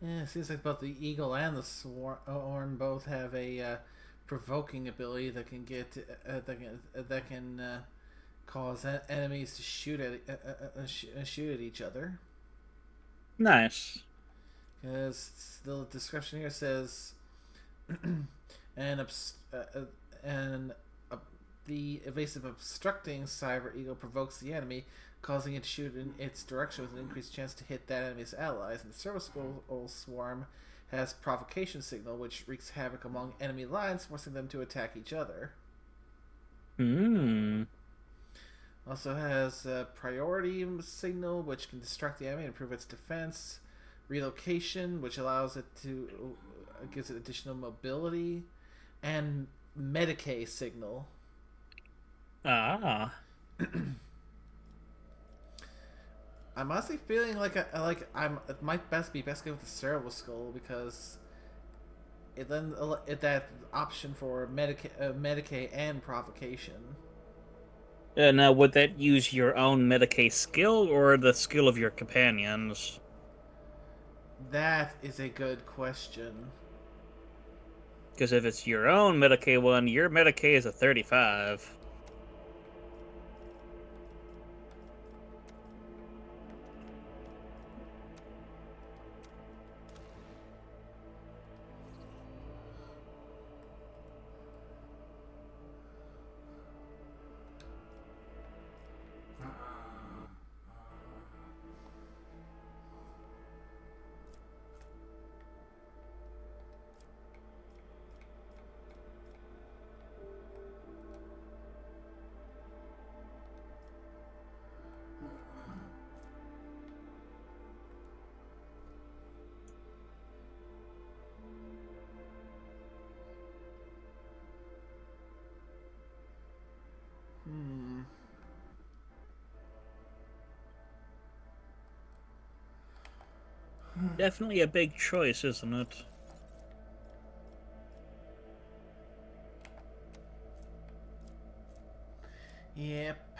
Yeah, it seems like both the Eagle and the Swarm both have a provoking ability that can get that can cause enemies to shoot at each other. Nice. Because the description here says, the evasive obstructing Cyber Eagle provokes the enemy, causing it to shoot in its direction with an increased chance to hit that enemy's allies. And the Serval Skull Swarm has Provocation Signal, which wreaks havoc among enemy lines, forcing them to attack each other. Also has Priority Signal, which can distract the enemy and improve its defense. Relocation, which allows it to gives it additional mobility, and Medicae signal. Ah. I'm honestly feeling like it might be best go with the Cerebral Skull because it then that option for Medicae and provocation. Now, would that use your own Medicae skill or the skill of your companions? That is a good question. Because if it's your own Medicae one, your Medicae is a 35. Definitely a big choice, isn't it? Yep.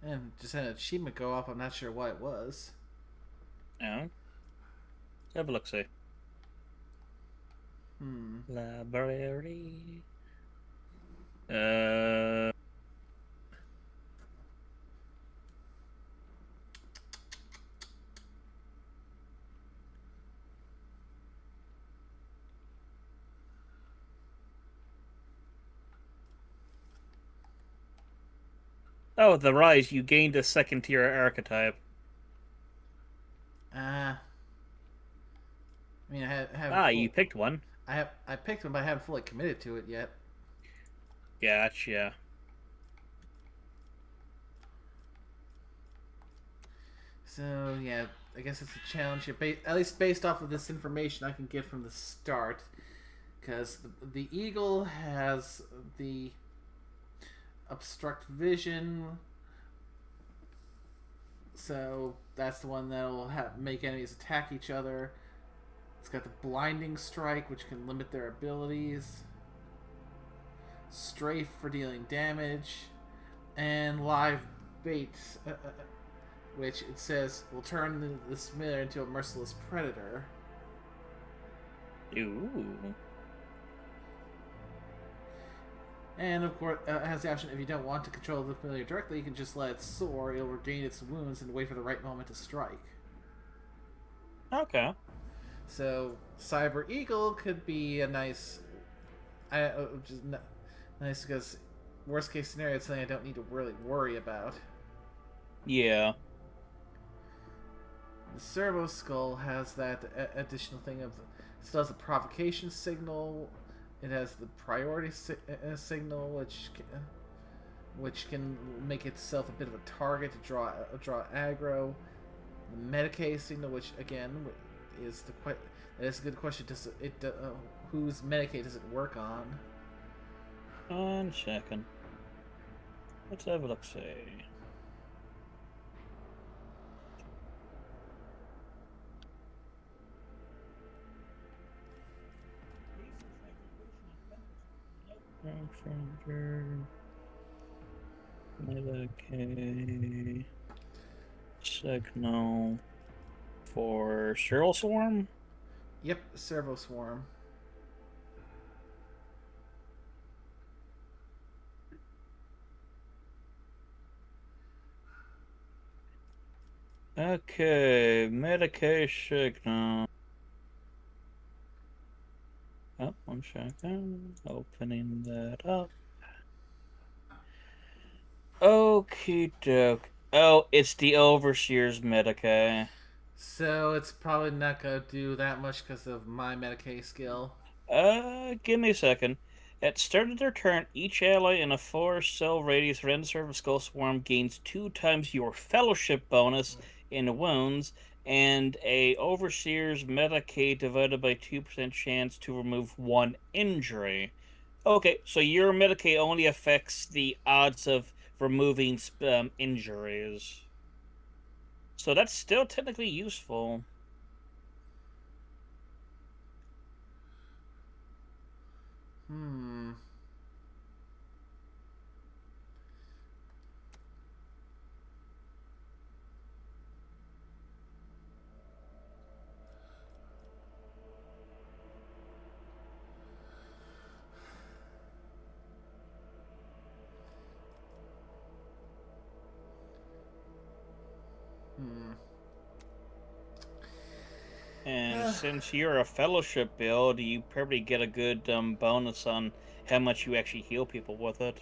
And just had an achievement go up. I'm not sure what it was. Yeah. Let's have a look, see. Library. Oh, the rise. You gained a second tier archetype. I mean, I haven't. You picked one. I picked one, but I haven't fully committed to it yet. Gotcha. So yeah, I guess it's a challenge. At least based off of this information I can get from the start, because the eagle has the obstruct vision, so that's the one that'll make enemies attack each other. It's got the blinding strike, which can limit their abilities. Strafe for dealing damage, and live bait, which it says will turn the Smither into a merciless predator. Ooh. And of course, it has the option if you don't want to control the familiar directly, you can just let it soar. It'll regain its wounds and wait for the right moment to strike. Okay. So, Cyber Eagle could be a nice, just nice because worst case scenario, it's something I don't need to really worry about. Yeah. The Servo Skull has that additional thing of still has the provocation signal. It has the priority signal, which can make itself a bit of a target to draw aggro. The Medicae signal, which again is that is a good question. Does it whose Medicae does it work on? 1 second. Let's have a look. See. Medicae signal for Sterile Swarm? Yep, Servo Swarm. Okay, Medicae signal. Oh, 1 second. Opening that up. Okie doke. Oh, it's the Overseer's Medicae. So it's probably not gonna do that much because of my Medicae skill. Give me a second. At start of their turn, each ally in a 4-cell radius random surface skull swarm gains 2 times your fellowship bonus in wounds, and a Overseer's Medicaid divided by 2% chance to remove 1 injury. Okay, so your Medicaid only affects the odds of removing injuries. So that's still technically useful. Hmm. And since you're a fellowship build, you probably get a good bonus on how much you actually heal people with it.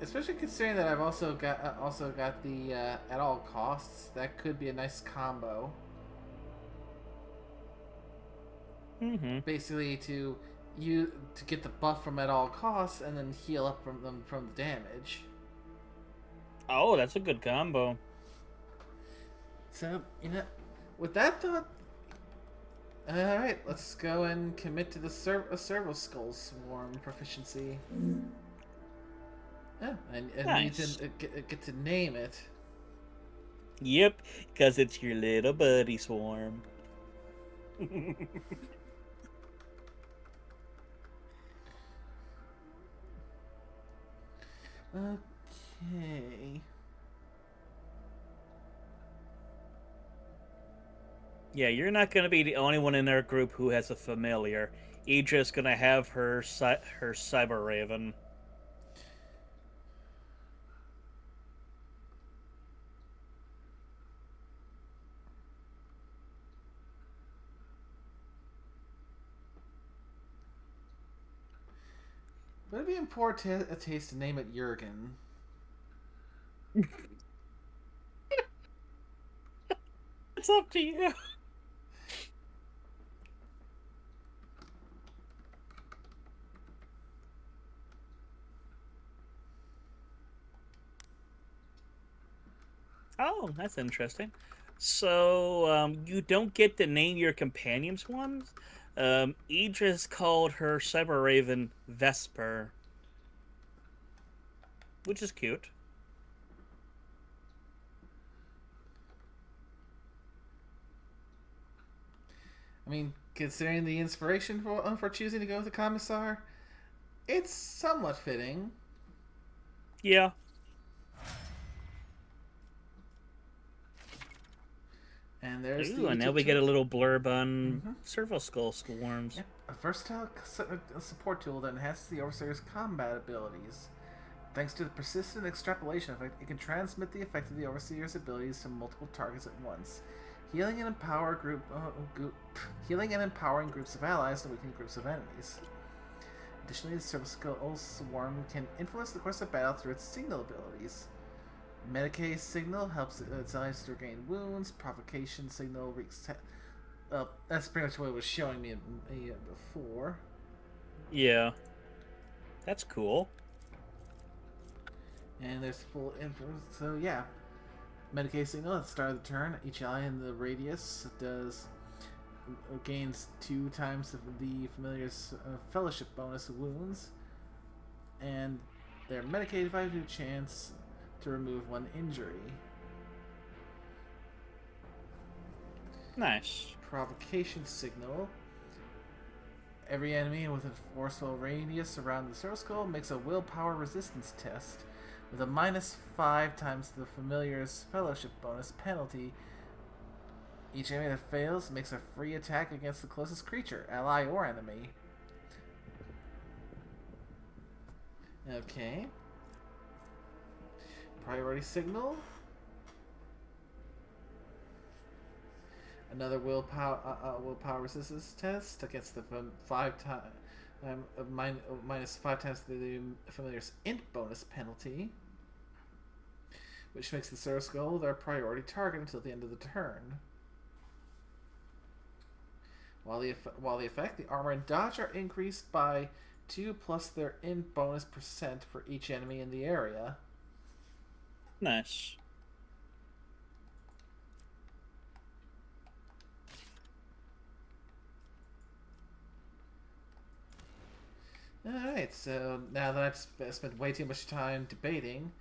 Especially considering that I've also got the at all costs. That could be a nice combo. Basically, to get the buff from at all costs and then heal up from the damage. Oh, that's a good combo. So, with that thought, alright, let's go and commit to the Servo Skull Swarm proficiency. Yeah, and nice. Need to get to name it. Yep, because it's your little buddy swarm. Okay. Yeah, you're not going to be the only one in our group who has a familiar. Idra's going to have her Cyber Raven. Would it be in poor taste to name it Jurgen? It's up to you. Oh, that's interesting. So, you don't get to name your companions ones? Idris called her Cyber Raven Vesper, which is cute. I mean, considering the inspiration for choosing to go with the Commissar, it's somewhat fitting. Yeah. And there's and now we get a little blurb on Servo Skull Swarms. Yep. A versatile support tool that enhances the Overseer's combat abilities. Thanks to the persistent extrapolation effect, it can transmit the effect of the Overseer's abilities to multiple targets at once, healing and empowering groups of allies and weakening groups of enemies. Additionally, the Servo Skull Swarm can influence the course of battle through its signal abilities. Medicaid signal helps its allies to regain wounds. Provocation signal wreaks. That's pretty much what it was showing me before. Yeah, that's cool. And there's full info. So yeah, Medicaid signal at the start of the turn. Each ally in the radius gains 2 times the familiar's fellowship bonus wounds, and their Medicaid 5 chance to remove 1 injury. Nice. Provocation signal. Every enemy with a forceful radius around the Servo Skull makes a willpower resistance test with a -5 times the familiar's fellowship bonus penalty. Each enemy that fails makes a free attack against the closest creature, ally or enemy. Okay. Priority signal. Another willpower resistance test against the -5 times the familiar's int bonus penalty, which makes the Servo Skull their priority target until the end of the turn. While the effect, the armor and dodge are increased by 2 plus their in bonus percent for each enemy in the area. Nice. Alright, so now that I've spent way too much time debating,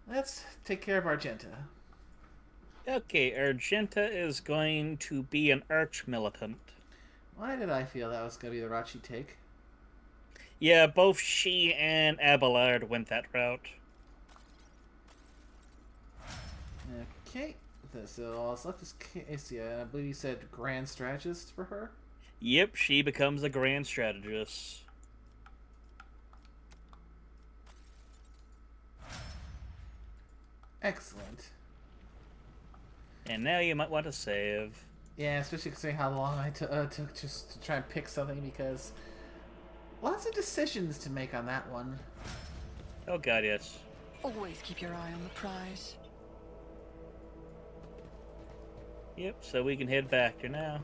let's take care of Argenta. Okay, Argenta is going to be an arch-militant. Why did I feel that was going to be the route she'd take? Yeah, both she and Abelard went that route. Okay, so all that's left is Cassia. I believe you said Grand Strategist for her? Yep, she becomes a Grand Strategist. Excellent. And now you might want to save. Yeah, especially considering how long I took just to try and pick something, because lots of decisions to make on that one. Oh god, yes. Always keep your eye on the prize. Yep, so we can head back to now.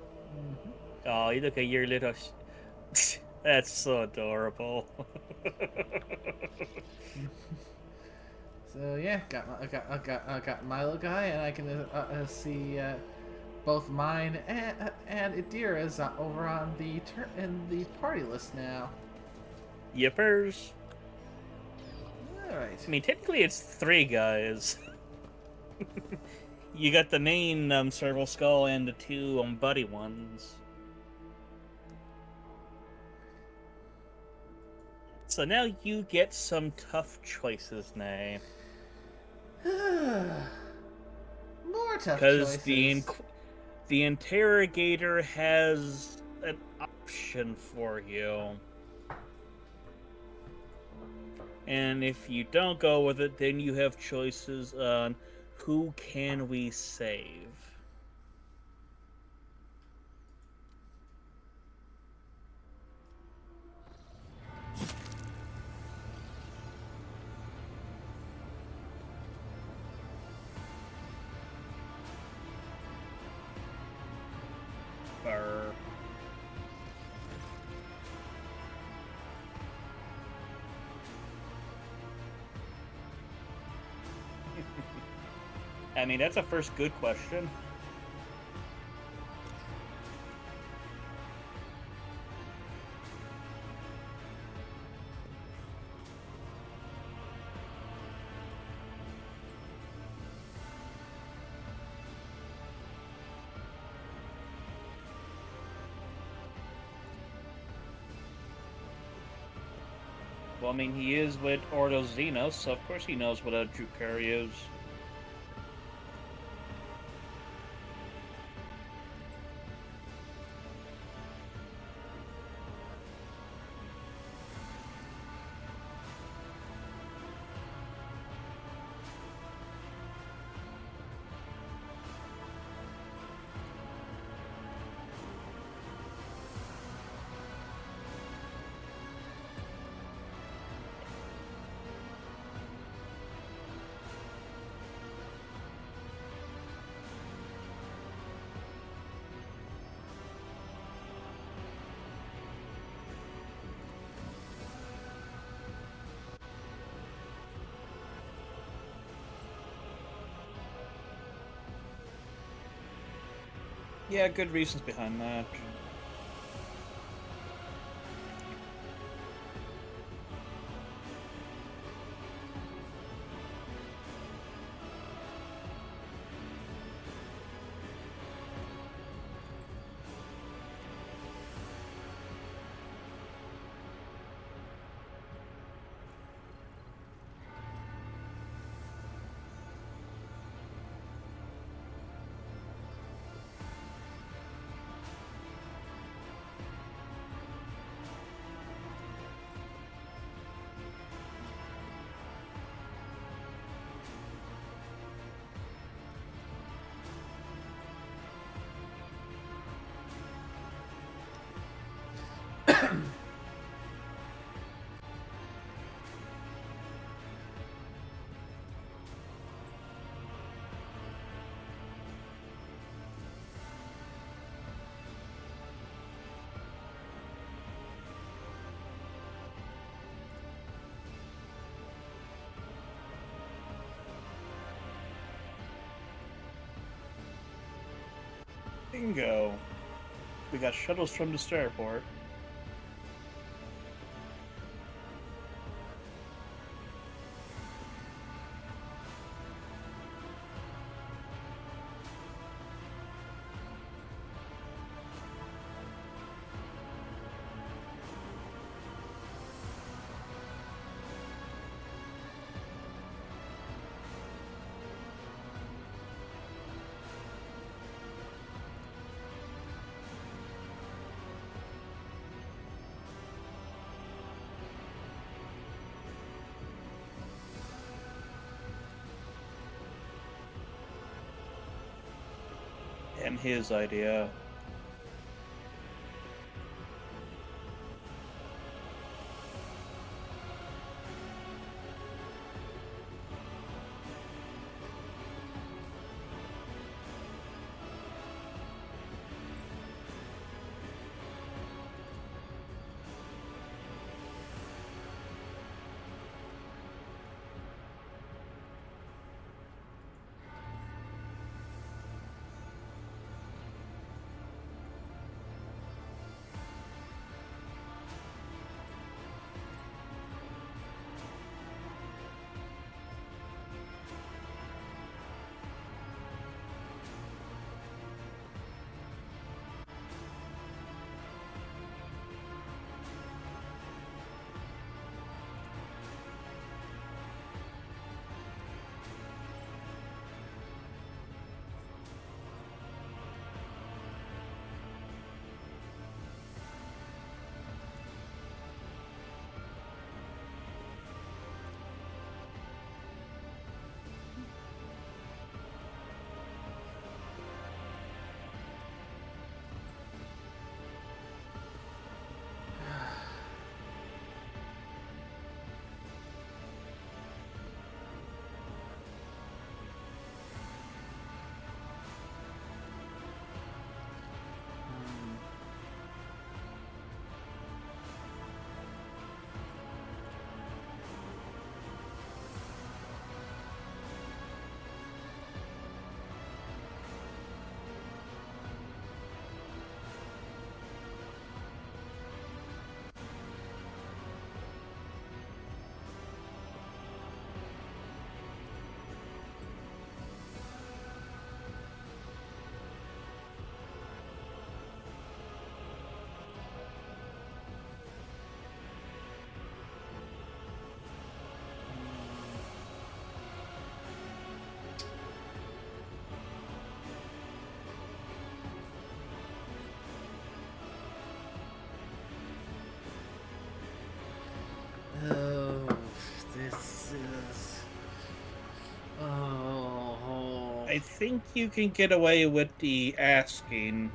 Oh, you look at your little... That's so adorable. So yeah, I got Milo guy, and I can see both mine and Adira's over on in the party list now. Yippers. All right. I mean, technically it's 3 guys. You got the main Serval Skull and the 2 buddy ones. So now you get some tough choices, Nay. More tough choices. Because the Interrogator has an option for you. And if you don't go with it, then you have choices on who can we save. Burr. I mean, that's a first good question. Well, I mean, he is with Ordo Xenos, so of course he knows what a Drukari is. Yeah, good reasons behind that. Bingo. We got shuttles from the starport. And his idea. Oh, this is... Oh... I think you can get away with the asking.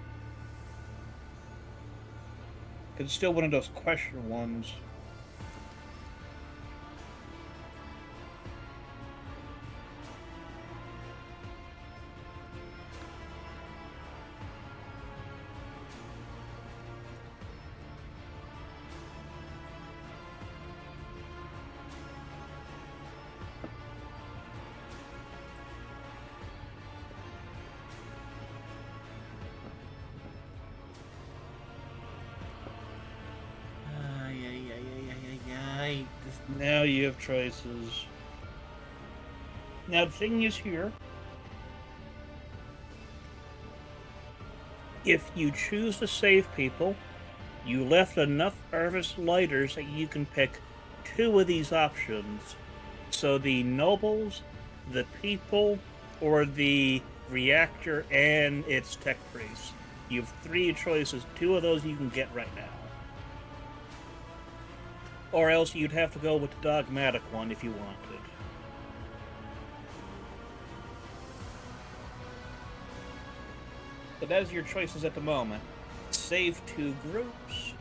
It's still one of those question ones. Now you have choices. Now the thing is here, if you choose to save people, you left enough harvest lighters that you can pick two of these options. So the nobles, the people, or the reactor and its tech priest. You have three choices. Two of those you can get right now. Or else you'd have to go with the dogmatic one if you wanted. But that is your choices at the moment. Save two groups,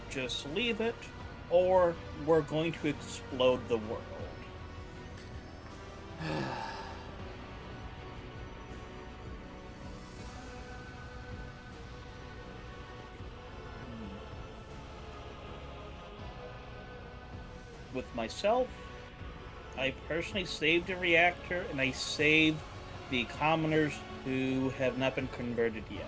just leave it, or we're going to explode the world. With myself, I personally saved the reactor and I saved the commoners who have not been converted yet.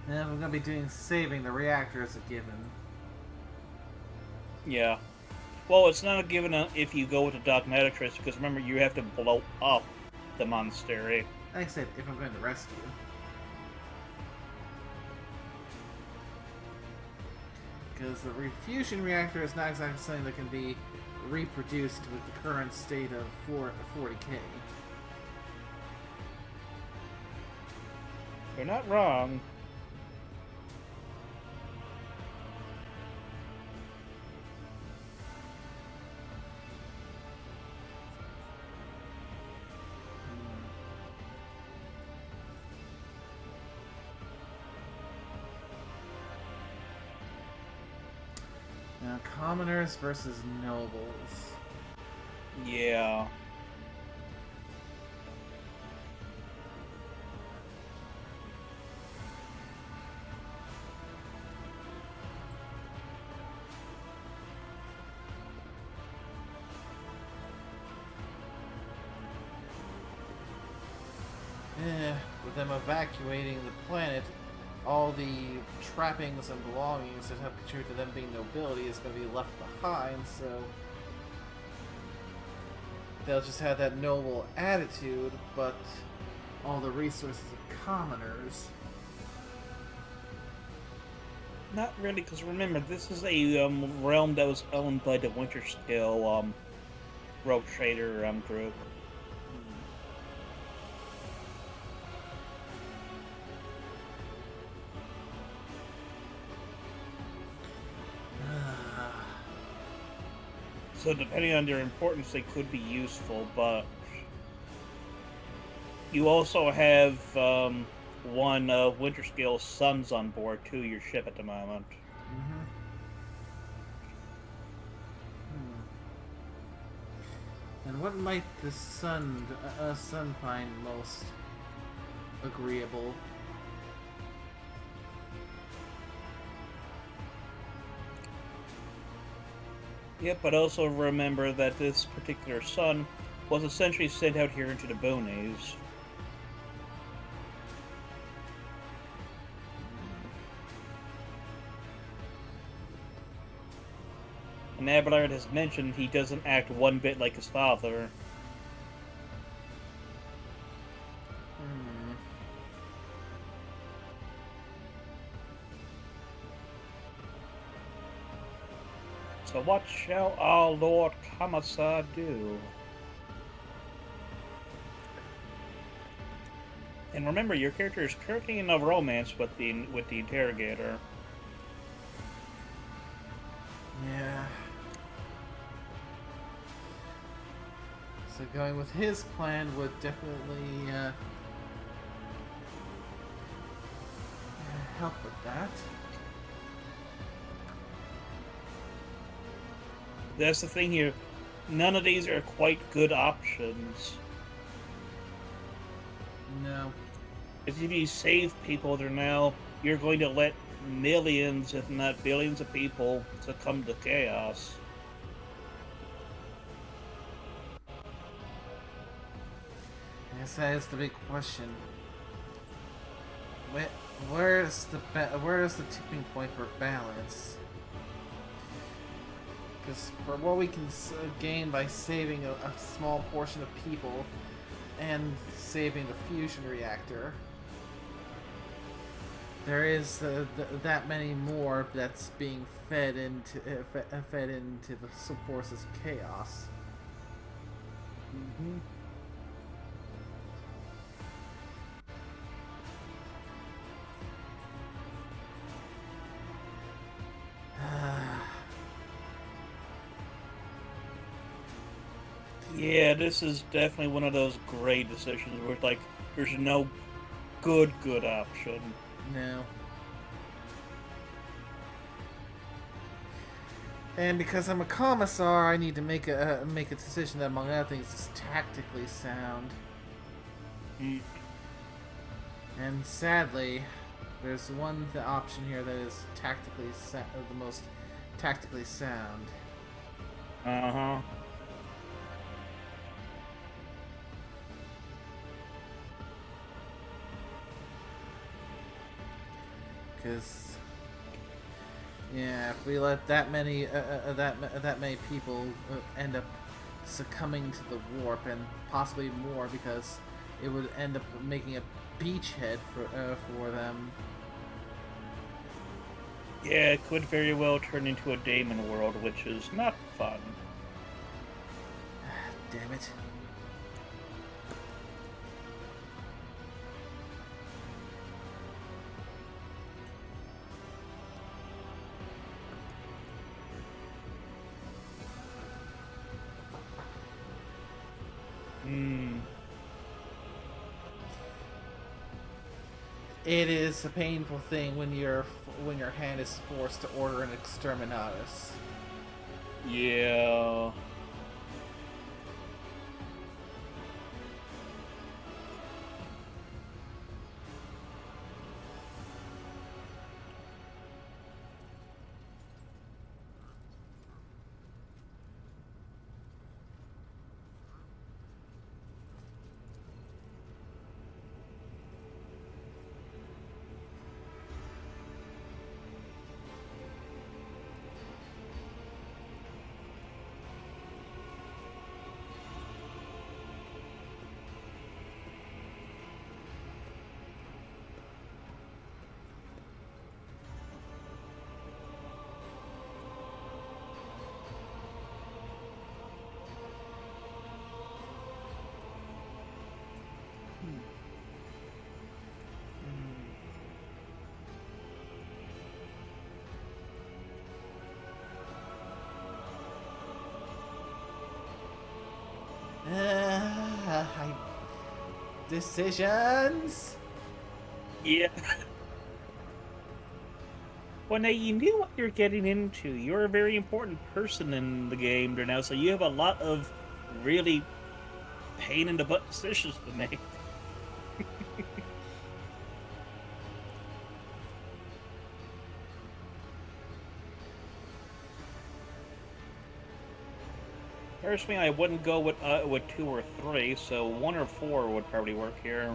And I'm gonna be doing saving the reactor as a given. Yeah. Well, it's not a given if you go with the Dogmatrix, because remember, you have to blow up the monastery. Like I said, if I'm going to rescue. Because the refusion reactor is not exactly something that can be reproduced with the current state of 40K. You're not wrong. Now, commoners versus nobles. Yeah. With them evacuating the planet, all the trappings and belongings that have contributed to them being nobility is going to be left behind, so they'll just have that noble attitude, but all the resources of commoners. Not really, because remember, this is a realm that was owned by the Winterscale Rogue Trader group. So depending on their importance, they could be useful, but you also have one of Winterscale's sons on board to your ship at the moment. And what might the son find most agreeable? Yep, but also remember that this particular son was essentially sent out here into the boonies. And Abelard has mentioned he doesn't act one bit like his father. So what shall our Lord Commissar do? And remember, your character is currently in a romance with the interrogator. Yeah. So going with his plan would definitely help with that. That's the thing here. None of these are quite good options. No. If you save people, you're going to let millions, if not billions of people succumb to chaos. Yes, that is the big question. Where is the tipping point for balance? Because for what we can gain by saving a small portion of people and saving the fusion reactor, there is that many more that's being fed into the forces of chaos. Yeah, this is definitely one of those gray decisions where, like, there's no good option. No. And because I'm a commissar, I need to make a decision that, among other things, is tactically sound. Mm. And sadly, there's one option here that is tactically the most tactically sound. Uh-huh. Because, yeah, if we let that many that many people end up succumbing to the warp, and possibly more, because it would end up making a beachhead for them. Yeah, it could very well turn into a Daemon world, which is not fun. Damn it. It is a painful thing when your hand is forced to order an exterminatus. Yeah. Decisions. Yeah. Well, now you knew what you're getting into. You're a very important person in the game there now, so you have a lot of really pain in the butt decisions to make. Personally, I wouldn't go with 2 or 3, so 1 or 4 would probably work here.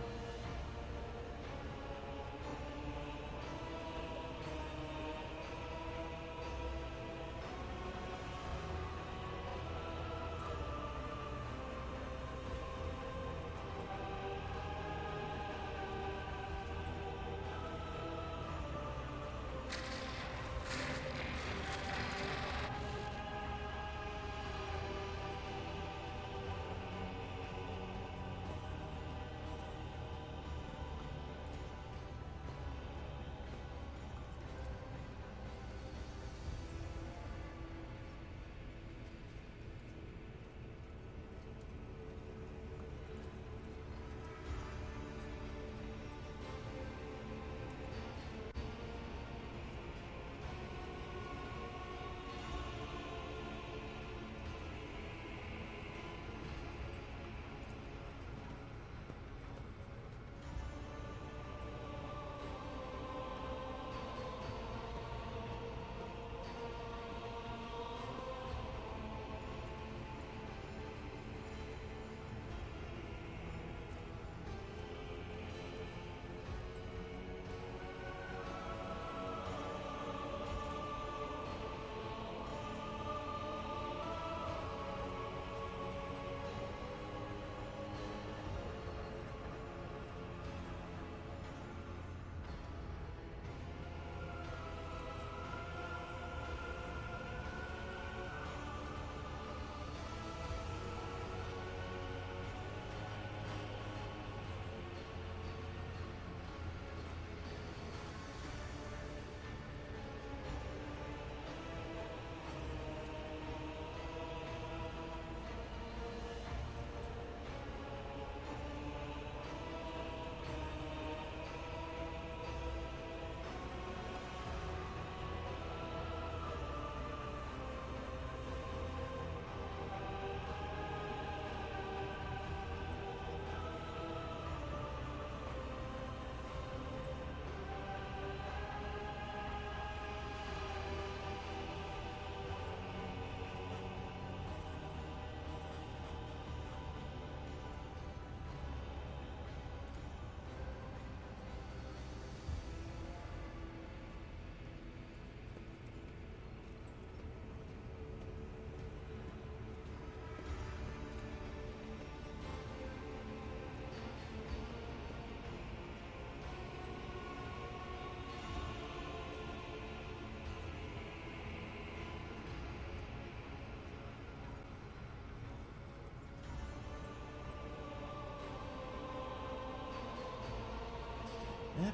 Yep.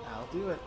I'll do it.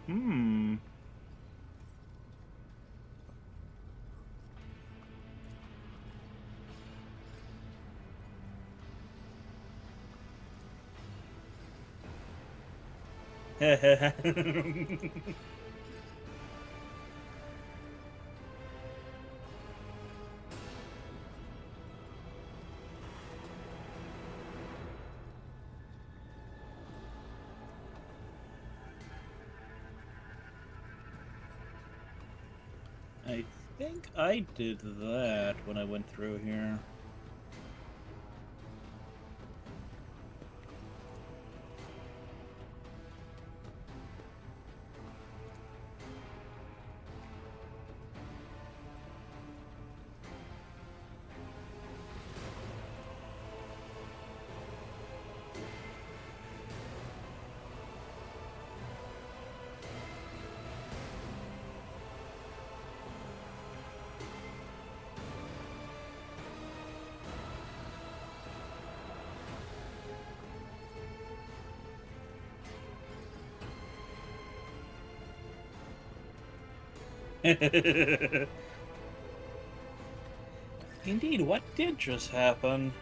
Hmm. I think I did that when I went through here. Indeed, what did just happen?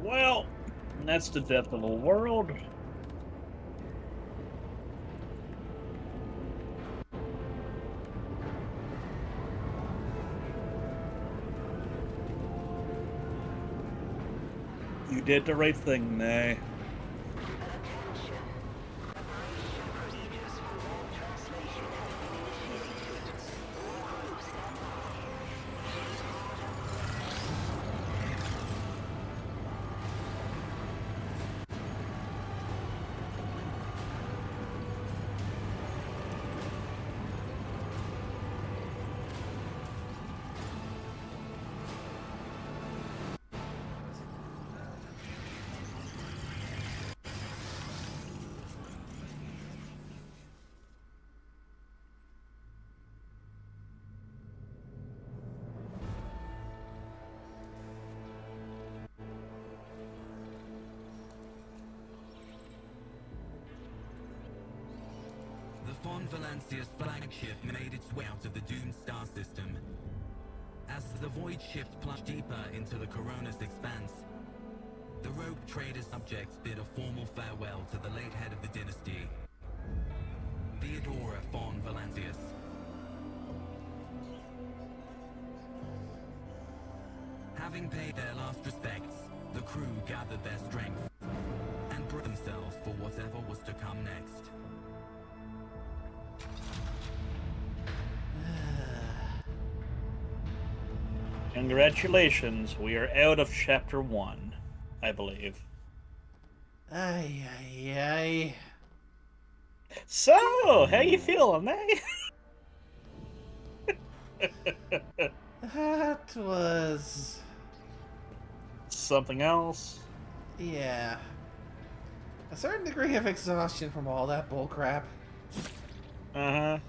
Well, that's the death of a world. You did the right thing, Nay. Von Valancia's flagship made its way out of the doomed star system. As the void shift plunged deeper into the Corona's expanse, the Rogue Trader subjects bid a formal farewell to the late head of the dynasty, Theodora von Valancius. Having paid their last respects, the crew gathered their strength and braced themselves for whatever was to come next. Congratulations, we are out of Chapter 1, I believe. Ay, ay, ay. So, how you feeling, eh? That was... something else? Yeah. A certain degree of exhaustion from all that bullcrap. Uh-huh.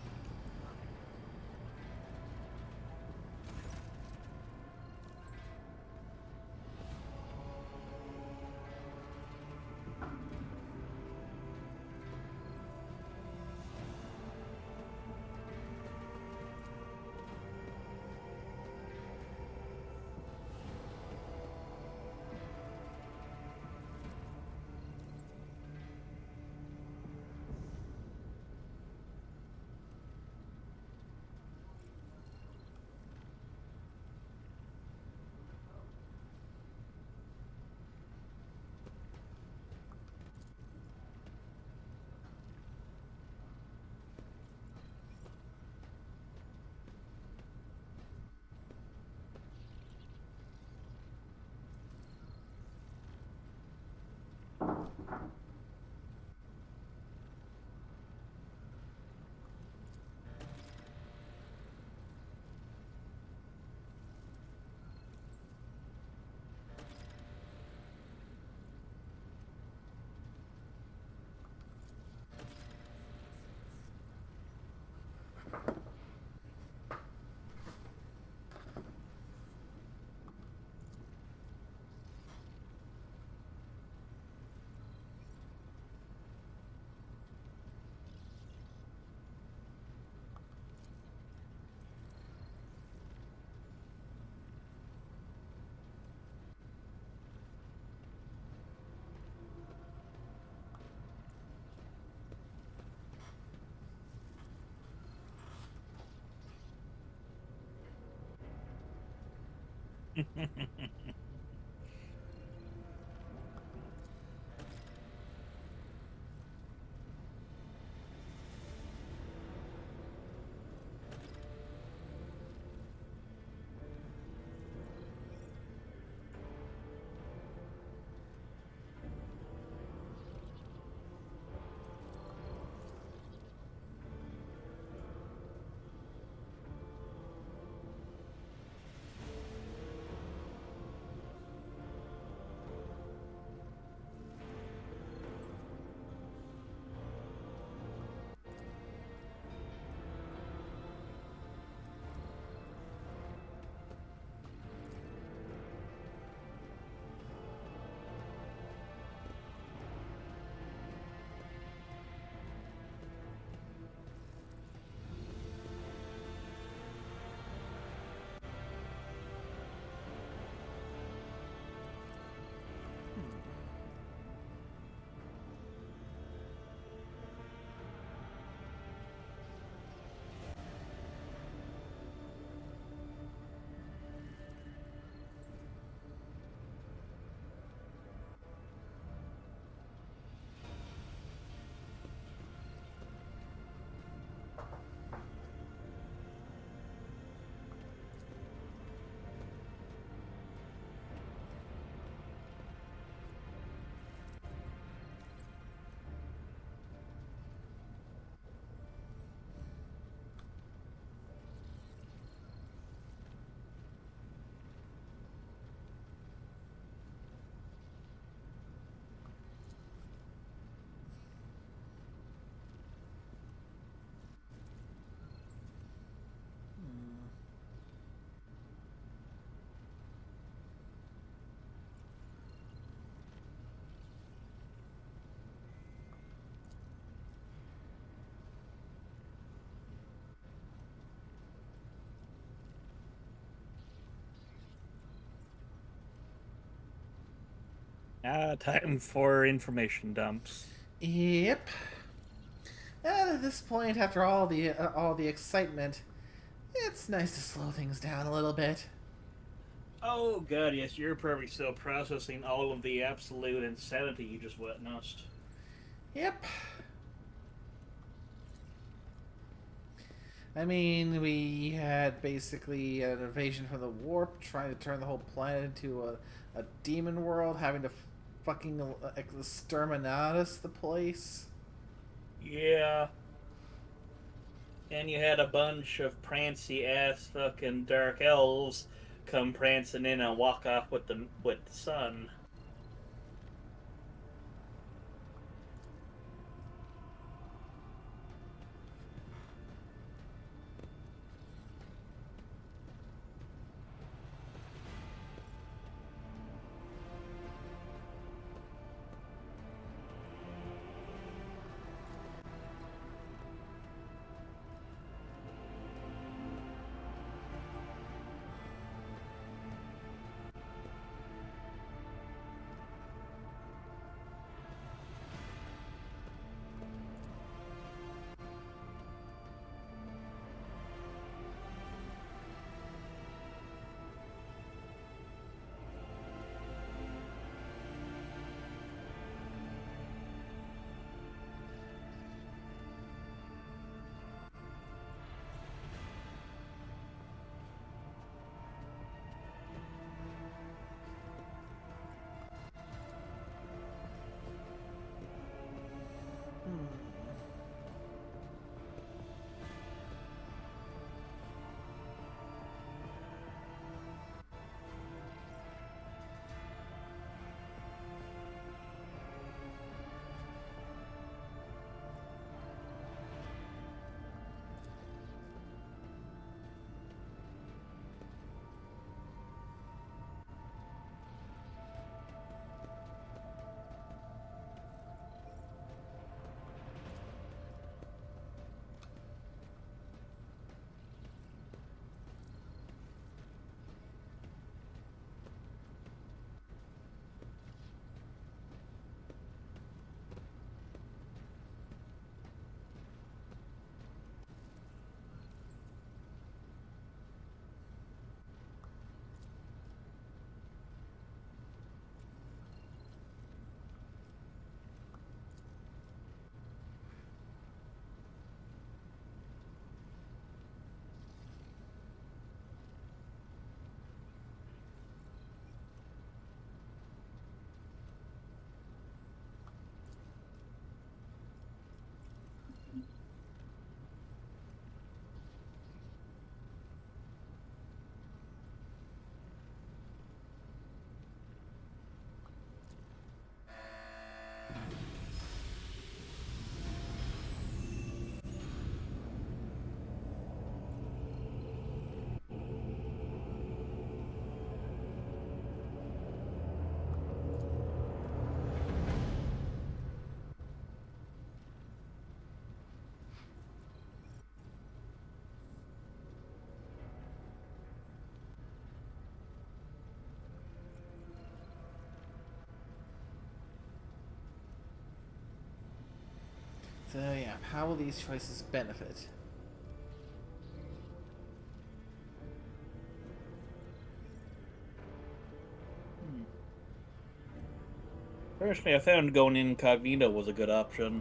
Time for information dumps. Yep. And at this point, after all the excitement, it's nice to slow things down a little bit. Oh god, yes, you're probably still processing all of the absolute insanity you just witnessed. Yep. I mean, we had basically an invasion from the warp, trying to turn the whole planet into a demon world, having to fucking exterminatus the place. Yeah. And you had a bunch of prancy ass fucking dark elves come prancing in and walk off with the sun. So yeah, how will these choices benefit? Personally, I found going incognito was a good option.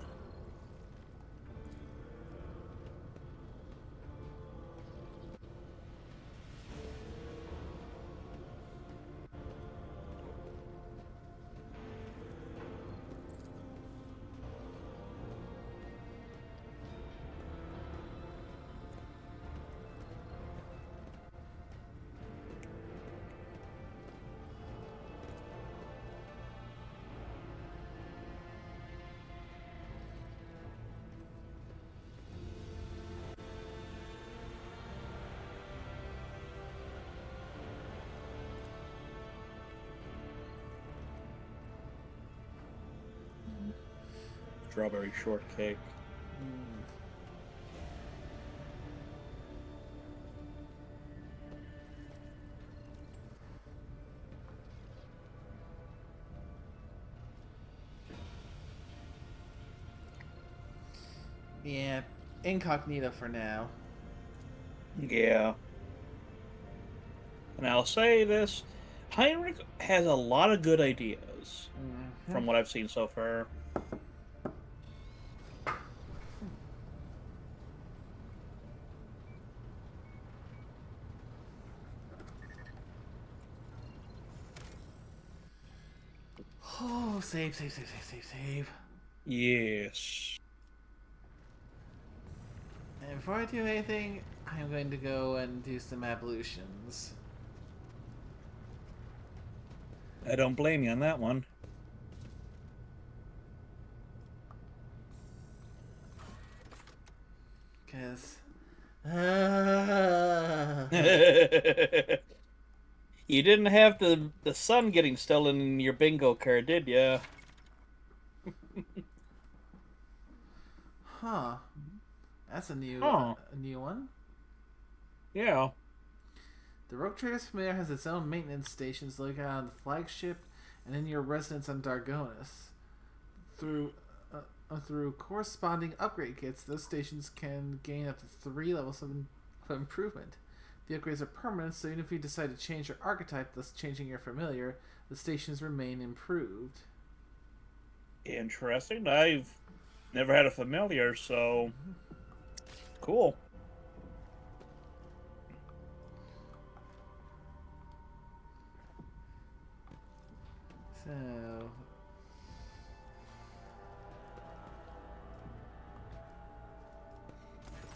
Strawberry shortcake. Yeah, incognito for now. Yeah. And I'll say this, Heinrich has a lot of good ideas from what I've seen so far. Oh, save, save, save, save, save, save. Yes. And before I do anything, I'm going to go and do some ablutions. I don't blame you on that one. Because... You didn't have the sun getting stolen in your bingo card, did ya? Huh. That's a new one. Yeah. The Rogue Trader's Familiar has its own maintenance stations located on the flagship and in your residence on Dargonis. Through corresponding upgrade kits, those stations can gain up to 3 levels of improvement. The upgrades are permanent, so even if you decide to change your archetype, thus changing your familiar, the stations remain improved. Interesting. I've never had a familiar, so cool. So...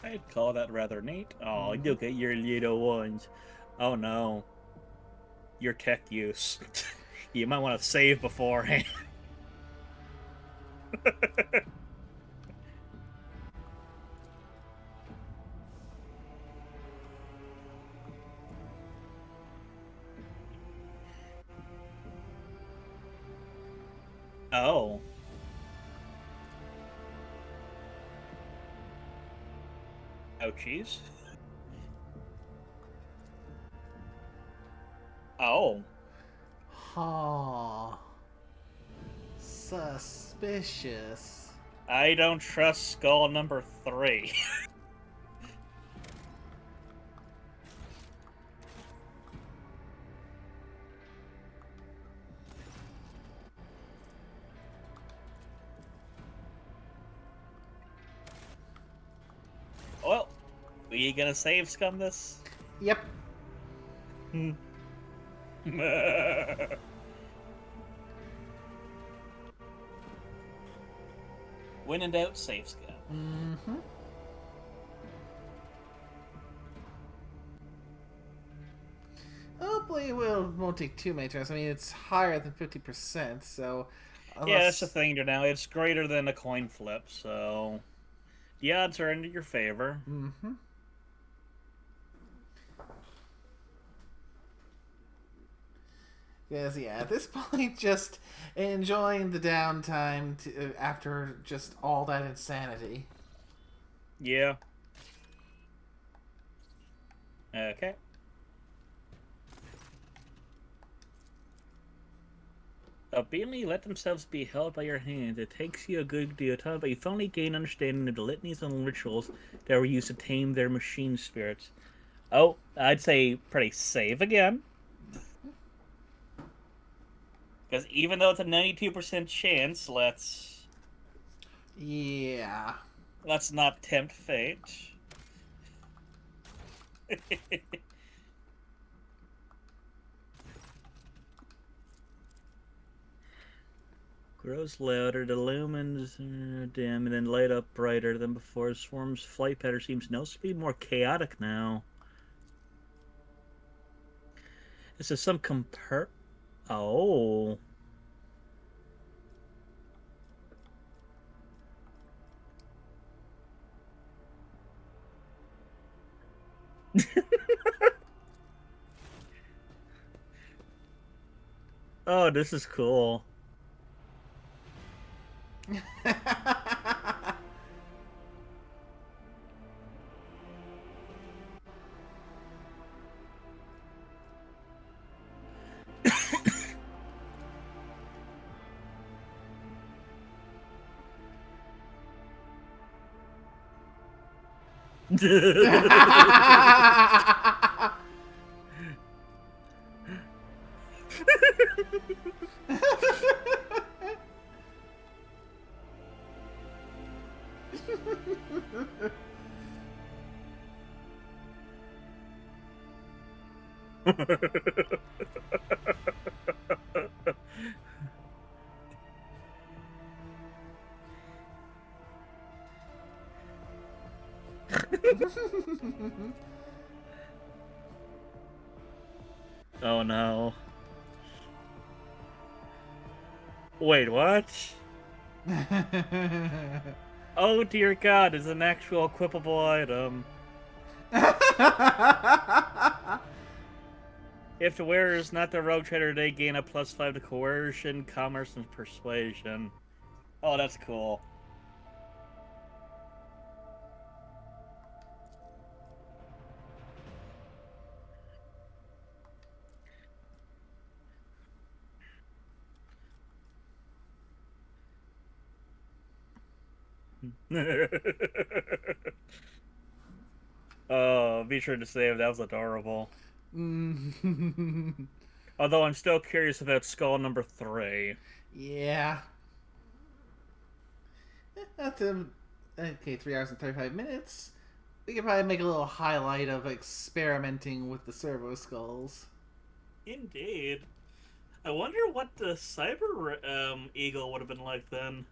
I'd call that rather neat. Oh, look at your little ones. Oh no. Your tech use. You might want to save beforehand. Oh. Ouchies. Oh. Huh. Suspicious. I don't trust skull number 3. Well, are you gonna save scum this? Yep. When in doubt, save scum. Mm-hmm. Hopefully it won't take too many turns. I mean, it's higher than 50%, so... Unless... Yeah, that's the thing now. It's greater than a coin flip, so... The odds are in your favor. Mm-hmm. Because, yeah, at this point, just enjoying the downtime after just all that insanity. Yeah. Okay. Obediently let themselves be held by your hand. It takes you a good deal of time, but you finally gain understanding of the litanies and rituals that were used to tame their machine spirits. Oh, I'd say pretty save again. Because even though it's a 92% chance, let's... Yeah. Let's not tempt fate. Grows louder, the lumens dim, and then light up brighter than before. Swarm's flight pattern seems noticeably more chaotic now. This is some Oh. Oh, this is cool. Oh no. Wait, what? Oh dear god, it's an actual equipable item. If the wearer is not the Rogue Trader, they gain a +5 to coercion, commerce, and persuasion. Oh, that's cool. Oh, be sure to save. That was adorable. Although I'm still curious about skull number 3. Yeah. That's okay, 3 hours and 35 minutes. We could probably make a little highlight of experimenting with the servo skulls. Indeed. I wonder what the Cyber Eagle would have been like then.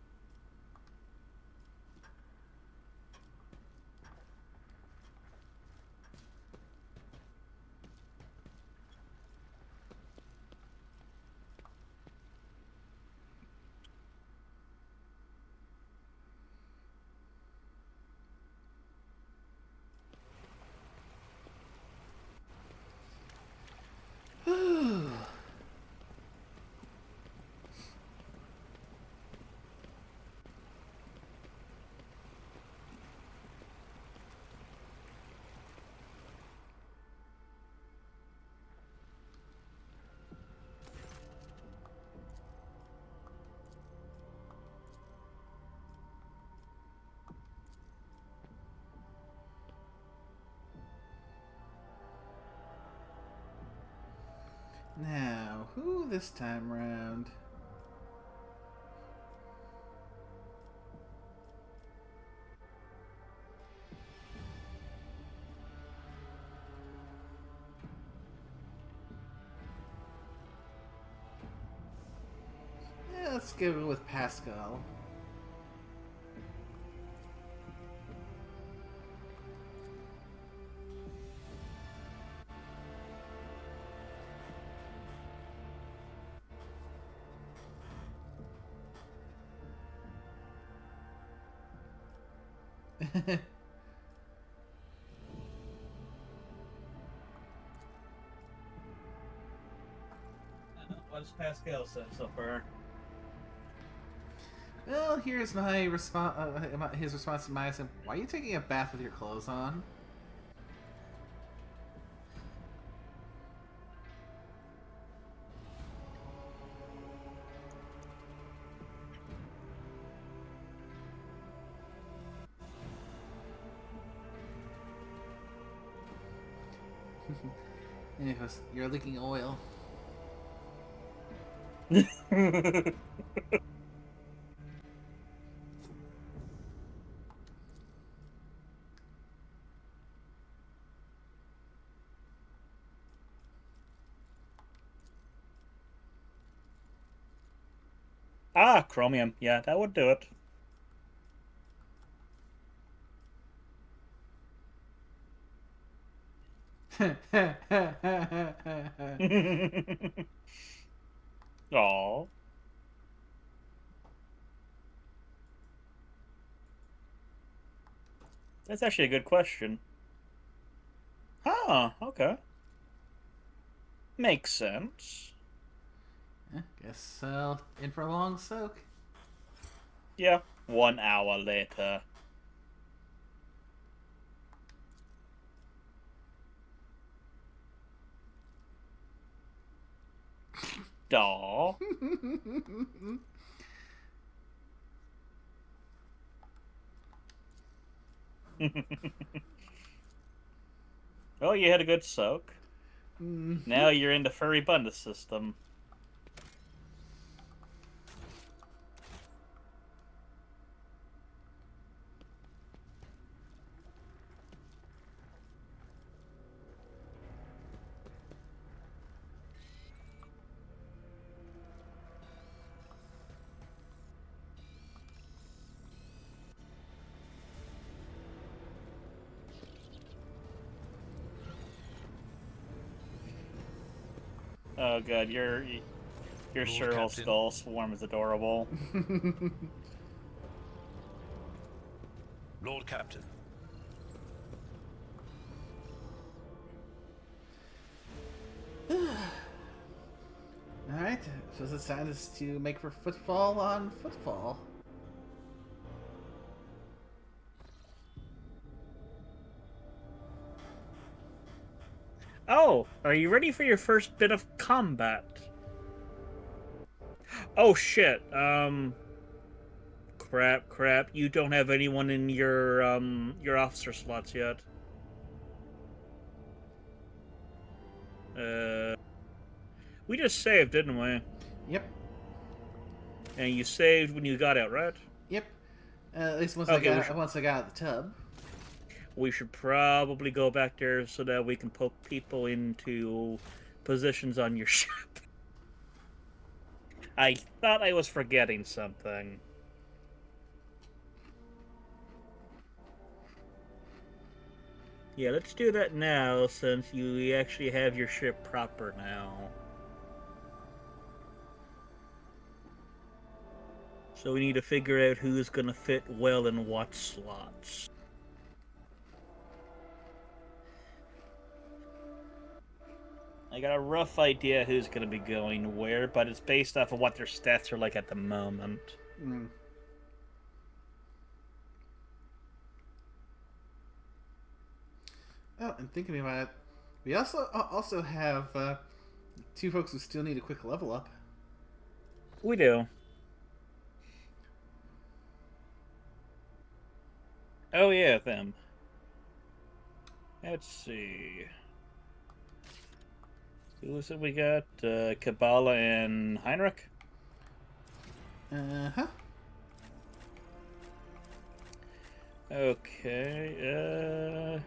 Now, who this time round? Yeah, let's go with Pascal. What's Pascal said so far? Well, here's my response. His response to my saying, "Why are you taking a bath with your clothes on?" And he goes, "You're leaking oil." Ah, chromium. Yeah, that would do it. Aww. That's actually a good question. Huh, okay. Makes sense. Guess in for a long soak. Yeah, 1 hour later. Aww. Oh, you had a good soak. Now you're in the furry bundle system. Oh god, your Sherwell Skull Swarm is adorable. Lord Captain. Alright, so it's time to make for footfall on footfall. Oh, are you ready for your first bit of combat? Oh shit, crap, you don't have anyone in your officer slots yet. We just saved, didn't we? Yep. And you saved when you got out, right? Yep. At least once Okay, I got out of the tub. We should probably go back there so that we can poke people into positions on your ship. I thought I was forgetting something. Yeah, let's do that now since you actually have your ship proper now. So we need to figure out who's going to fit well in what slots. I got a rough idea who's going to be going where, but it's based off of what their stats are like at the moment. Oh, and thinking about it, we also have two folks who still need a quick level up. We do. Oh yeah, them. Let's see. Who is it we got? Kabbalah and Heinrich? Uh-huh. Okay,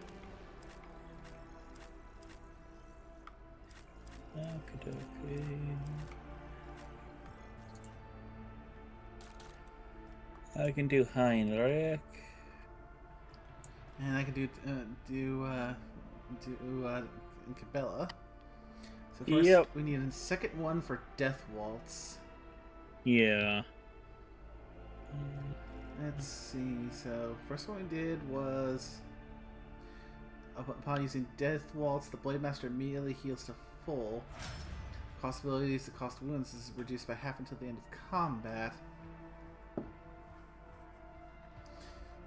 okey-dokey. I can do Heinrich. And I can do Cabela. So first, we need a second one for Death Waltz. Yeah. Let's see. So first one we did was upon using Death Waltz, the Blade Master immediately heals to full. Possibilities to cost wounds is reduced by half until the end of combat.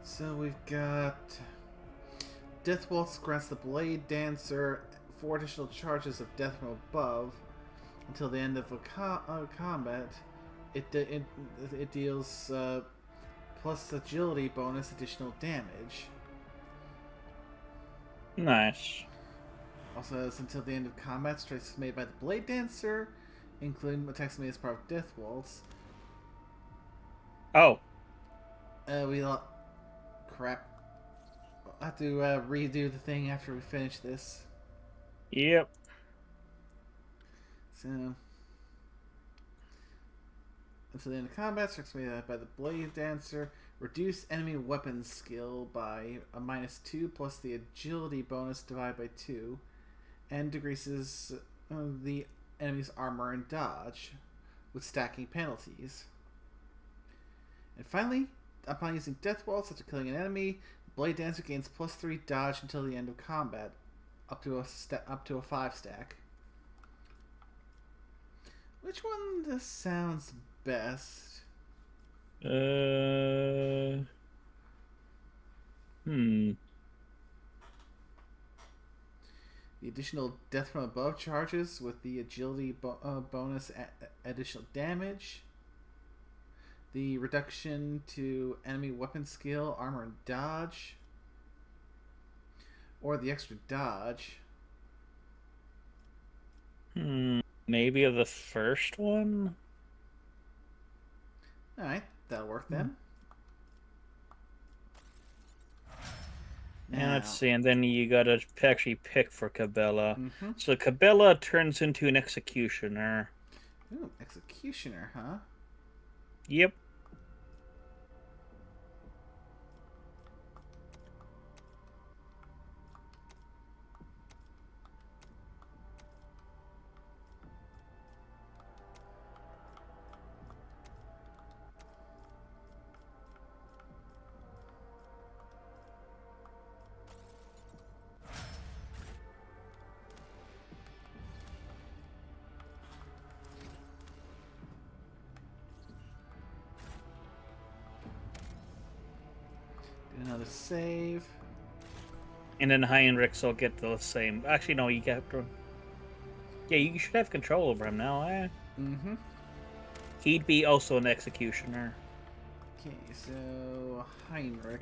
So we've got Death Waltz grants the Blade Dancer 4 additional charges of death from above until the end of a combat. It deals plus agility bonus additional damage. Nice. Also, it's until the end of combat. Strikes made by the Blade Dancer, including attacks made as part of Death Waltz. Oh. Crap. I'll have to redo the thing after we finish this. Yep. So, until the end of combat, strikes made by the Blade Dancer. Reduce enemy weapon skill by a -2 plus the agility bonus divided by 2. And decreases the enemy's armor and dodge with stacking penalties. And finally, upon using Death Waltz after killing an enemy, Blade Dancer gains +3 dodge until the end of combat, up to a 5 stack. Which one sounds best? The additional death from above charges with the agility bonus additional damage. The reduction to enemy weapon skill, armor, and dodge. Or the extra dodge. Maybe of the first one? Alright, that'll work then. And let's see, and then you gotta actually pick for Cabela. So Cabela turns into an executioner. Ooh, executioner, huh? Yep. Another save. And then Heinrichs will get the same. Actually, no, you got to... Yeah, you should have control over him now, eh? He'd be also an executioner. Okay, so Heinrich.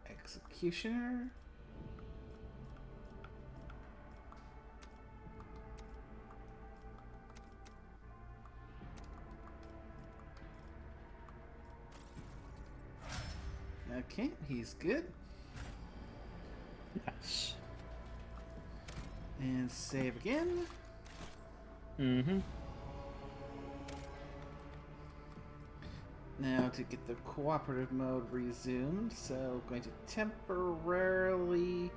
Executioner. Okay, he's good. Yes. And save again. Now to get the cooperative mode resumed, so going to temporarily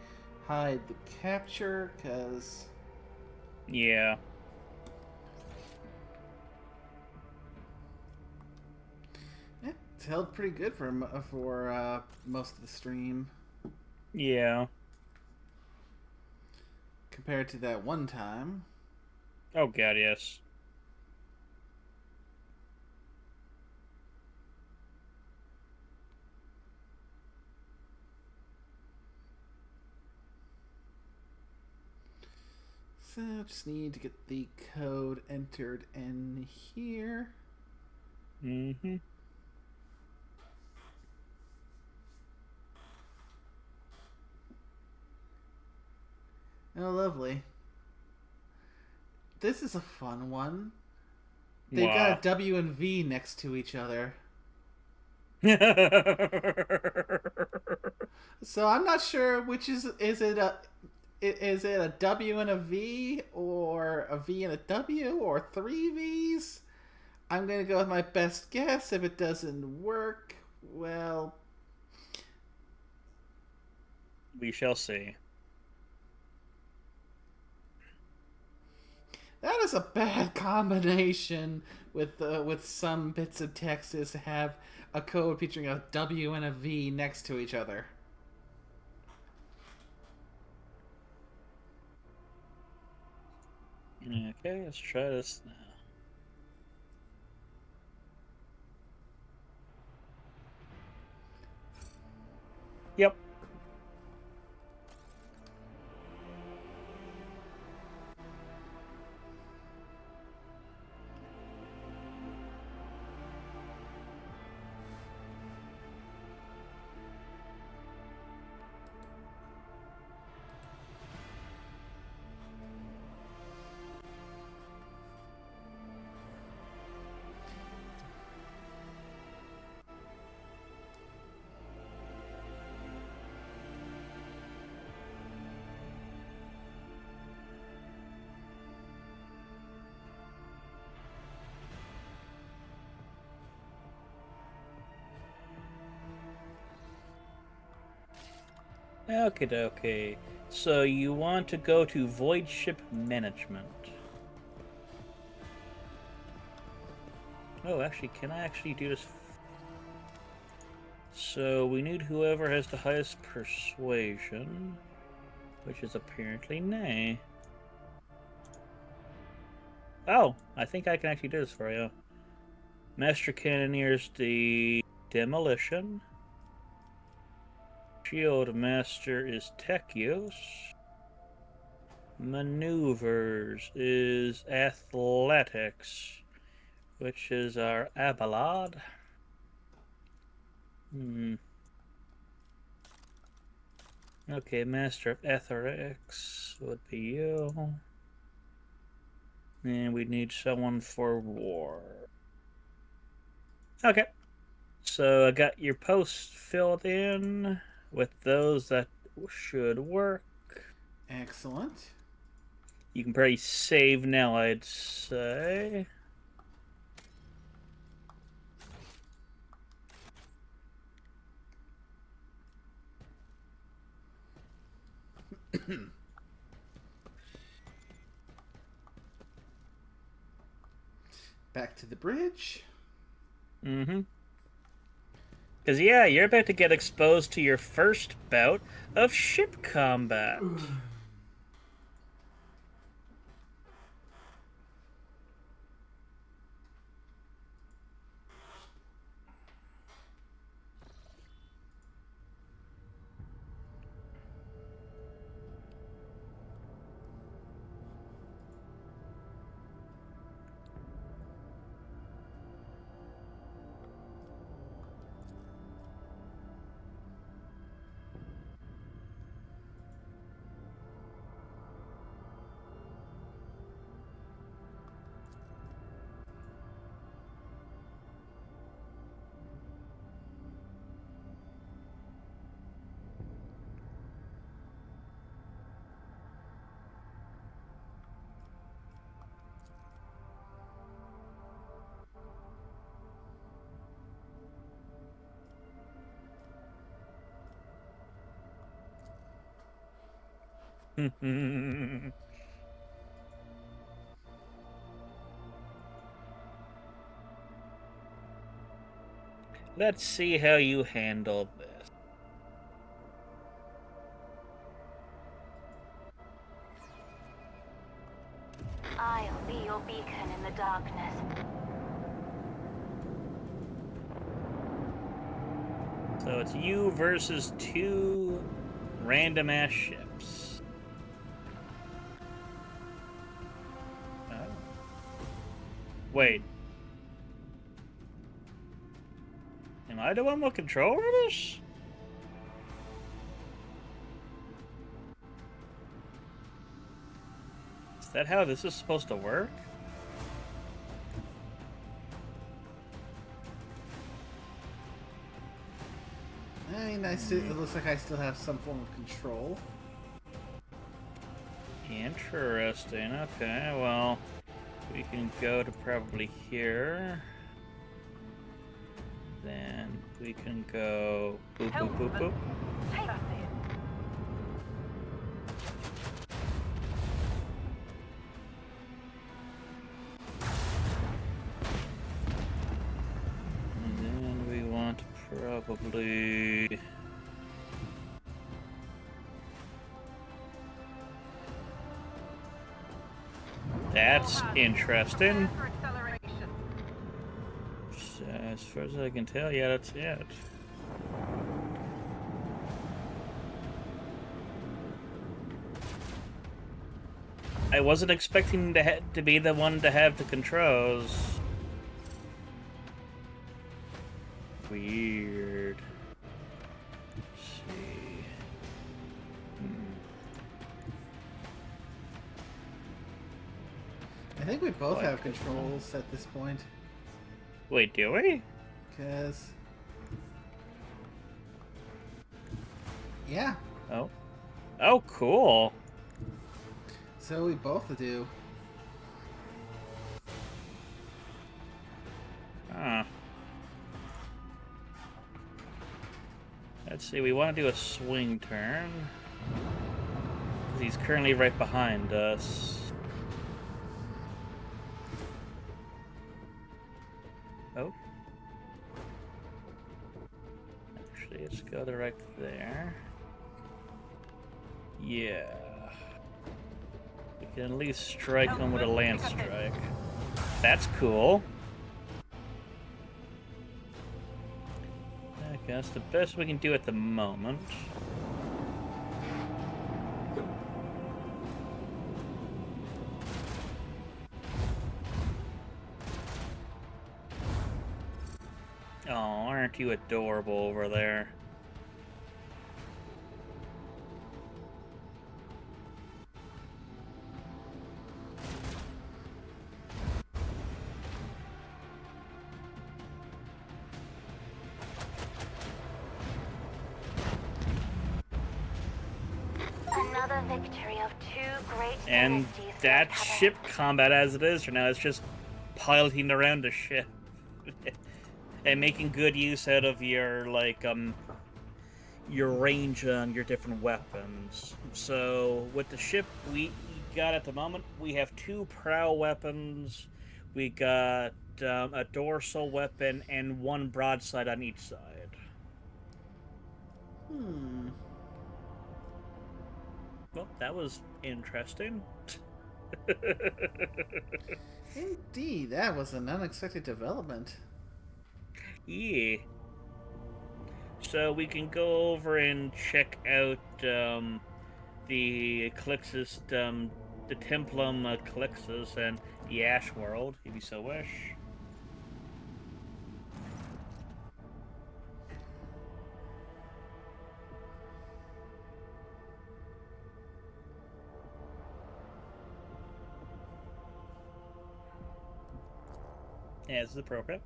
hide the capture, because... Yeah. It's held pretty good for most of the stream. Yeah. Compared to that one time. Oh god, yes. So just need to get the code entered in here. Oh, lovely. This is a fun one. They've got a W and V next to each other. So I'm not sure which is it a W and a V, or a V and a W, or 3 Vs? I'm gonna go with my best guess. If it doesn't work, well, we shall see. That is a bad combination with some bits of text to have a code featuring a W and a V next to each other. Okay, let's try this now. Yep. Okay, okay. So you want to go to Void Ship Management. Oh, actually, can I actually do this? So we need whoever has the highest persuasion, which is apparently Nay. Oh, I think I can actually do this for you. Master Cannoneer's the Demolition. Shield Master is Tech Use. Maneuvers is Athletics, which is our Abelard. Okay, Master of Etherix would be you. And we need someone for war. Okay. So I got your posts filled in with those that should work. Excellent. You can probably save now, I'd say. Back to the bridge. Mm-hmm. Because, yeah, you're about to get exposed to your first bout of ship combat. Let's see how you handle this. I'll be your beacon in the darkness. So it's you versus 2 random-ass ships. Oh. Wait. Am I the one with control over this? Is that how this is supposed to work? I mean, it looks like I still have some form of control. Interesting. Okay, well, we can go to probably here. Then we can go boop, boop, boop, boop. And then we want to probably... That's interesting. So, as far as I can tell, yeah, that's it. I wasn't expecting to be the one to have the controls. Weird. Let's see. I think we both have controls at this point. Wait, do we? Because... Yeah. Oh. Oh, cool. So we both do. Huh. Let's see, we want to do a swing turn. Because he's currently right behind us. Oh. Actually, let's go to right there. Yeah. We can at least strike him with a land strike. That's cool. Okay, that's the best we can do at the moment. Oh, Aren't you adorable over there? Another victory of two great And dynasties that lies ship ahead. combat as it is for now, it's just piloting around the ship. And making good use out of your, like, your range on your different weapons. So, with the ship we got at the moment, we have 2 prow weapons, we got a dorsal weapon, and 1 broadside on each side. Well, that was interesting. Indeed, that was an unexpected development. Yeah. So we can go over and check out the Calixis, the Templum Calixis and the Ash World, if you so wish. As is appropriate.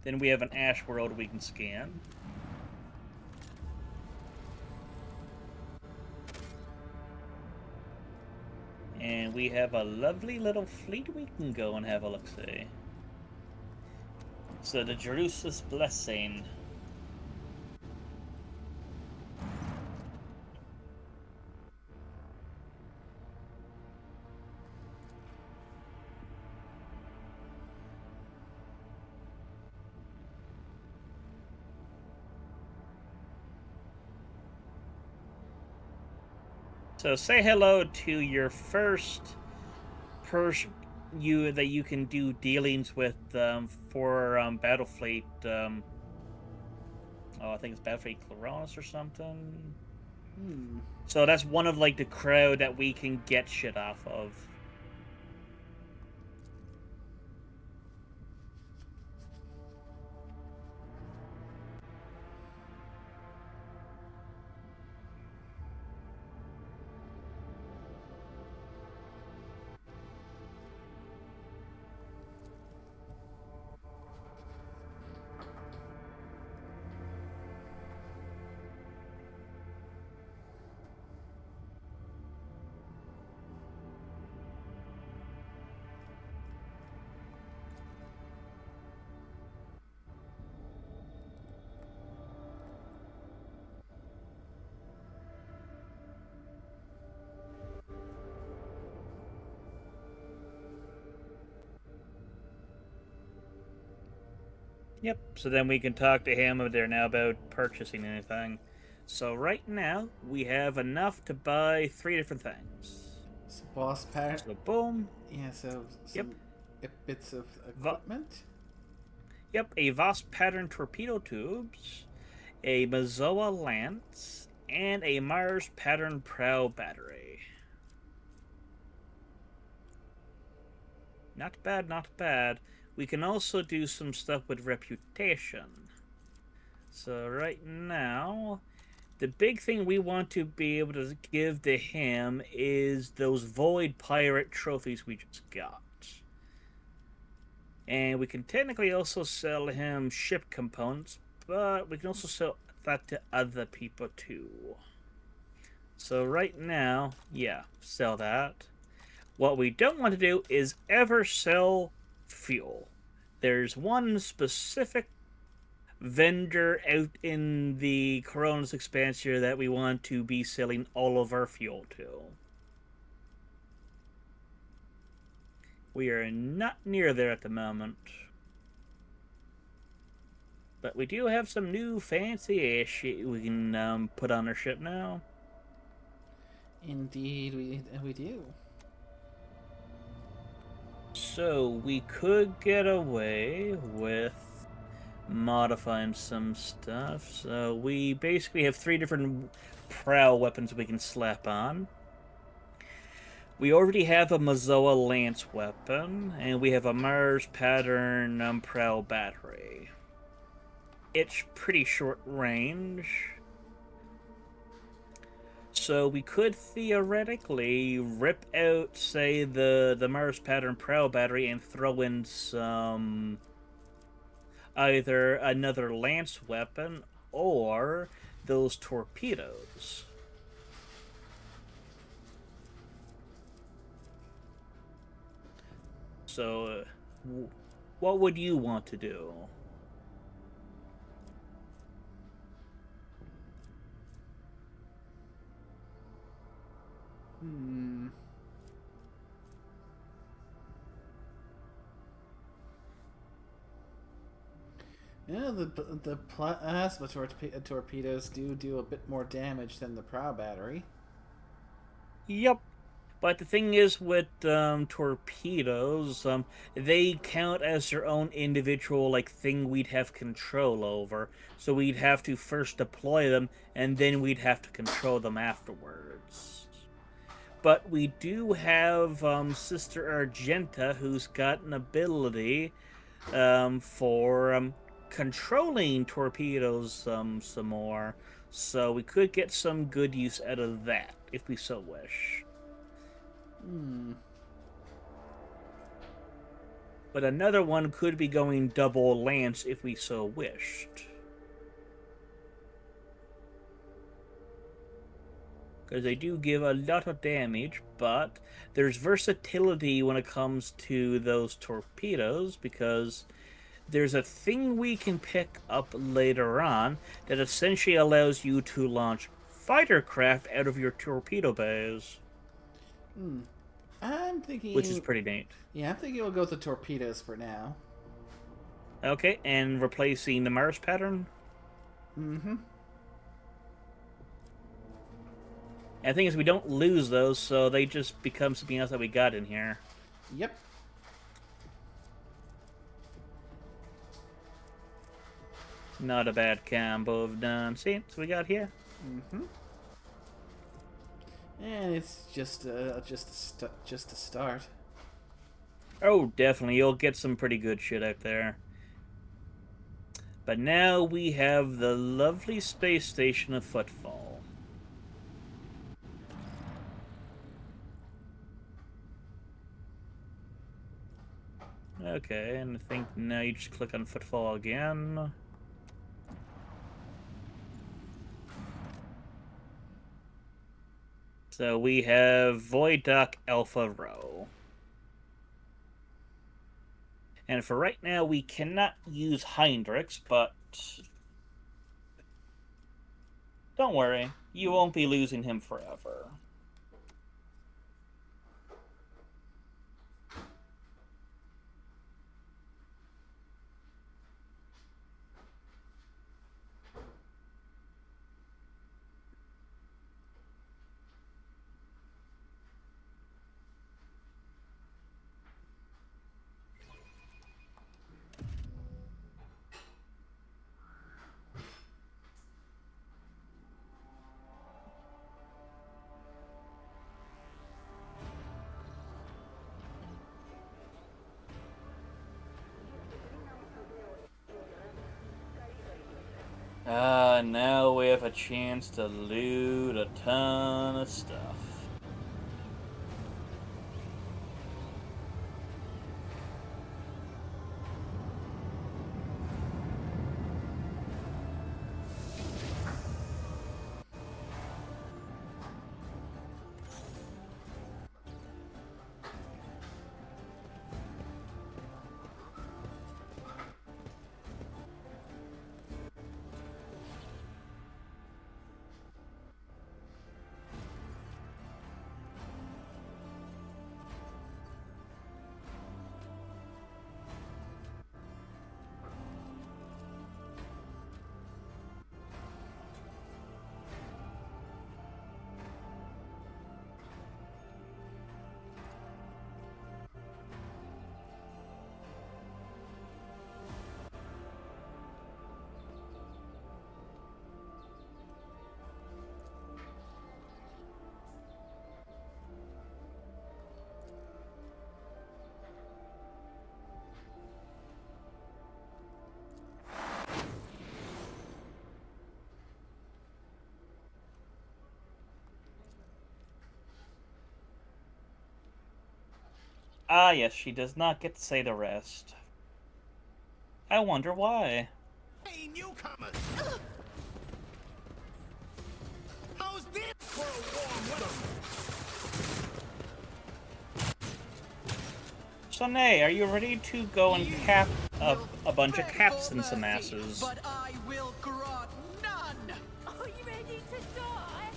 Then we have an Ash World we can scan. And we have a lovely little fleet we can go and have a look-see. So the Jerusalem's Blessing. So say hello to your first person that you can do dealings with for Battlefleet. I think it's Battlefleet Claronis or something. So that's one of like the crowd that we can get shit off of. Yep, so then we can talk to him if they're now about purchasing anything. So right now, we have enough to buy 3 different things. So boss pattern. So boom. Yeah, so some bits of equipment. Yep, a Voss pattern torpedo tubes, a Mazoa lance, and a Mars pattern prow battery. Not bad, not bad. We can also do some stuff with reputation. So right now, the big thing we want to be able to give to him is those Void Pirate trophies we just got. And we can technically also sell him ship components, but we can also sell that to other people too. So right now, yeah, sell that. What we don't want to do is ever sell fuel. There's one specific vendor out in the Corona's Expanse here that we want to be selling all of our fuel to. We are not near there at the moment. But we do have some new fancy ass shit we can put on our ship now. Indeed, we do. So we could get away with modifying some stuff. So we basically have 3 different prow weapons we can slap on. We already have a Mazoa lance weapon, and we have a Mars pattern prow battery. it's pretty short range. So we could theoretically rip out, say, the Mars pattern prow battery and throw in some either another lance weapon or those torpedoes. So, what would you want to do? Yeah, the plasma torpedoes do a bit more damage than the prow battery. Yep. But the thing is with torpedoes, they count as their own individual thing we'd have control over. So we'd have to first deploy them, and then we'd have to control them afterwards. But we do have Sister Argenta, who's got an ability for controlling torpedoes some more. So we could get some good use out of that, if we so wish. But another one could be going double lance if we so wished. Because they do give a lot of damage, but there's versatility when it comes to those torpedoes, because there's a thing we can pick up later on that essentially allows you to launch fighter craft out of your torpedo bays. I'm thinking... Which is pretty neat. Yeah, I'm thinking we'll go with the torpedoes for now. Okay, and replacing the Mars pattern? Mm-hmm. And the thing is, we don't lose those, so they just become something else that we got in here. Yep. Not a bad combo of nonsense we got here. Mm-hmm. And it's just a start. Oh, definitely. You'll get some pretty good shit out there. But now we have the lovely space station of Footfall. Okay, and I think now you just click on Footfall again. So we have Void Dock Alpha Row. And for right now, we cannot use Heinrichs, but don't worry, you won't be losing him forever. Now we have a chance to loot a ton of stuff. Ah, yes, she does not get to say the rest. I wonder why. Hey, newcomers! How's this for a warm welcome? So, Nay, are you ready to go and cap a bunch of caps and some asses? But I will grant none! Are you ready to die?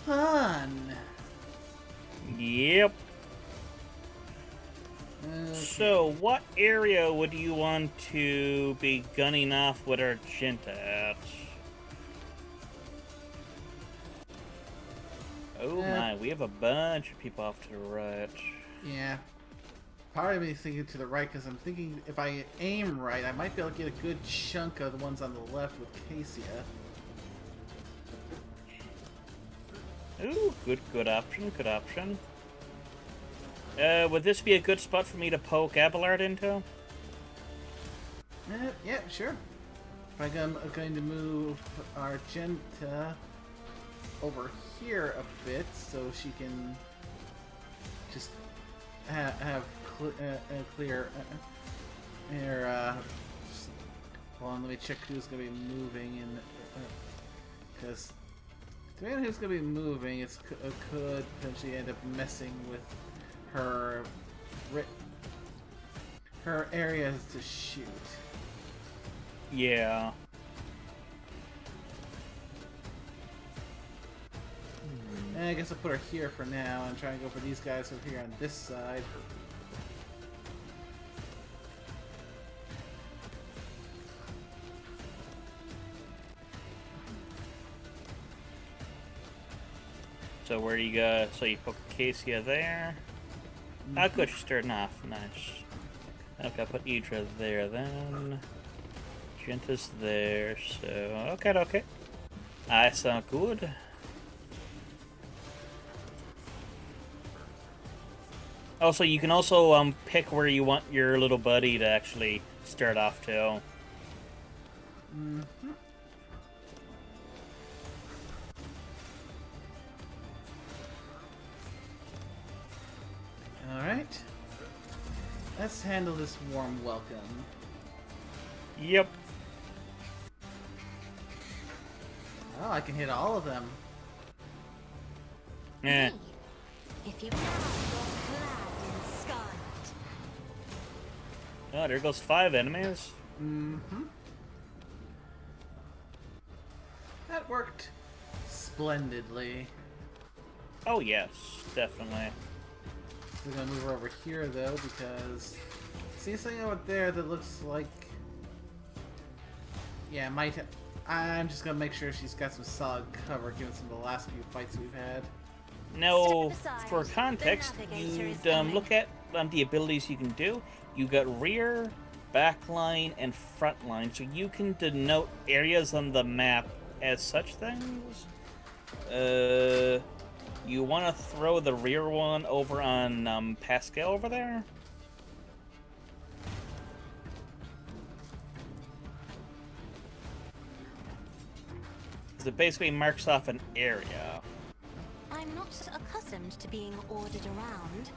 Fun. Yep. Okay. So, what area would you want to be gunning off with Argenta at? Oh my, we have a bunch of people off to the right. Yeah. Part of me thinking to the right because I'm thinking if I aim right, I might be able to get a good chunk of the ones on the left with Cassia. Ooh, good option, good option. Would this be a good spot for me to poke Abelard into? Yeah, sure. I'm going to move Argenta over here a bit so she can just have clear air. Hold on, let me check who's going to be moving in, because depending on who's going to be moving, it could potentially end up messing with her areas to shoot. Yeah. I guess I'll put her here for now and try and go for these guys over here on this side. So where you go? So you poke Cassia there. Ah, good, she's starting off. Nice. Okay, I'll put Idra there then. Genta's there, so... Okay. I sound good. Also, you can also pick where you want your little buddy to actually start off to. Alright. Let's handle this warm welcome. Yep. Oh, I can hit all of them. Eh. If you clad in scarlet. Oh, there goes 5 enemies. That worked splendidly. Oh yes, definitely. We're gonna move her over here though because see something over there that looks like I'm just gonna make sure she's got some solid cover given some of the last few fights we've had. Now, for context, you'd look at the abilities you can do. You got rear, backline, and frontline, so you can denote areas on the map as such things. You want to throw the rear one over on Pascal over there? Because it basically marks off an area. I'm not accustomed to being ordered around.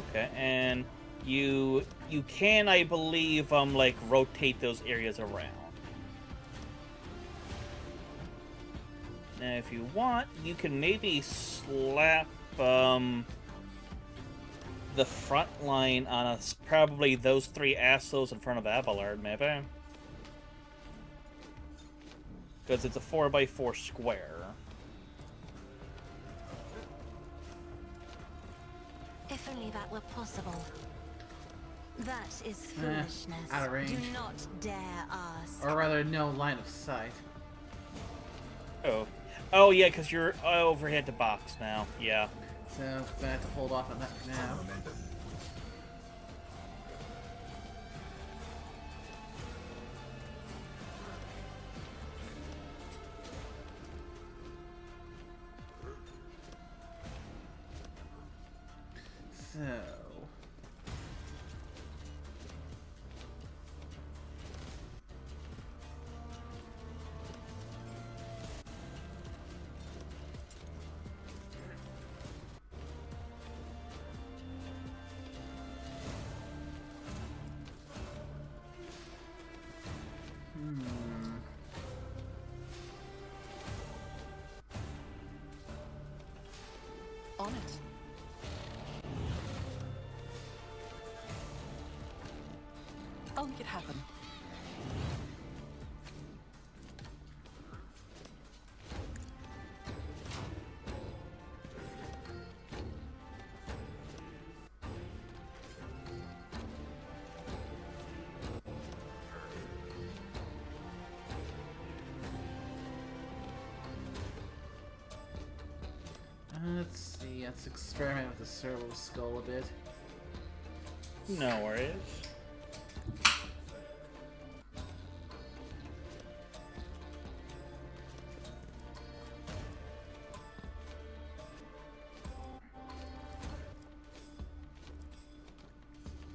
Okay, and you can, I believe, like rotate those areas around. Now, if you want, you can maybe slap the front line on probably those 3 assholes in front of Abelard, maybe. Because it's a 4x4 square. If only that were possible. That is foolishness. Out of range. Do not dare ask. Or rather, no line of sight. Oh yeah, because you're overhead the box now. Yeah. So I'm gonna have to hold off on that for now. So On it. I'll make it happen. Let's see, let's experiment with the servo skull a bit. No worries.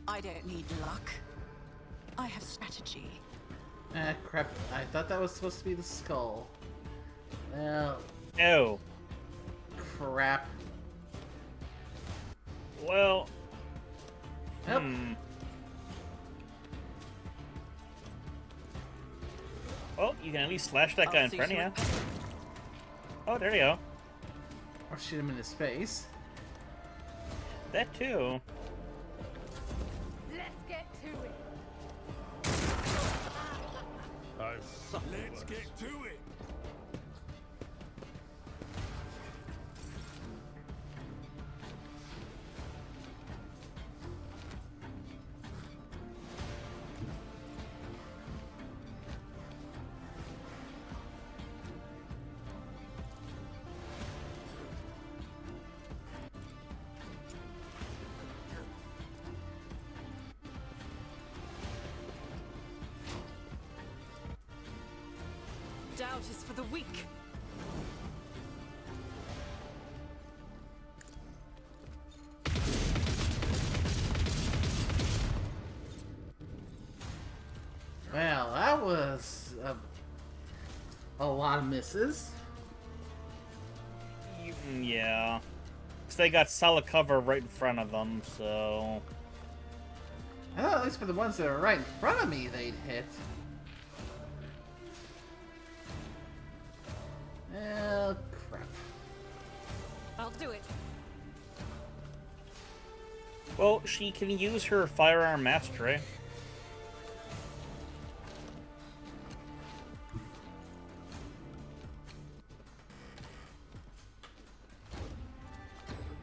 I don't need luck. I have strategy. Ah, crap. I thought that was supposed to be the skull. Well... Oh. Crap. Well... Nope. Well, you can at least slash that guy in front of you. Oh, there you go. Or shoot him in his face. That too. Let's get to it. Let's get to it. Doubt is for the weak. Well, that was a lot of misses. Yeah. Because they got solid cover right in front of them, so... Well, at least for the ones that are right in front of me, they'd hit. Oh, crap. I'll do it. Well, she can use her firearm mastery.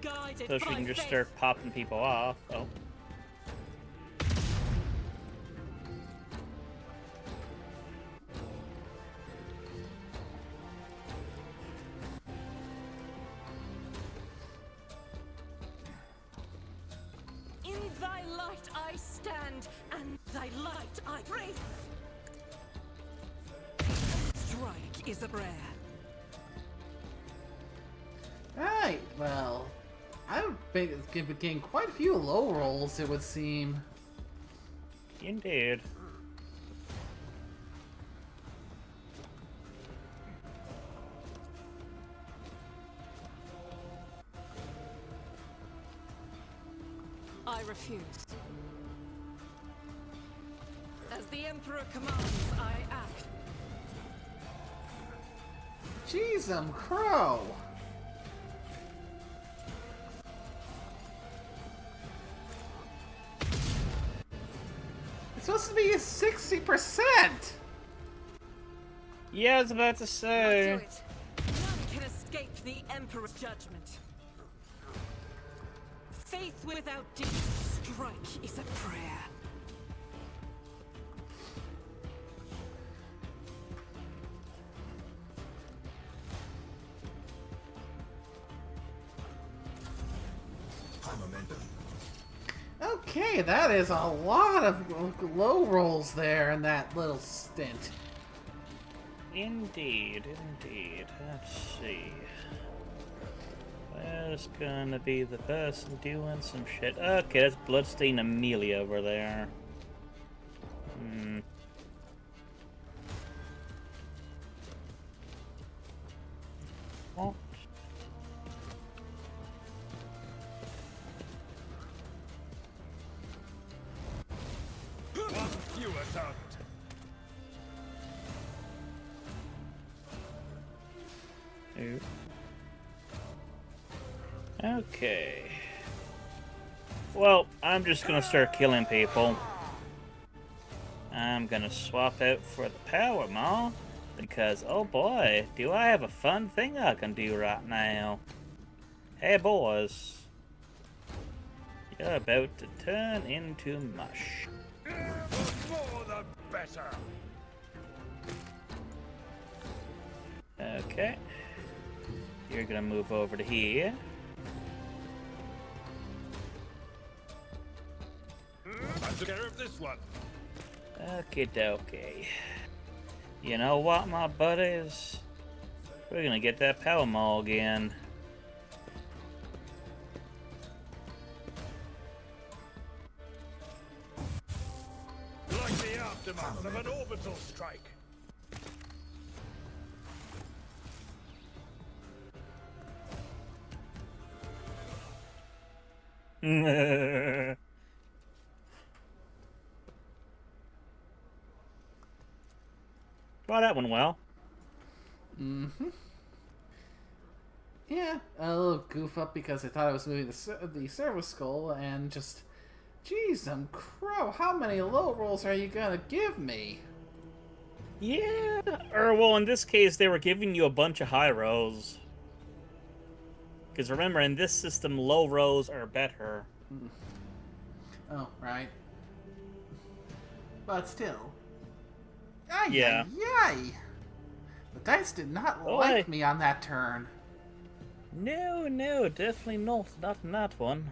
Guided So she by can just faith. start popping people off. Oh. In thy light I stand, and thy light I breathe. Strike is a prayer. Right, well, I've been getting quite a few low rolls, it would seem. Indeed. I refuse. As the Emperor commands, I act. Jeez, crow! It's supposed to be a 60%! Yeah, I was about to say. I'll do it. None can escape the Emperor's judgment. Faith without deed, strike is a prayer. High momentum. Okay, that is a lot of low rolls there in that little stint. Indeed, indeed. Let's see. Where's gonna be the person doing some shit? Okay, that's Bloodstained Amelia over there. What? One fewer target. Ooh. Okay. Well, I'm just gonna start killing people. I'm gonna swap out for the power maul because, oh boy, do I have a fun thing I can do right now. Hey boys, you're about to turn into mush. The more the better. Okay. You're gonna move over to here. I took care of this one. Okie dokie. You know what, my buddies? We're gonna get that power maul again. Like the aftermath of an orbital strike. Well, that went well. Mm-hmm. Yeah, a little goof up because I thought I was moving the servo skull and just... Jeez, crow, how many low rolls are you gonna give me? Yeah, or well, in this case, they were giving you a bunch of high rolls. Because remember, in this system, low rolls are better. Oh, right. But still. Ay, yeah. Ay. The dice did not like me on that turn. No, no, definitely not. Not in that one.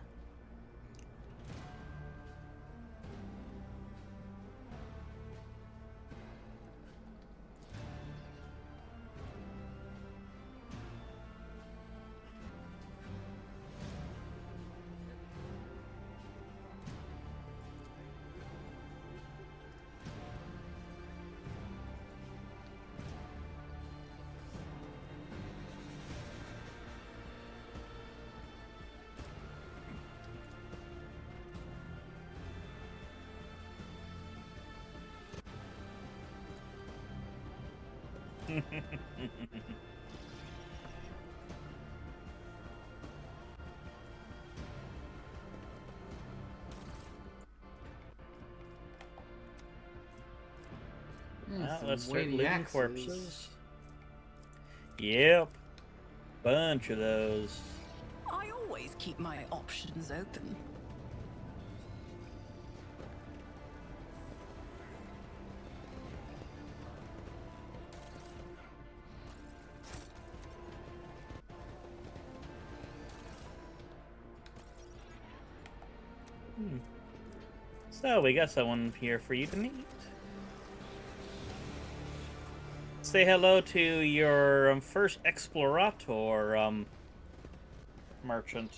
Let's start looting corpses. Yep. Bunch of those. I always keep my options open. So, we got someone here for you to meet. Say hello to your first explorator, merchant.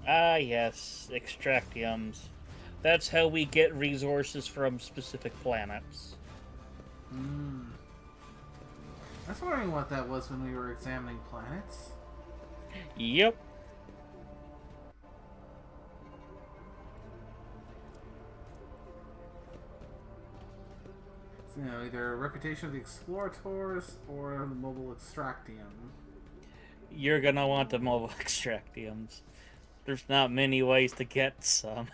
Ah, yes, extractiums. That's how we get resources from specific planets. Hmm. I was wondering what that was when we were examining planets. Yep. So, either reputation of the explorators or the mobile extractium. You're gonna want the mobile extractiums. There's not many ways to get some.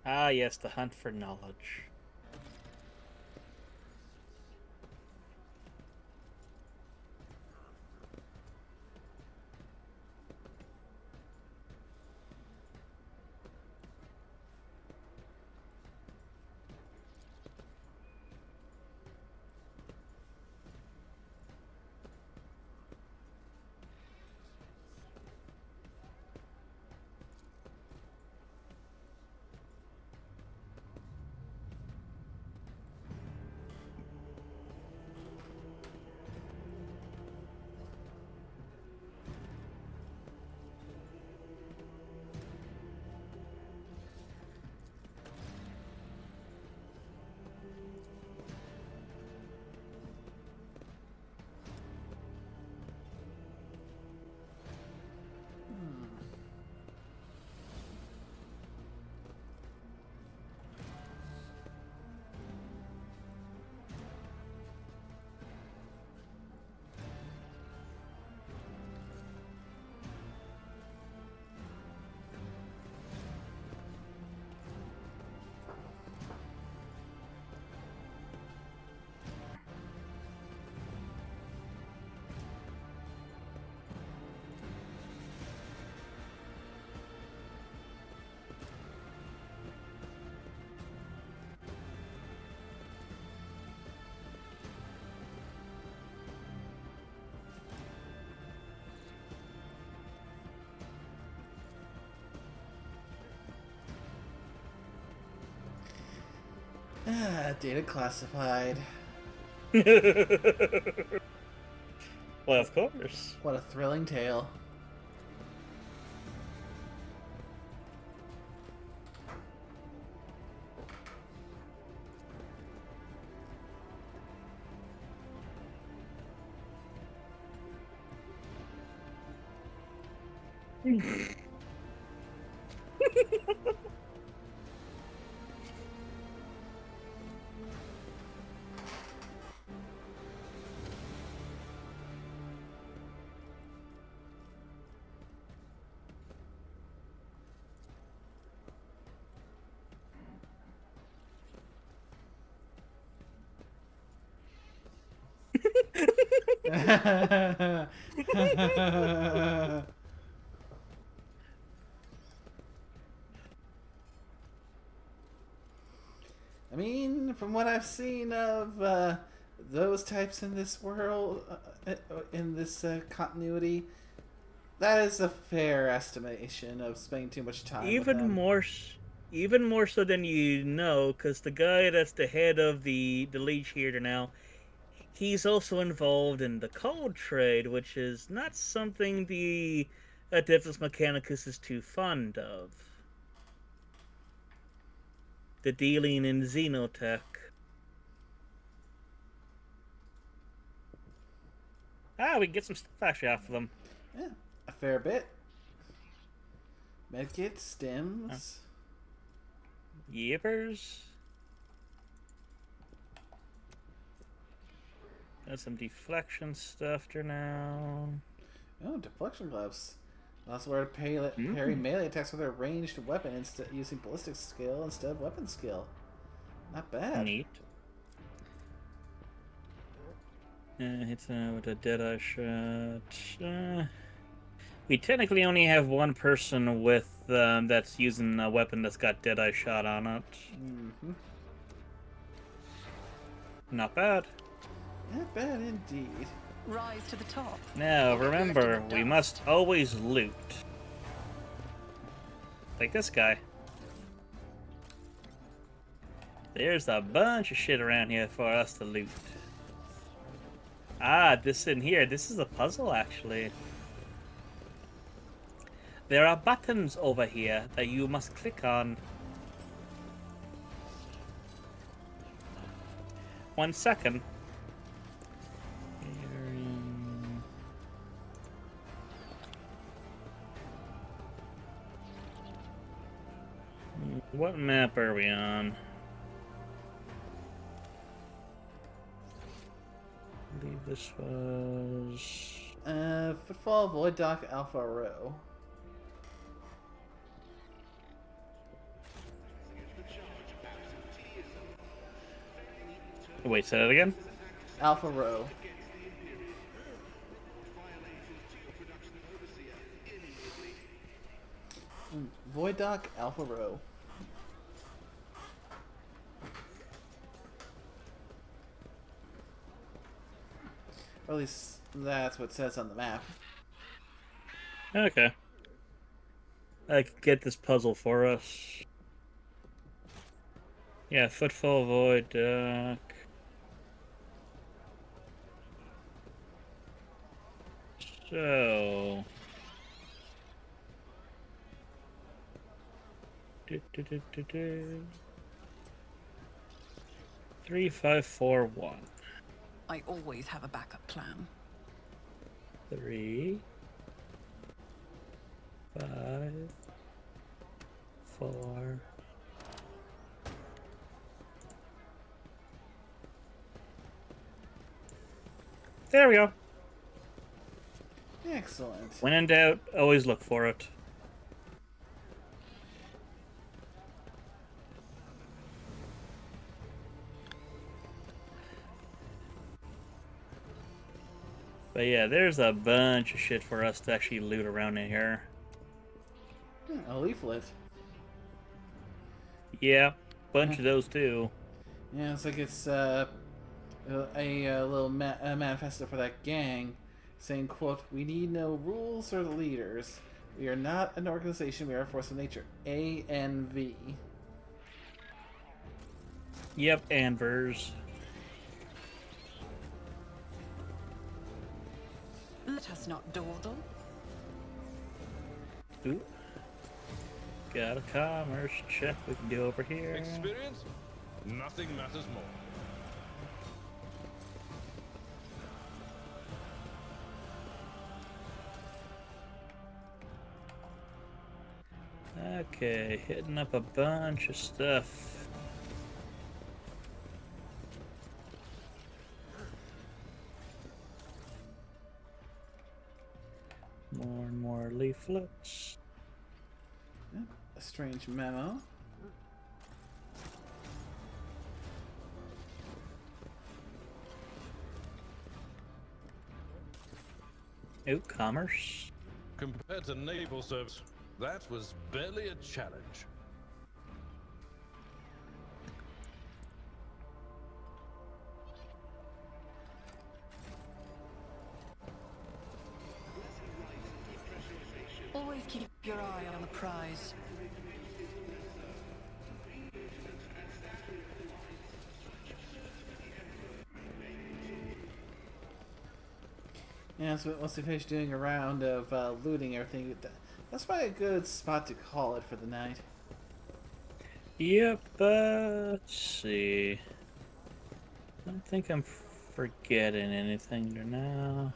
Ah, yes, the hunt for knowledge. Ah, data classified. Well, of course. What a thrilling tale. I mean, from what I've seen of those types in this world, in this continuity, that is a fair estimation of spending too much time with them. Even more so than you know, because the guy that's the head of the leech here now, he's also involved in the cold trade, which is not something the Adeptus Mechanicus is too fond of. The dealing in xenotech. Ah, we can get some stuff actually off of them. Yeah, a fair bit. Medkit, stems. Yippers. Got some deflection stuff there now. Oh, deflection gloves. That's where to parry melee attacks with a ranged weapon instead using ballistic skill instead of weapon skill. Not bad. Neat. Hits with a deadeye shot. We technically only have one person with that's using a weapon that's got Deadeye shot on it. Mm-hmm. Not bad. Not bad indeed. Rise to the top. Now, remember, we must always loot. Like this guy. There's a bunch of shit around here for us to loot. Ah, this in here. This is a puzzle, actually. There are buttons over here that you must click on. 1 second. What map are we on? I believe this was... Footfall Void Dock Alpha Row. Wait, say that again? Alpha Row. Void Dock Alpha Row. Or at least that's what it says on the map. Okay. I could get this puzzle for us. Yeah, Footfall Void Dock. So... 3541. I always have a backup plan. 3, 5, 4. There we go. Excellent. When in doubt, always look for it. But yeah, there's a bunch of shit for us to actually loot around in here. A leaflet. Yeah, bunch of those too. Yeah, it's like it's a little manifesto for that gang, saying, quote, "We need no rules or leaders. We are not an organization, we are a force of nature. ANV." Yep, Anvers. Let us not dawdle. Ooh. Got a commerce check we can do over here. Experience? Nothing matters more. Okay, hitting up a bunch of stuff. More and more leaflets. A strange memo. Ooh, commerce. Compared to naval service, that was barely a challenge. Always keep your eye on the prize. Yeah, so once we finish doing a round of looting everything, that's probably a good spot to call it for the night. Yep, let's see. I don't think I'm forgetting anything there now.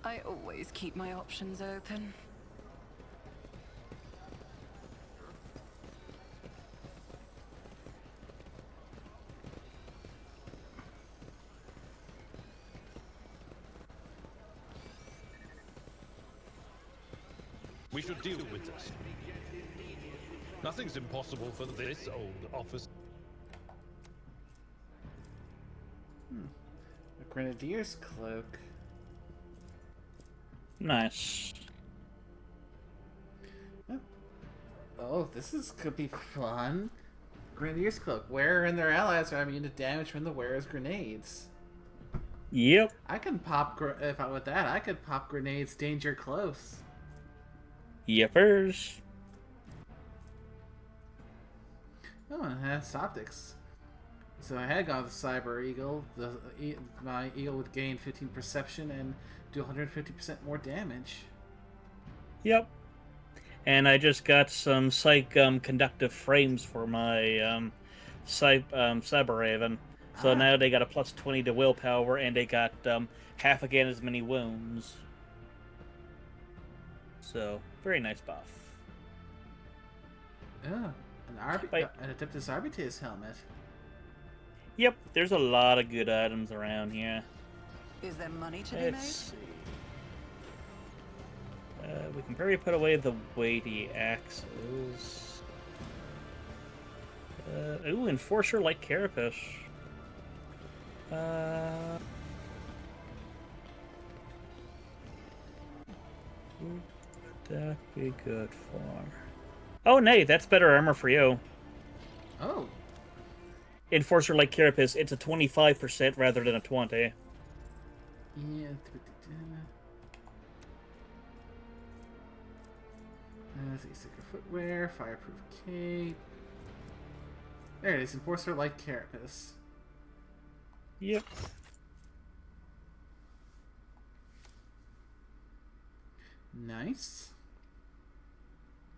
I always keep my options open. We should deal with this. Nothing's impossible for this old office. A grenadier's cloak. Nice. Oh, could be fun. Grenadier's cloak. Wearer and their allies are immune to damage from the wearer's grenades. Yep. I can pop with that. I could pop grenades danger close. Yepers. Oh, and enhanced optics. So I had gone with the Cyber Eagle. My Eagle would gain 15 perception and do 150% more damage. Yep. And I just got some psych conductive frames for my Cyber Raven. So now they got a plus 20 to willpower, and they got half again as many wounds. So, very nice buff. Yeah, an Adeptus Arbites helmet. Yep, there's a lot of good items around here. Is there money to be made? We can probably put away the weighty axes. Ooh, Enforcer like Carapace. That'd be good for. Oh, nay, that's better armor for you. Oh. Enforcer like Carapace, it's a 25% rather than a 20. Yeah. Let's see, Secret Footwear, Fireproof Cape. There it is, Enforcer like Carapace. Yep. Nice.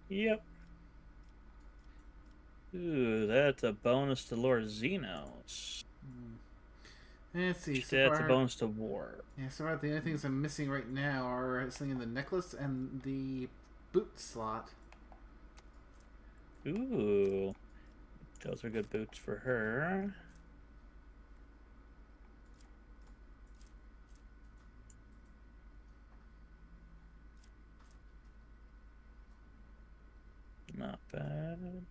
Yep. Ooh, that's a bonus to Lord Xenos. Let's see. So that's a bonus to War. Yeah, so far the only things I'm missing right now are something in the necklace and the boot slot. Ooh. Those are good boots for her. Not bad.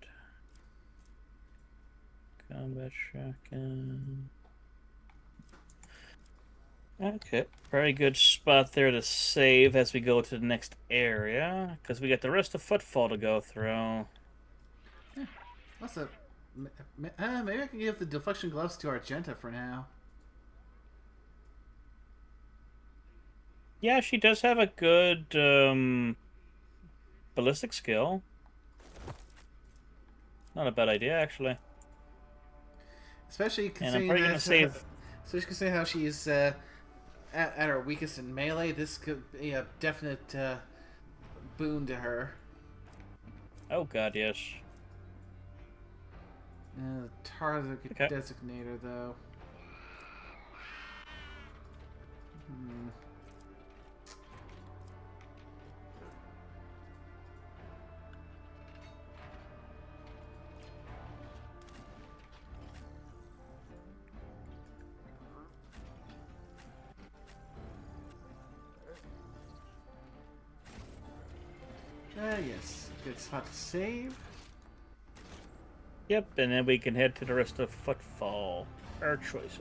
Combat shotgun. Okay, very good spot there to save as we go to the next area, because we got the rest of Footfall to go through. Yeah. What's up? Maybe I can give the deflection gloves to Argenta for now. Yeah, she does have a good ballistic skill. Not a bad idea, actually. Especially considering how she's at her weakest in melee. This could be a definite boon to her. Oh god, yes. Tarza designator, though. Yes, good spot to save. Yep, and then we can head to the rest of Footfall. Our choices.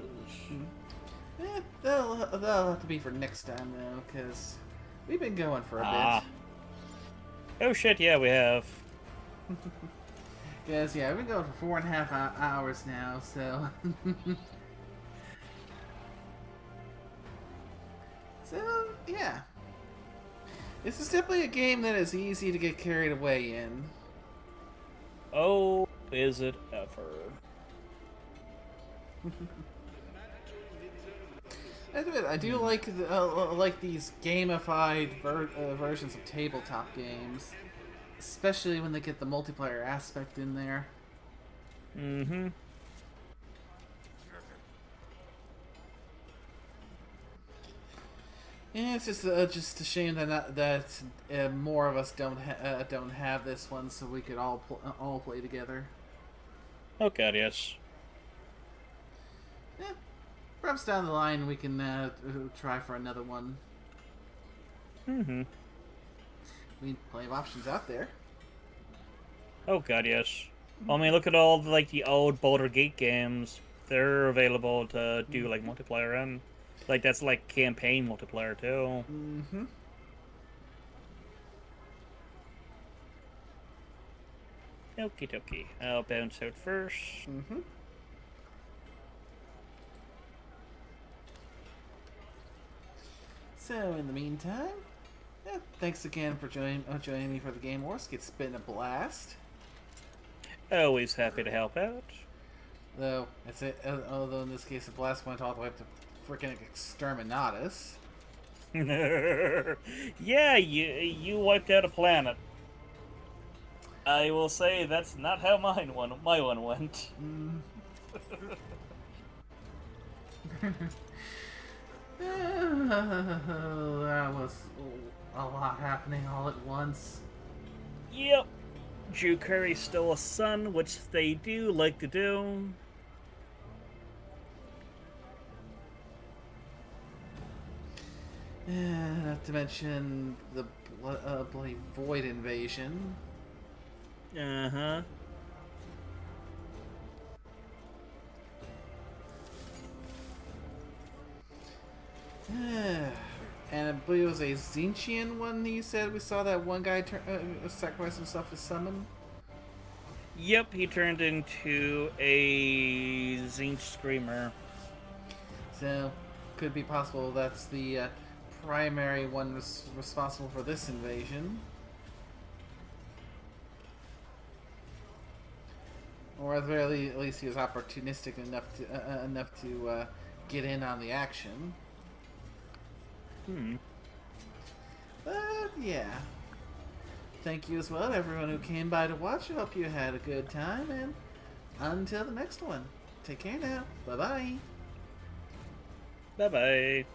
They'll have to be for next time, though, because we've been going for a bit. Oh shit, yeah, we have. Yes, yeah, we've been going for 4.5 hours now, so... So, yeah. This is definitely a game that is easy to get carried away in. Oh, is it ever? I do like these gamified versions of tabletop games, especially when they get the multiplayer aspect in there. Mm-hmm. Yeah, it's just a shame that more of us don't have this one, so we could all play together. Oh god, yes. Yeah, perhaps down the line we can try for another one. Mm-hmm. We plenty of options out there. Oh god, yes. Well, I mean, look at all the old Boulder Gate games. They're available to do like multiplayer and that's like campaign multiplayer too. Mm-hmm. Okie dokie. I'll bounce out first. Mm-hmm. So in the meantime, thanks again for joining me for the Game Wars. It's been a blast. Always happy to help out. Although in this case the blast went all the way up to freaking Exterminatus. Yeah, you wiped out a planet. I will say that's not how my one went. That was a lot happening all at once. Yep. Drew Curry stole a son, which they do like to do. Not to mention the bloody Void invasion. Uh-huh. And I believe it was a Zinchian one you said we saw that one guy sacrifice himself to summon? Yep, he turned into a Zinch Screamer. So, could be possible that's the primary one responsible for this invasion. Or at the very least he was opportunistic enough to get in on the action. But yeah. Thank you as well to everyone who came by to watch. I hope you had a good time, and until the next one, take care now. Bye-bye. Bye-bye.